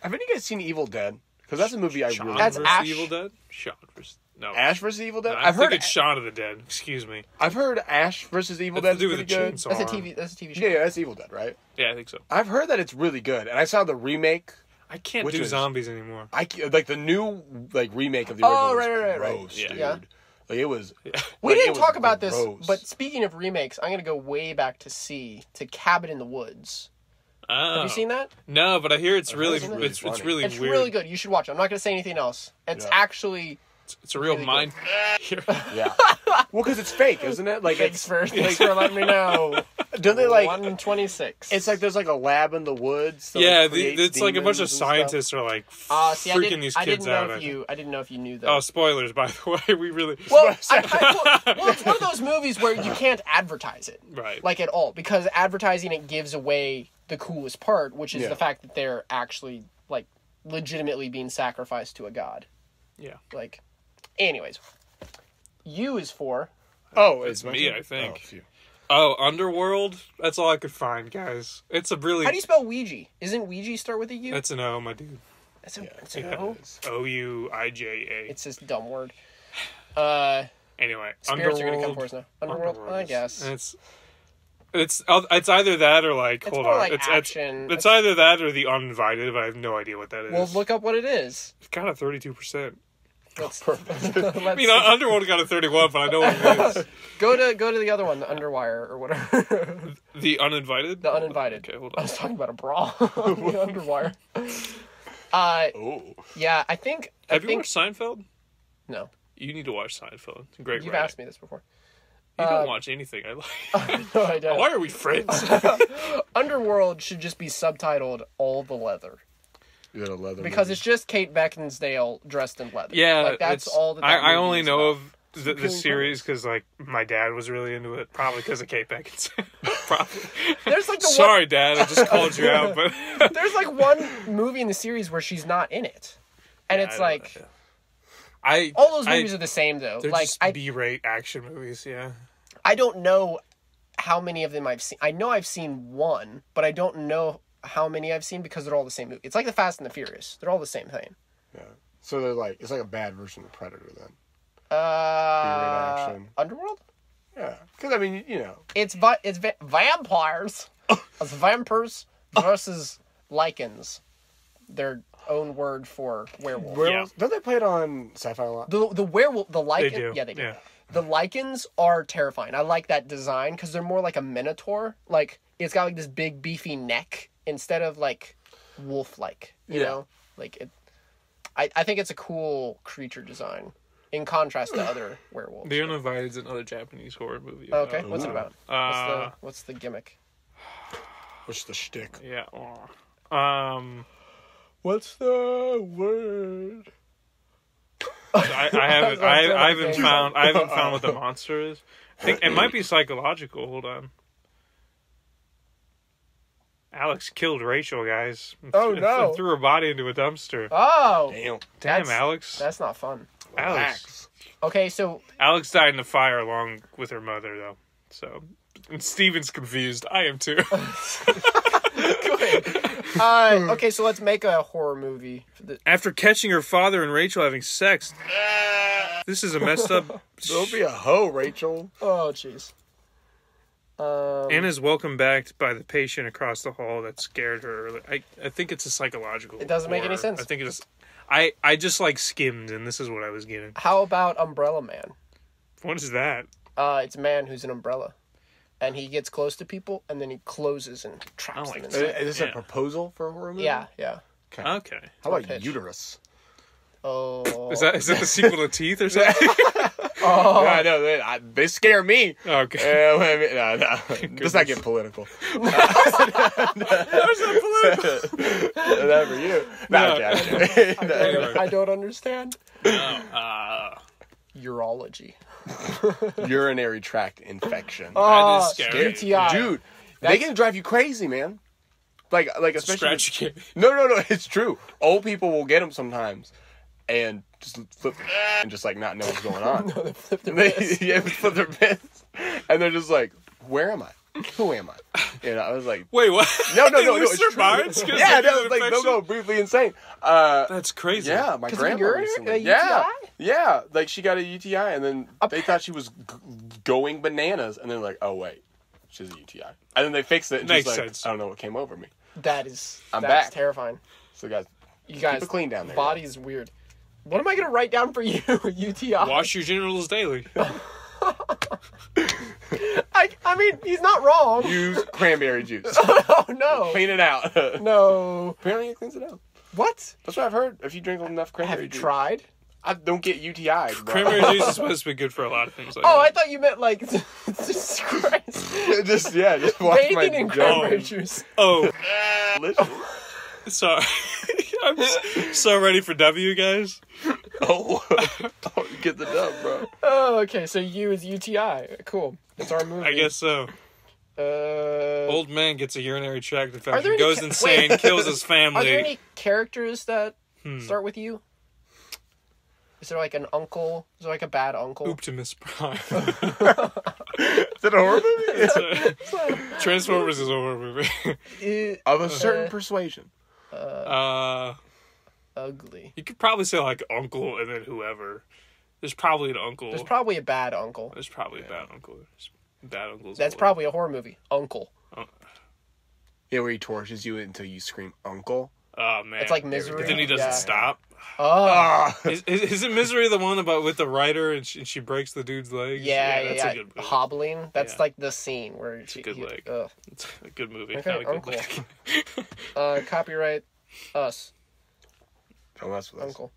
S1: Have any of you guys seen Evil Dead? Because that's a movie I
S2: Shaun
S1: really
S3: That's
S2: versus
S3: Ash.
S2: Evil Dead? Shaun versus... No.
S1: Ash vs. Evil Dead?
S2: I think it's Shaun of the Dead. Excuse me.
S1: I've heard Ash vs. Evil
S2: That's
S1: Dead
S2: to
S1: is
S2: do with
S1: pretty
S2: the
S1: good.
S2: chainsaw.
S3: that's a TV show.
S1: Yeah, that's Evil Dead, right?
S2: Yeah, I think so.
S1: I've heard that it's really good, and I saw the remake.
S2: I can't
S1: Which
S2: do
S1: is-
S2: zombies anymore.
S1: Like the new remake of the original.
S3: Oh,
S1: was
S3: right.
S1: gross,
S2: Yeah.
S1: dude.
S3: Yeah.
S1: Like it was.
S3: We
S1: like,
S3: didn't
S1: it was
S3: talk about this,
S1: gross.
S3: but speaking of remakes, I'm gonna go way back to Cabin in the Woods.
S2: Oh.
S3: Have you seen that?
S2: No, but I hear it's really,
S1: it's really
S2: it's
S1: funny.
S2: really
S3: It's
S2: weird.
S3: really good. You should watch it. I'm not gonna say anything else. It's
S1: Yeah.
S3: actually
S2: It's a real
S3: Really
S2: mind.
S1: Yeah. Well, because it's fake, isn't it? Like
S3: Thanks for letting me know.
S1: Don't they like?
S3: 126.
S1: It's like there's like a lab in the woods. So
S2: Yeah,
S1: it creates
S2: it's like a bunch of
S1: demons and
S2: scientists are like
S3: See,
S2: freaking these kids out.
S3: I didn't know if you knew that.
S2: Oh, spoilers! By the way, we really.
S3: Well, it's one of those movies where you can't advertise it,
S2: Right.
S3: like at all, because advertising it gives away the coolest part, which is the fact that they're actually like legitimately being sacrificed to a god.
S2: Yeah.
S3: Like, anyways, U is for.
S1: Oh,
S2: It's me, I think.
S1: Oh, phew.
S2: Oh, Underworld? That's all I could find, guys. It's a really...
S3: How do you spell Ouija? Isn't Ouija start with a U?
S2: That's an O, my dude.
S3: It's an
S2: Yeah.
S3: O?
S2: OUIJA.
S3: It's this dumb word.
S2: Anyway,
S3: Spirits
S2: Underworld.
S3: are gonna come for us now. Underworld, I guess.
S2: It's either that or like...
S3: It's
S2: hold
S3: more
S2: on.
S3: like
S2: it's
S3: action.
S2: It's either that or The Uninvited, but I have no idea what that is.
S3: Well, look up what it is.
S2: It's got a 32%.
S3: Let's,
S2: I mean, Underworld got a 31, but I know what it is.
S3: go to the other one, the Underwire or whatever.
S2: The Uninvited?
S3: The Uninvited.
S2: Okay, hold
S3: I
S2: on.
S3: was talking about a bra. The Underwire.
S1: Oh.
S3: Yeah, I think.
S2: Have you watched Seinfeld?
S3: No.
S2: You need to watch Seinfeld. It's a great
S3: You've
S2: writing.
S3: asked me this before.
S2: You don't watch anything I like.
S3: No, I don't.
S2: Why are we friends?
S3: Underworld should just be subtitled All the Leather.
S1: You got a leather
S3: Because
S1: movie.
S3: it's just Kate Beckinsale dressed in leather.
S2: Yeah,
S3: like, that's all that
S2: I
S3: movie
S2: only
S3: is
S2: know
S3: about.
S2: of the series because like my dad was really into it, probably because of Kate Beckinsale. Probably.
S3: There's like the
S2: Sorry, Dad, I just called you out, but
S3: There's like one movie in the series where she's not in it, and it's like all those movies are the same though.
S2: They're
S3: Like
S2: just B-rate action movies. Yeah,
S3: I don't know how many of them I've seen. I know I've seen one, but I don't know how many I've seen because they're all the same movie. It's like the Fast and the Furious. They're all the same thing.
S1: Yeah. So they're like it's like a bad version of Predator then. B-rate action.
S3: Underworld?
S1: Yeah. Because I mean, you know.
S3: It's vampires. It's vampires versus lichens. Their own word for werewolf.
S1: Werewolves? Don't they play it on Sci-Fi a lot?
S3: The werewolf, the lichen.
S2: They do.
S3: Yeah, they do.
S2: Yeah.
S3: The lichens are terrifying. I like that design because they're more like a minotaur. Like it's got like this big beefy neck instead of like wolf-like. You know, like it. I think it's a cool creature design in contrast to other werewolves.
S2: The Uninvited is another Japanese horror movie.
S3: Okay, what's it about? What's the gimmick?
S1: What's the shtick?
S2: Yeah.
S1: What's the word?
S2: I haven't found what the monster is. I think it might be psychological. Hold on. Alex killed Rachel, guys.
S3: Oh, no.
S2: Threw her body into a dumpster.
S3: Oh,
S1: Damn.
S2: Alex.
S3: that's not fun.
S2: Alex.
S3: Okay, so
S2: Alex died in the fire along with her mother, though. So, and Steven's confused. I am too.
S3: okay, so let's make a horror movie.
S2: After catching her father and Rachel having sex, this is a messed up.
S1: Don't be a hoe, Rachel.
S3: Oh, jeez.
S2: Anna's welcomed back by the patient across the hall that scared her. I think it's a psychological.
S3: It doesn't make any
S2: horror.
S3: sense.
S2: I think it's. I just like skimmed, and this is what I was getting.
S3: How about Umbrella Man?
S2: What is that?
S3: It's a man who's an umbrella, and he gets close to people, and then he closes and traps them inside.
S1: Is this a proposal for a horror movie?
S3: Yeah.
S2: Okay.
S1: How about
S3: pitch.
S1: Uterus?
S3: Oh.
S2: Is that the sequel to Teeth or something?
S3: Oh.
S1: Yeah, no, they scare me.
S2: Okay.
S1: No. Let's not get political.
S2: How's that political?
S1: Not for you. No.
S3: I don't understand.
S2: No.
S3: Urology.
S1: Urinary tract infection.
S2: That is scary.
S3: UTI.
S1: Dude, they can drive you crazy, man. Like especially.
S2: Scratch your kid.
S1: No, it's true. Old people will get them sometimes, and just flip and just like not know what's going on.
S3: No, they flip their piss.
S1: Yeah, flip their piss, and they're just like, "Where am I? Who am I?" You know, I was like,
S2: Wait, what?
S1: No,
S2: They lose
S1: it's
S2: their
S1: true.
S2: minds 'cause
S1: Yeah,
S2: they get
S1: no,
S2: an
S1: like they'll
S2: infection?
S1: go briefly insane.
S2: That's crazy.
S1: Yeah, my
S3: 'Cause of
S1: grandma
S3: urine?
S1: recently.
S3: A
S1: Yeah,
S3: UTI?
S1: yeah, like she got a UTI, and then they thought she was going bananas, and they're like, "Oh wait, she's a UTI," and then they fixed it. And
S2: Makes
S1: she's like,
S2: sense.
S1: I don't know what came over me.
S3: That's
S1: back.
S3: terrifying.
S1: So guys,
S3: You guys,
S1: keep it clean down there.
S3: Body is weird. What am I gonna write down for you? UTI.
S2: Wash your genitals daily.
S3: I mean, he's not wrong.
S1: Use cranberry juice.
S3: Oh no.
S1: Clean it out.
S3: No.
S1: Apparently it cleans it out.
S3: What?
S1: That's what I've heard. If you drink enough cranberry
S3: Have you
S1: juice.
S3: tried?
S1: I don't get UTIs, bro.
S2: Cranberry juice is supposed to be good for a lot of things. Like
S3: I
S2: that.
S3: thought you meant like Jesus Christ.
S1: just watch my
S3: Bathing in cranberry juice.
S2: Oh,
S1: delicious.
S2: sorry. I'm so ready for W, guys.
S1: Oh, get the dub, bro.
S3: Oh, okay. So U is UTI. Cool. It's our movie.
S2: I guess so. Old man gets a urinary tract infection, goes insane, kills his family.
S3: Are there any characters that start with U? Is there like an uncle? Is there like a bad uncle?
S2: Optimus Prime.
S1: Is it a horror movie?
S2: Transformers is a horror movie.
S1: Of a certain persuasion.
S3: Ugly.
S2: You could probably say like uncle and then whoever. There's probably an uncle.
S3: There's probably a bad uncle.
S2: There's probably a bad uncle. Bad uncles.
S3: That's probably a horror movie. Uncle.
S1: Yeah, where he tortures you until you scream "Uncle."
S2: Oh man,
S3: it's like Misery.
S2: But then he doesn't stop.
S3: Oh,
S2: Isn't Misery the one about with the writer and she breaks the dude's legs?
S3: Yeah,
S2: that's a good movie.
S3: Hobbling. That's like the scene where
S2: it's a good leg. It's a good movie.
S3: Okay,
S2: not a good leg.
S3: Copyright us.
S1: Don't mess with us.
S3: Uncle.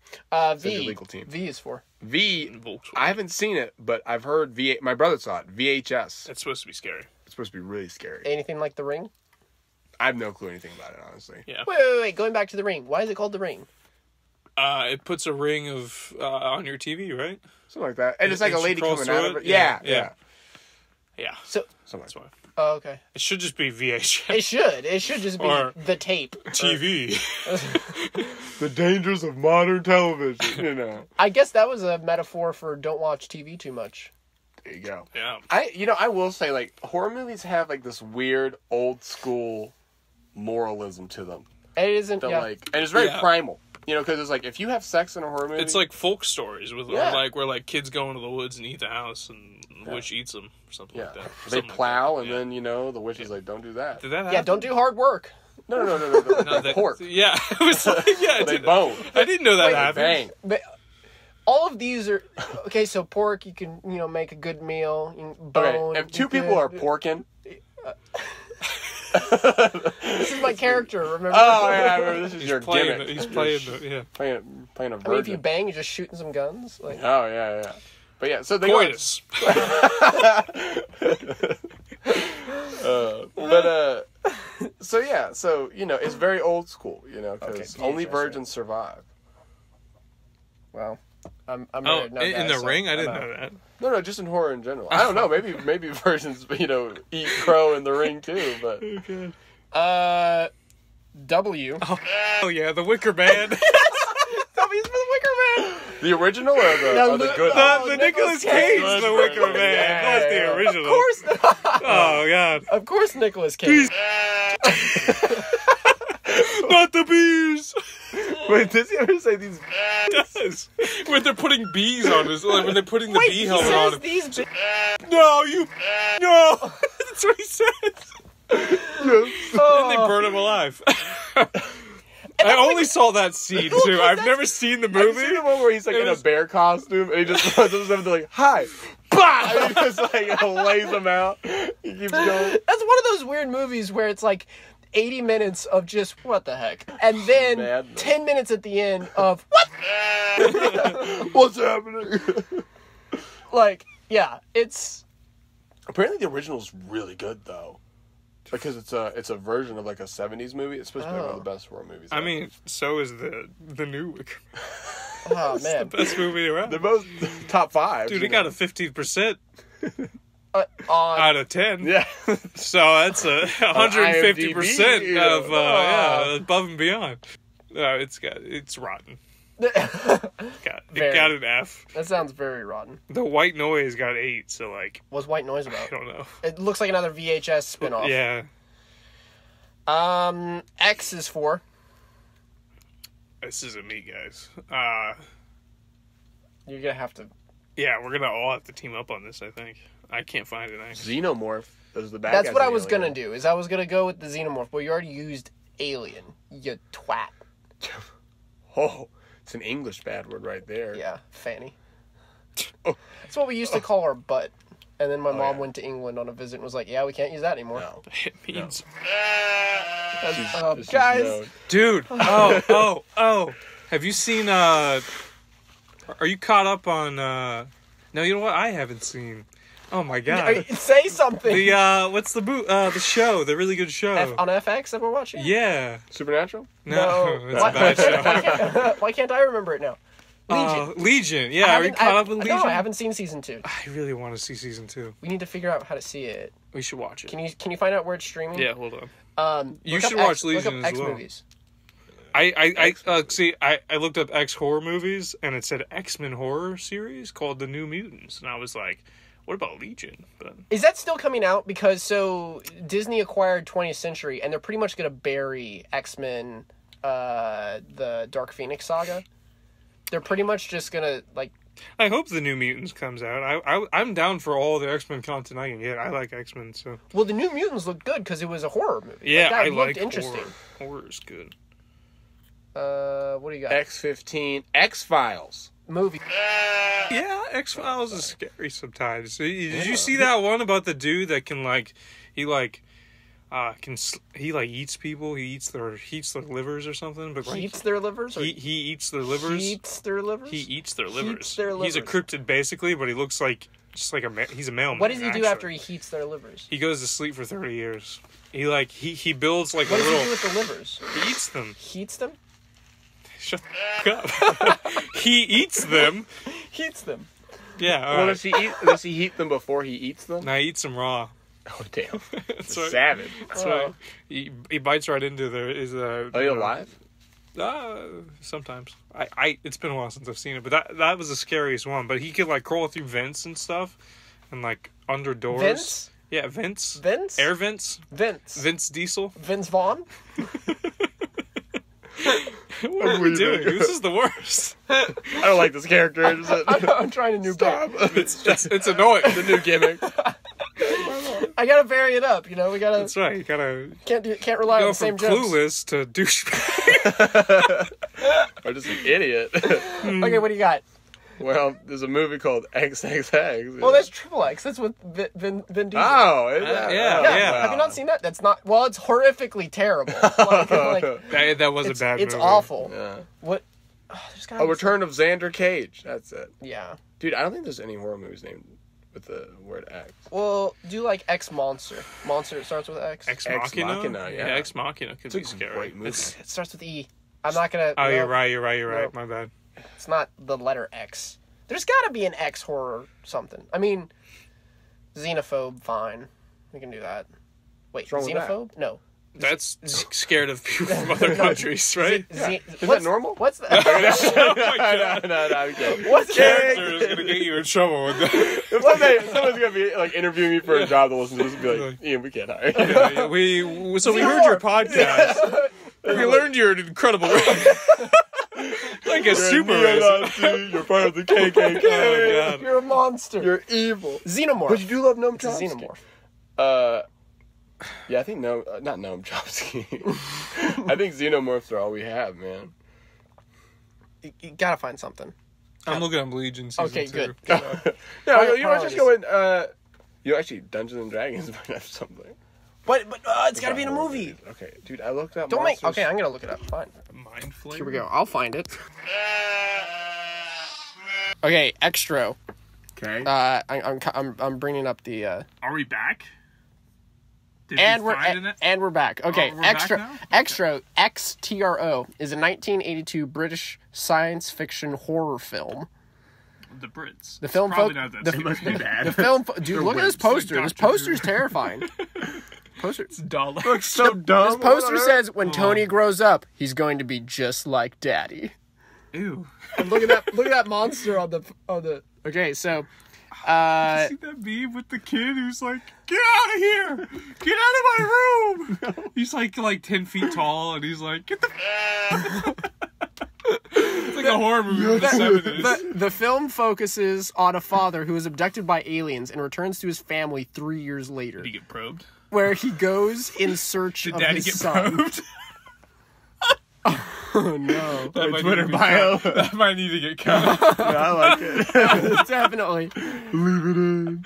S1: V. Legal team.
S3: V is for
S1: V. I haven't seen it, but I've heard my brother saw it. VHS.
S2: That's supposed to be scary.
S1: It's supposed to be really scary.
S3: Anything like The Ring?
S1: I have no clue anything about it, honestly.
S2: Yeah.
S3: Wait. Going back to The Ring. Why is it called The Ring?
S2: It puts a ring of on your TV, right?
S1: Something like that. And it's like a lady coming out of it.
S2: Yeah.
S3: So
S1: that's why.
S3: Oh, okay.
S2: It should just be VHS.
S3: It should. It should just be the tape.
S2: TV.
S1: The dangers of modern television, you know.
S3: I guess that was a metaphor for don't watch TV too much.
S1: There you go.
S2: Yeah.
S1: I will say, like, horror movies have, like, this weird, old school moralism to them.
S3: It isn't,
S1: and it's very primal. You know, because it's like, if you have sex in a horror movie...
S2: It's like folk stories with where kids go into the woods and eat the house and the witch eats them or something like that.
S1: They plow and then, the witch is like, don't do that.
S2: Did that happen?
S3: Yeah, don't do hard work.
S1: No. Pork.
S2: Yeah. It was like,
S1: they bone.
S2: I didn't know that happened.
S1: Bang.
S3: But all of these are... Okay, so pork, you can, make a good meal. Bone.
S1: Okay, if two people are porking...
S3: This is my character, remember?
S1: Oh, yeah, I remember. This is your
S2: gimmick.
S1: He's
S2: playing
S1: playing a virgin.
S3: I mean, if you bang, you're just shooting some guns. Like...
S1: Oh, yeah. But yeah, so they
S2: Coitus.
S1: So it's very old school, because only virgins survive.
S3: Wow. I'm
S2: in The Ring? I didn't know that.
S1: No, just in horror in general. I don't know. Maybe virgins, eat crow in The Ring too. But
S3: W.
S2: Oh yeah, The Wicker Man.
S3: W's for The Wicker Man.
S1: The original or the good?
S2: The Nicolas Cage, The Wicker Man. That's the original.
S3: Of course.
S2: Oh god.
S3: Of course, Nicolas Cage.
S2: Not the bees.
S1: Wait, does he ever say these?
S2: He does. When they're putting bees on his, when they're putting the bee helmet on him.
S3: These
S2: No. That's what he says. And they burn him alive. I only saw that scene too. I've never seen the movie.
S1: Have you seen the one where he's like in a bear costume and he just runs up to them like, "Hi." Bah! And he just like lays them out. He keeps going.
S3: That's one of those weird movies where it's like 80 minutes of just what the heck, and then 10 minutes at the end of what?
S1: What's happening?
S3: Like, yeah, it's
S1: apparently the original is really good though, because it's a version of like a 70s movie. It's supposed to be one of the best horror movies.
S2: I mean, so is the new Wicker Man.
S3: Oh man,
S2: the best movie around.
S1: The most top 5.
S2: Dude, it got a 15%.
S3: Out
S2: of 10.
S1: Yeah.
S2: So that's 150% of above and beyond. It's rotten. It got an F.
S3: That sounds very rotten.
S2: The White Noise got 8, so like
S3: what's White Noise about?
S2: I don't know.
S3: It looks like another VHS spinoff.
S2: Yeah.
S3: X is for.
S2: This isn't me, guys.
S3: You're gonna have to.
S2: Yeah, we're gonna all have to team up on this. I think I can't find an X.
S1: Xenomorph is the bad.
S3: That's what I was gonna do. I was gonna go with the Xenomorph, but you already used Alien. You twat.
S1: Oh, it's an English bad word right there.
S3: Yeah, Fanny.
S1: Oh.
S3: That's what we used to call our butt. And then my mom went to England on a visit and was like, "Yeah, we can't use that anymore."
S1: No.
S2: It means,
S3: guys,
S2: dude. Oh. Have you seen Are you caught up on? No, you know what? I haven't seen. Oh my god!
S3: Say something.
S2: The what's the show? The really good show
S3: on FX that we're watching.
S2: Yeah,
S1: Supernatural.
S2: No. It's a bad show.
S3: Why can't I remember it now?
S2: Legion. Yeah, are you caught up in Legion?
S3: No, I haven't seen season 2.
S2: I really want to see season 2.
S3: We need to figure out how to see it.
S2: We should watch it.
S3: Can you find out where it's streaming?
S2: Yeah, hold on. You should
S3: watch
S2: Legion as well.
S3: Movies.
S2: I looked up X horror movies and it said X-Men horror series called The New Mutants, and I was like, what about Legion? But
S3: is that still coming out? Because Disney acquired 20th Century and they're pretty much going to bury X-Men, the Dark Phoenix saga. They're pretty much just going to like.
S2: I hope The New Mutants comes out. I'm down for all the X-Men content I can get. I like X-Men, so.
S3: Well, The New Mutants looked good because it was a horror movie.
S2: Yeah,
S3: I
S2: like
S3: interesting.
S2: Horror is good.
S3: What do you got?
S1: X-15, X-Files.
S3: Movie.
S2: Yeah, X-Files is scary sometimes. Did you see that one about the dude that can he eats people? He eats their livers or something. But
S3: he eats their livers.
S2: He eats their livers.
S3: He eats their livers.
S2: He eats their livers.
S3: Heats their livers.
S2: He's a cryptid basically, but he looks like he's a mailman.
S3: What does he do after he heats their livers?
S2: He goes to sleep for 30 years. He builds like
S3: what
S2: a little.
S3: What does he do with the livers?
S2: He eats them.
S3: He eats them.
S2: Shut the up. He eats them.
S3: He eats them.
S2: Yeah.
S1: Well, right. Does he heat them before he eats them?
S2: No, he eats them raw.
S1: Oh damn!
S2: That's
S1: right. Savage.
S2: That's right. He bites right into there.
S1: Are you alive?
S2: Sometimes. It's been a while since I've seen it, but that was the scariest one. But he could crawl through vents and stuff, and under doors.
S3: Vents?
S2: Yeah, vents.
S3: Vents?
S2: Air vents.
S3: Vents.
S2: Vince Diesel.
S3: Vince Vaughn.
S2: What are we doing? This is the worst.
S1: I don't like this character.
S3: I'm trying a new
S1: Stop.
S2: It's annoying.
S1: The new gimmick.
S3: I gotta vary it up, we gotta.
S2: That's right. You gotta.
S3: Can't rely on the same jokes.
S2: Clueless to douchebag.
S1: Or just an idiot.
S3: Okay, what do you got?
S1: Well, there's a movie called XXX.
S3: Well, that's Triple X. That's with Vin Diesel.
S1: Oh, is that?
S2: Yeah.
S3: Have you not seen that? That's not. Well, it's horrifically terrible. That
S2: was a bad movie.
S3: It's awful.
S1: Yeah.
S3: What? Oh,
S1: Return of Xander Cage. That's it.
S3: Yeah.
S1: Dude, I don't think there's any horror movies named with the word X.
S3: Well, do like X Monster. Monster starts with X.
S2: Ex Machina?
S1: Yeah.
S2: Ex Machina could be scary.
S1: Great movie.
S3: It starts with E. I'm not gonna.
S2: Oh, you're right. My bad.
S3: It's not the letter X. There's got to be an X horror something. I mean, Xenophobe, fine. We can do that. Wait, Xenophobe? No.
S2: That's scared of people from other countries, right?
S1: Is that normal?
S3: What's that?
S2: Oh my god.
S1: No, I'm kidding.
S3: What's
S2: character is going to get you in trouble with that?
S1: If someone's going to be interviewing me for a job to listen to this and be like, Ian, we can't hire you.
S2: We heard your podcast. We learned you're an incredible like a super racist.
S1: You're part of the KKK.
S2: Oh, God.
S3: You're a monster.
S1: You're evil.
S3: Xenomorph.
S1: But you do love Noam
S3: Chomsky.
S1: Xenomorph. Yeah, I think not Noam Chomsky. I think xenomorphs are all we have, man.
S3: You gotta find something.
S2: I'm looking up Legion season 2.
S3: Good.
S1: No, you know, just go in. Actually, Dungeons and Dragons might have something.
S3: But it's gotta be in a movie.
S1: Okay, dude, I looked up.
S3: Okay, I'm gonna look it up. Fine.
S2: Mind flavor.
S3: Here we go. I'll find it. Okay, extra.
S1: Okay.
S3: I'm bringing up the.
S2: Are we back?
S3: And we're back. Okay,
S2: we're
S3: extra.
S2: back now?
S3: Extra. XTRO is a 1982 British science fiction horror film.
S2: The Brits.
S3: The film
S2: probably not that
S1: must be bad.
S3: The film, dude. Look at this poster. This poster's terrifying.
S2: It's dull.
S1: Looks so dumb.
S3: This poster says, "When Tony grows up, he's going to be just like Daddy."
S2: Ew.
S3: And look at that monster on the. Okay, so.
S2: You see that meme with the kid who's like, "Get out of here! Get out of my room!" He's like 10 feet tall, and he's like, "Get the." It's like a horror movie of the 70s.
S3: The film focuses on a father who is abducted by aliens and returns to his family 3 years later.
S2: Did he get probed?
S3: Where he goes in search
S2: Did
S3: of
S2: Daddy
S3: his
S2: get
S3: son.
S2: probed?
S3: Oh no!
S2: That
S1: Twitter bio.
S2: That might need to get cut.
S1: Yeah, I like it.
S3: Definitely.
S1: Leave it in.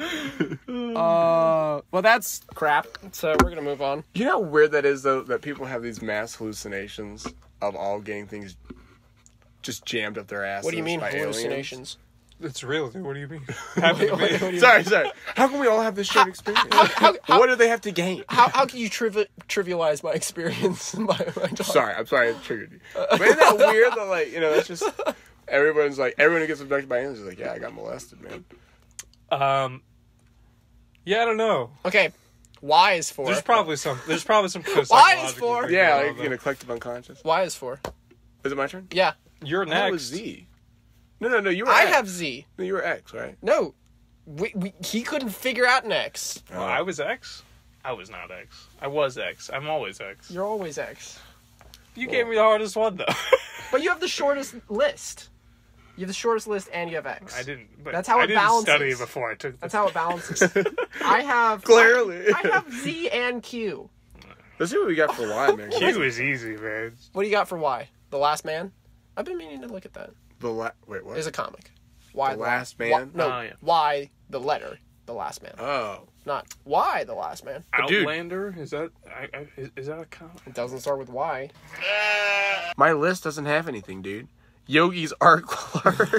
S3: Well, that's crap. So we're gonna move on.
S1: You know how weird that is, though, that people have these mass hallucinations of all getting things just jammed up their asses.
S3: What do you mean
S1: by
S3: hallucinations?
S2: It's real, dude. What do you mean?
S1: Sorry. How can we all have this shared experience? What do they have to gain?
S3: How can you trivialize my experience? My dog?
S1: Sorry, I'm sorry I triggered you. But isn't that weird that, like, you know, that's just... everyone who gets abducted by aliens is like, yeah, I got molested, man.
S2: Yeah, I don't know.
S3: Okay, Y is for...
S2: There's probably some
S3: Y is for...
S1: Yeah, like, you know, collective unconscious.
S3: Y is for...
S1: Is it my turn?
S3: Yeah.
S2: You're next.
S1: That was Z. No, you were
S3: I
S1: X.
S3: have Z.
S1: No, you were X, right?
S3: No. He couldn't figure out an X.
S2: Oh, I was X? I was not X. I was X. I'm always X.
S3: You're always X.
S2: You gave me the hardest one, though.
S3: But you have the shortest list. You have the shortest list and you have X.
S2: I didn't. But
S3: That's how it balances.
S2: I didn't study before I took this.
S3: That's how it balances. I have...
S1: Clearly.
S3: I have Z and Q.
S1: Let's see what we got for Y, man.
S2: Q is easy, man.
S3: What do you got for Y? The Last Man? I've been meaning to look at that.
S1: Wait, what?
S3: There's a comic. Y
S1: The Last Man?
S3: Y, the letter, The Last Man.
S1: Oh.
S3: Not Y, The Last Man.
S2: Outlander? Is that a comic?
S3: It doesn't start with Y.
S1: My list doesn't have anything, dude. Yogi's Art Clark.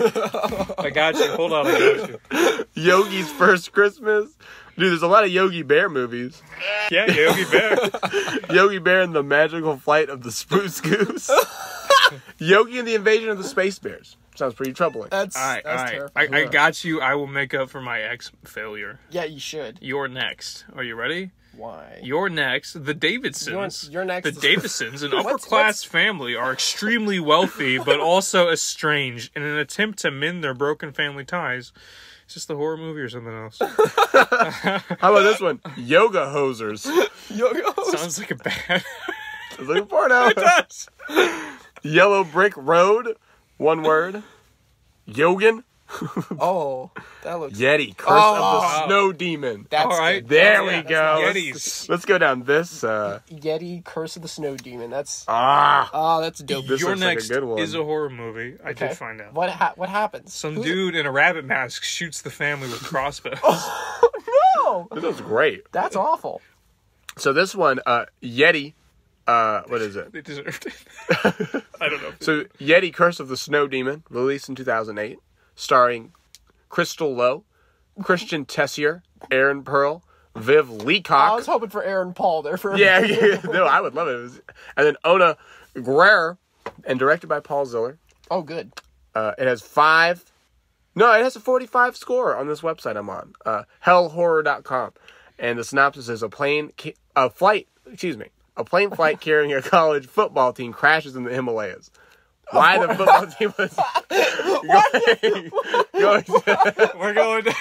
S2: I got you. Hold on, I got you.
S1: Yogi's First Christmas. Dude, there's a lot of Yogi Bear movies.
S2: Yeah, Yogi Bear.
S1: Yogi Bear and the Magical Flight of the Spruce Goose. Yogi and the Invasion of the Space Bears. Sounds pretty troubling.
S3: That's
S2: All right.
S3: terrifying.
S2: I got you. I will make up for my X failure.
S3: Yeah, you should.
S2: You're next. Are you ready?
S3: Why?
S2: You're next. The Davidsons.
S3: You're next.
S2: The Davidsons, an upper-class family, are extremely wealthy, but also estranged. In an attempt to mend their broken family ties, is this the horror movie or something else?
S1: How about this one? Yoga Hosers.
S3: Yoga Hosers.
S2: Sounds like a bad...
S1: Sounds like a porno.
S2: It does.
S1: Yellow Brick Road. One word. Yogan.
S3: Oh, that looks...
S1: Yeti. Curse of the Snow Demon.
S3: That's
S2: all right.
S3: good.
S1: There we go.
S2: Yetis.
S1: Let's go down this.
S3: Yeti, Curse of the Snow Demon. That's...
S1: Ah.
S3: Oh, that's dope.
S1: This
S2: Your
S1: looks like a
S2: next
S1: good one.
S2: is a horror movie. I did find out.
S3: What happens?
S2: Some dude in a rabbit mask shoots the family with crossbows.
S3: No!
S1: This looks great.
S3: That's awful.
S1: So this one, Yeti. What is it?
S2: They deserved it. I don't know.
S1: So Yeti Curse of the Snow Demon, released in 2008, starring Crystal Lowe, Christian Tessier, Aaron Pearl, Viv Leacock.
S3: I was hoping for Aaron Paul there for a
S1: Yeah,
S3: minute.
S1: no, I would love it. And then Ona Guerrero, and directed by Paul Ziller.
S3: Oh, good.
S1: It has it has a 45 score on this website I'm on, hellhorror.com. And the synopsis is a plane flight carrying a college football team crashes in the Himalayas. Why the football team was going
S2: We're going to...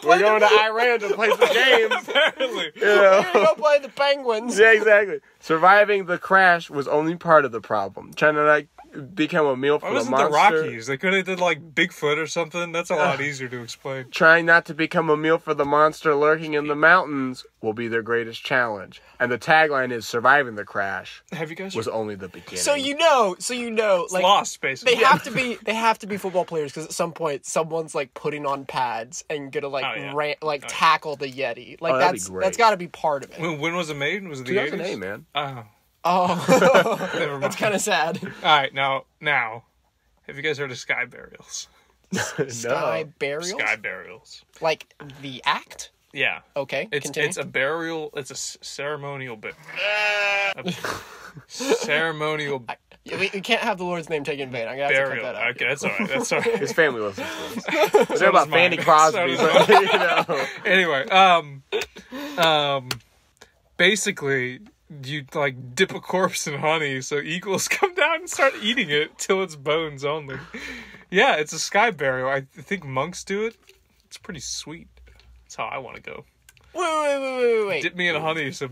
S1: We're going to Iran to play some games.
S2: Apparently.
S1: You know?
S3: We're gonna go play the Penguins.
S1: Yeah, exactly. Surviving the crash was only part of the problem. Trying to like become a meal for
S2: Why
S1: the
S2: wasn't
S1: monster.
S2: the Rockies? They could have did like Bigfoot or something. That's a lot easier to explain.
S1: Trying not to become a meal for the monster lurking in the mountains will be their greatest challenge. And the tagline is surviving the crash
S2: Have you guys...
S1: was only the beginning.
S3: So you know,
S2: It's
S3: like
S2: lost, basically.
S3: they have to be football players because at some point someone's like putting on pads and gonna like tackle the Yeti. Like that's got to be part of it.
S2: When was it made? Was it the
S1: 2008,
S2: 80s?
S1: man.
S3: Oh,
S2: Never mind.
S3: that's kind of sad.
S2: All right, now, have you guys heard of sky burials?
S3: Sky burials,
S2: Sky burials.
S3: like the act.
S2: Yeah.
S3: Okay,
S2: It's a burial. It's a ceremonial ceremonial
S3: We can't have the Lord's name taken in vain. I'm gonna have
S2: burial.
S3: to cut that out.
S2: Okay, that's all right. That's all right.
S1: His family listens to this. They're about
S2: mine.
S1: Fanny Crosby.
S2: So does
S1: But, you know.
S2: Anyway, basically, you like dip a corpse in honey, so eagles come down and start eating it till it's bones only. Yeah, it's a sky burial. I think monks do it. It's pretty sweet. That's how I want to go.
S3: Wait.
S2: Dip me in honey so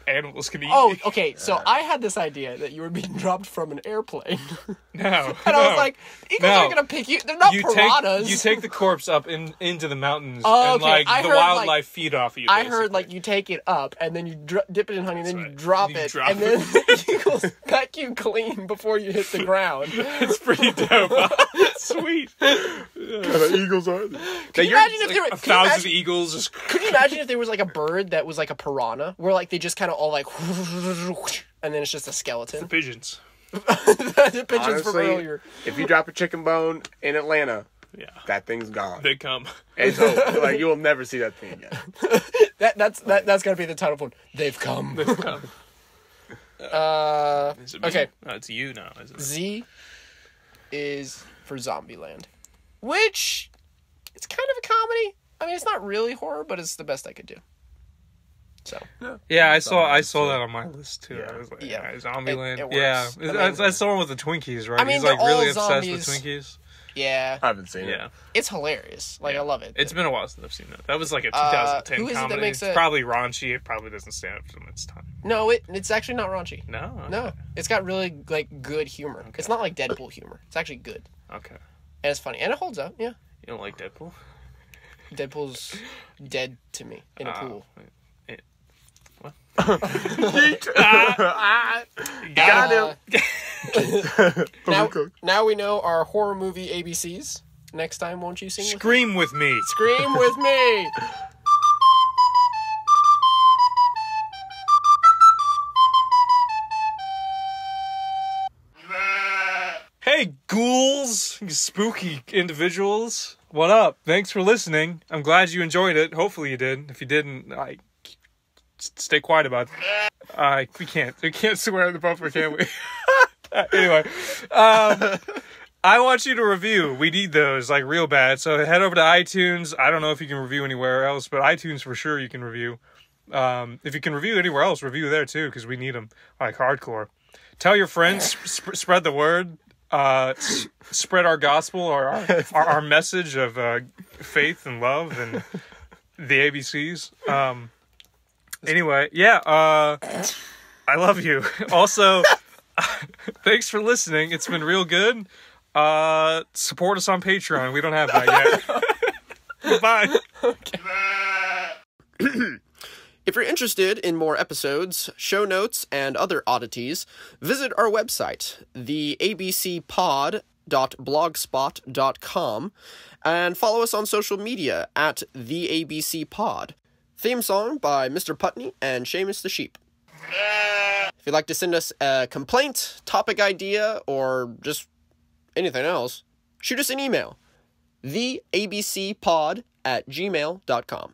S2: animals can eat
S3: Oh,
S2: me.
S3: okay. So I had this idea that you were being dropped from an airplane,
S2: No.
S3: and I was like, eagles aren't gonna pick you. They're not piranhas.
S2: You take the corpse up into the mountains,
S3: Oh,
S2: and
S3: okay.
S2: like
S3: I
S2: the
S3: heard,
S2: wildlife feed off you.
S3: I heard
S2: basically.
S3: like you take it up and then you dip it in honey and then you
S2: right.
S3: drop
S2: You
S3: it
S2: drop
S3: and
S2: it.
S3: then the eagles peck you clean before you hit the ground.
S2: It's pretty dope. Sweet.
S1: The Eagles are.
S3: Can you imagine if
S2: Like
S3: there were
S2: 1,000 eagles just...
S3: Could you imagine if there was like a bird that was like a piranha where like they just kind of all like and then it's just a skeleton?
S2: Pigeons.
S3: The pigeons from
S1: Honestly,
S3: earlier.
S1: if you drop a chicken bone in Atlanta,
S2: Yeah.
S1: that thing's gone.
S2: They come.
S1: It's over. Like, you'll never see that thing again.
S3: That's gotta be the title for it. They've come.
S2: They've come. Is it me?
S3: Okay.
S2: No, it's you now, isn't it?
S3: Z is for Zombieland, which it's kind of a comedy. I mean, it's not really horror, but it's the best I could do. So
S2: Yeah, I saw that on my list too.
S1: Yeah.
S2: I was like,
S3: Yeah.
S2: Zombieland.
S3: It works.
S2: Yeah,
S3: I mean,
S2: that's the one with the Twinkies, right?
S3: I mean,
S2: He's like
S3: they're
S2: really
S3: all
S2: obsessed
S3: zombies.
S2: with Twinkies.
S3: yeah,
S1: I haven't seen it.
S2: Yeah,
S3: it's hilarious. Like I love it.
S2: it's been a while since I've seen that. That was like a 2010
S3: who is it that
S2: comedy.
S3: makes
S2: It's
S3: it-
S2: probably raunchy. It probably doesn't stand up to its time.
S3: No, it's actually not raunchy.
S2: No.
S3: No, it's got really like good humor.
S2: Okay.
S3: It's not like Deadpool humor. It's actually good
S2: Okay.
S3: and it's funny and it holds up. Yeah,
S2: You don't like Deadpool?
S3: Deadpool's dead to me in a pool.
S2: What?
S1: Got him.
S3: Now we know our horror movie ABCs. Next time, won't you sing? With me?
S2: Scream with me.
S3: Scream with me.
S2: Hey, ghouls, you spooky individuals. What up? Thanks for listening. I'm glad you enjoyed it. Hopefully you did. If you didn't, stay quiet about it. We can't swear in the bumper, can we? Anyway, I want you to review. We need those, like, real bad. So head over to iTunes. I don't know if you can review anywhere else, but iTunes for sure you can review. If you can review anywhere else, review there too, because we need them, like, hardcore. Tell your friends, spread the word. Spread our gospel, or our message of faith and love and the ABCs. Anyway, yeah, I love you. Also, thanks for listening. It's been real good. Support us on Patreon. We don't have that yet. Bye.
S3: If you're interested in more episodes, show notes, and other oddities, visit our website, theabcpod.blogspot.com, and follow us on social media at theabcpod. Theme song by Mr. Putney and Seamus the Sheep. If you'd like to send us a complaint, topic idea, or just anything else, shoot us an email, theabcpod@gmail.com.